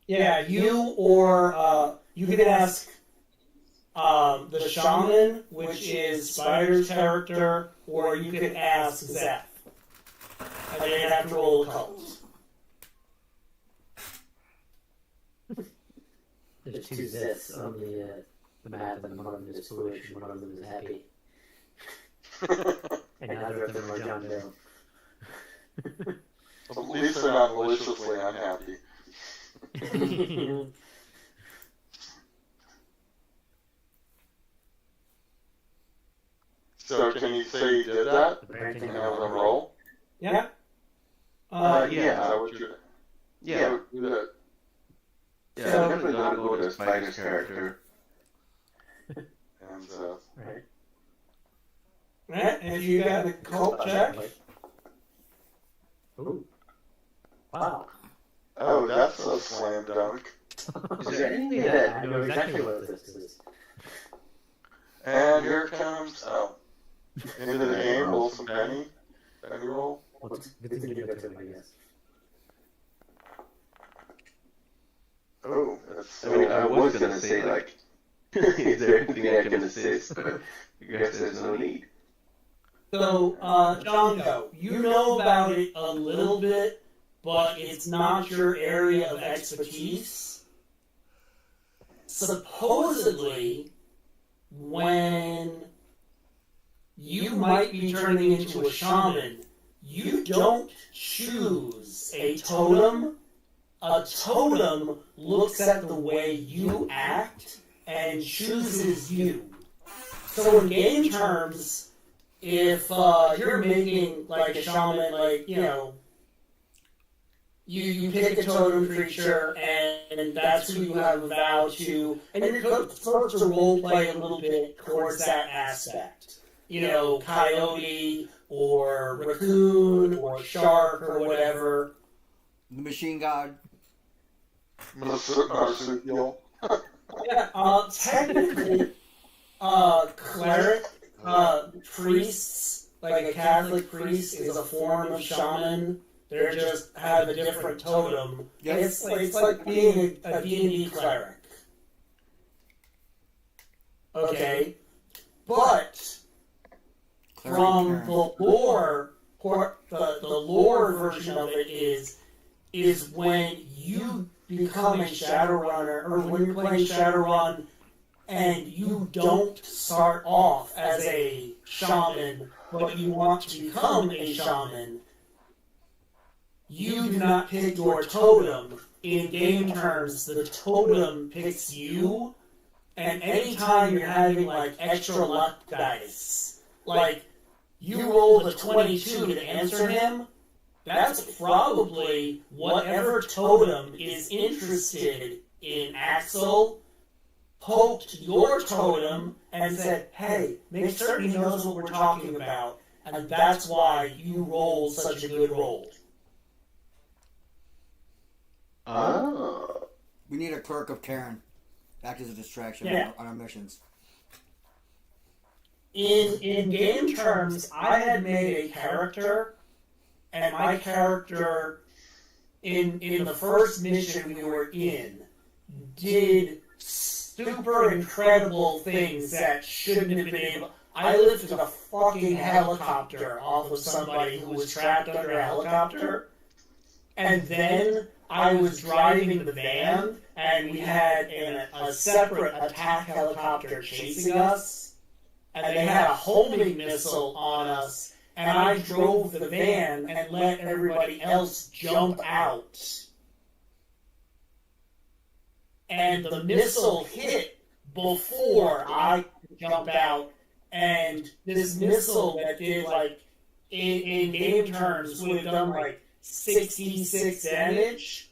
S2: Yeah, you or you can ask the shaman, which is Spider's character, or you can ask Zeph. And they'd have to roll a cult.
S4: There's two Zeths on the map, and one of them is foolish, and one of them is happy. And neither of them are John Doe.
S1: At least they're not maliciously unhappy. So can you say you did that? And have them roll?
S2: Yeah?
S5: Yeah.
S1: Is that what you're...
S5: Yeah.
S1: Do that.
S5: Yeah, I'm definitely gonna go with Spider's character.
S1: And,
S4: Right.
S2: Right, and you got the cult check.
S4: Ooh. Wow.
S1: oh, that's a slam dunk.
S5: Is there anything
S4: Yeah,
S5: that...
S4: I know exactly what this is.
S1: And here comes, into the game, roll some penny. Penny roll.
S4: Well, it's good thing you didn't go to him, I guess.
S1: Oh, that's
S5: I mean, I was gonna say, like, is there anything I can assist? But I guess there's no need.
S2: So, John Doe, you know about it a little bit, but it's not your area of expertise. Supposedly, when you might be turning into a shaman, you don't choose a totem. A totem looks at the way you act and chooses you. So in game terms, if you're making like a shaman, like, you pick a totem creature and that's who you have a vow to, and you're supposed to role play a little bit towards that aspect. Coyote or raccoon or shark or whatever.
S3: The machine god.
S1: Marsupial.
S2: Yeah, technically, cleric, priests, like a Catholic priest, is a form of shaman. They just have a different totem.
S3: Yep.
S2: It's like being a D&D cleric. Okay, but from the lore, the lore version of it is when you become a Shadowrunner, or when you're playing Shadowrun, and you don't start off as a shaman, but you want to become a shaman, you do not pick your totem. In game terms, the totem picks you, and anytime you're having, like, extra luck dice, like, you rolled a 22 to answer him, that's probably whatever totem is interested in Axel poked your totem and said, hey, make certain he knows what we're talking about, and that's why you rolled such a good roll.
S5: Oh.
S3: We need a clerk of Karen. Act as a distraction on our missions.
S2: In game terms, I had made a character, and my character, in the first mission we were in, did super incredible things that shouldn't have been able. I lifted a fucking helicopter off of somebody who was trapped under a helicopter, and then I was driving the van, and we had a separate attack helicopter chasing us, and they had a homing missile on us, and I drove the van and let everybody else jump out. And the missile hit before I could jump out, and this missile that did, like, in game terms, would have done, like, 66 damage,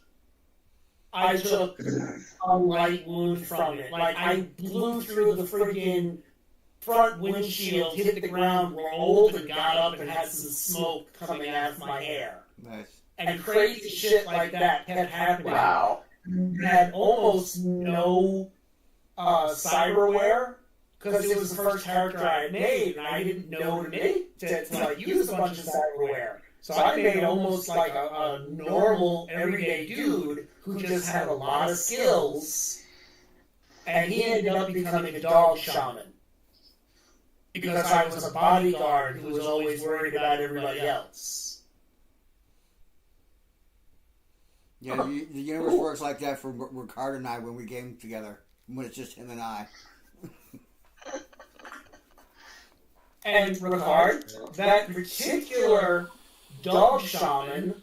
S2: I took a light wound from it. Like, I blew through the friggin' front windshield, hit the ground, rolled, and got up and had some smoke coming out of my hair.
S3: Nice.
S2: And crazy shit like that kept happening.
S5: Wow.
S2: Had almost no cyberware, because it was the first character I had made, and I didn't know to like, use a bunch of cyberware. So I made almost like a normal, everyday dude who just had a lot of skills, and he ended up becoming a dog shaman. Because I was a bodyguard who was always worried about everybody else.
S3: Yeah, the universe works like that for Ricardo and I when we game together, when it's just him and I.
S2: And Ricard, that particular dog shaman,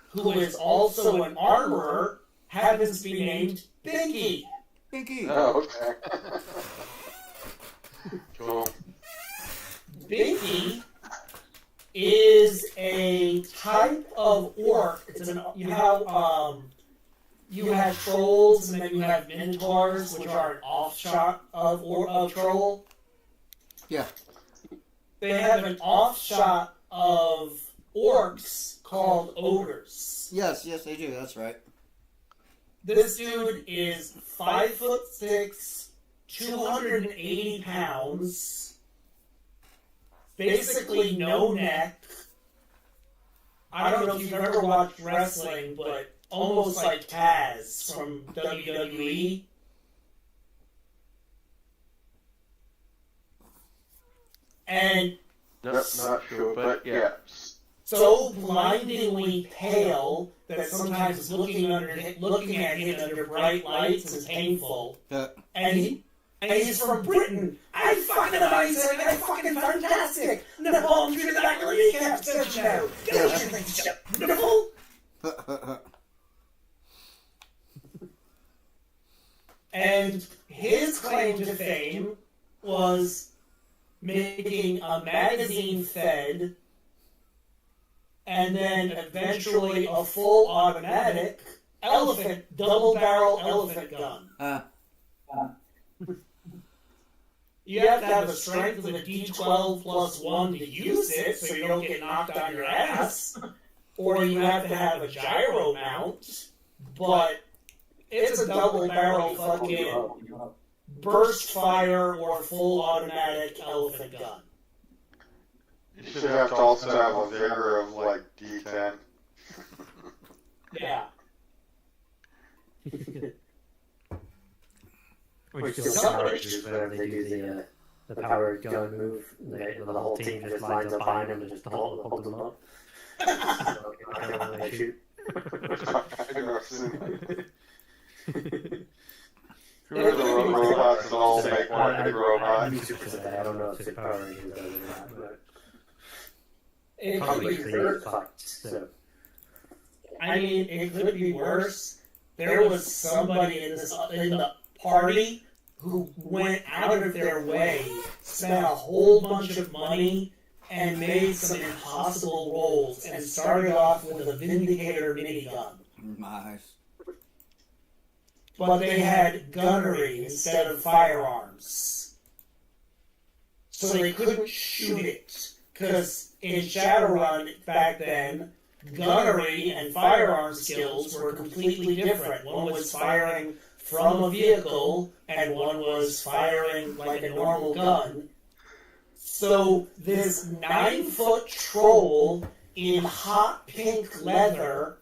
S2: who is also an armorer, happens to be named Binky.
S3: Binky!
S1: Oh, okay. Cool.
S2: Binky is a type of orc. You have trolls, and then you have minotaurs, which are an offshot of troll.
S3: Yeah.
S2: They have an offshot of orcs called ogres.
S3: Yes, they do. That's right.
S2: This dude is 5'6", 280 pounds, basically no neck. I don't know if you've ever watched wrestling, but almost like Taz from WWE. And
S5: Not sure, but yeah.
S2: so blindingly pale that sometimes looking at him under bright lights is painful. And he's from Britain. I'm fucking amazing. I'm fucking fantastic. Napalm through the back of the kneecap section now. Get out of here, Napalm. And his claim to fame was making a magazine fed and then eventually a full automatic double barrel elephant gun. You have to have the strength of a D12 plus 1 to use it so you don't get knocked on your ass. or you have to have a gyro mount, but it's a double barrel fucking burst fire or full automatic elephant gun.
S1: You should have to also have a vigor of like D10.
S2: Yeah.
S4: Which still Power Rangers, whenever they do the power gun move, the whole team just lines up behind them and just hold them up. So, they shoot.
S1: I've never seen that. Who are the robots that all make one big robot?
S4: I don't know if Power Rangers does it or not, but
S2: It could
S4: probably
S2: be
S4: create
S2: worse.
S4: fights. So.
S2: I mean, it could be worse. There was somebody in the party who went out of their way, spent a whole bunch of money, and made some impossible rolls, and started off with a Vindicator minigun.
S3: Nice.
S2: But they had gunnery instead of firearms. So they couldn't shoot it. Because in Shadowrun back then, gunnery and firearm skills were completely different. One was firing from a vehicle, and one was firing like a normal gun. So this 9-foot troll in hot pink leather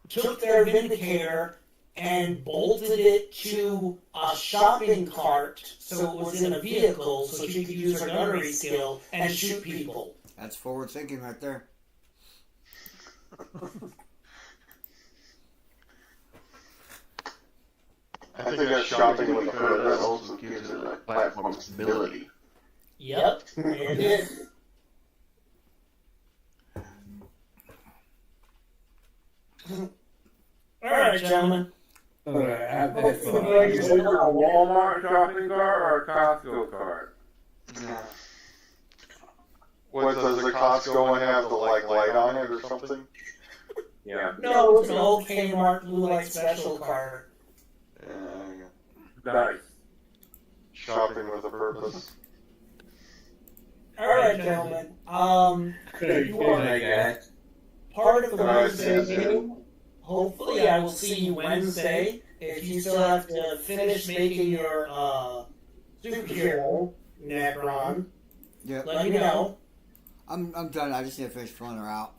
S2: took their Vindicator and bolted it to a shopping cart so it was in a vehicle so she could use her gunnery skill and shoot people.
S3: That's forward thinking right there.
S1: I think that shopping with a hood that also gives it like platform stability.
S2: Yep, it is. Alright, gentlemen.
S6: Alright, I have
S2: Hopefully
S6: this
S2: the
S6: one.
S2: break
S7: Is
S2: is
S7: it a Walmart shopping cart or a Costco cart?
S1: What, does the Costco one have the like light on it or something?
S7: Yeah.
S2: No, it's an old Kmart Blue Light Special card.
S1: Yeah,
S7: Nice.
S1: shopping with a purpose.
S2: Alright, gentlemen.
S6: Very
S2: you
S6: good,
S2: are
S6: I guess.
S2: part of the
S1: Alright,
S2: Wednesday
S1: see you.
S2: meeting. Hopefully I will see you Wednesday. If you still have to finish making your superhero, Necron,
S3: Yep.
S2: let me know.
S3: I'm done. I just need to finish filling her out.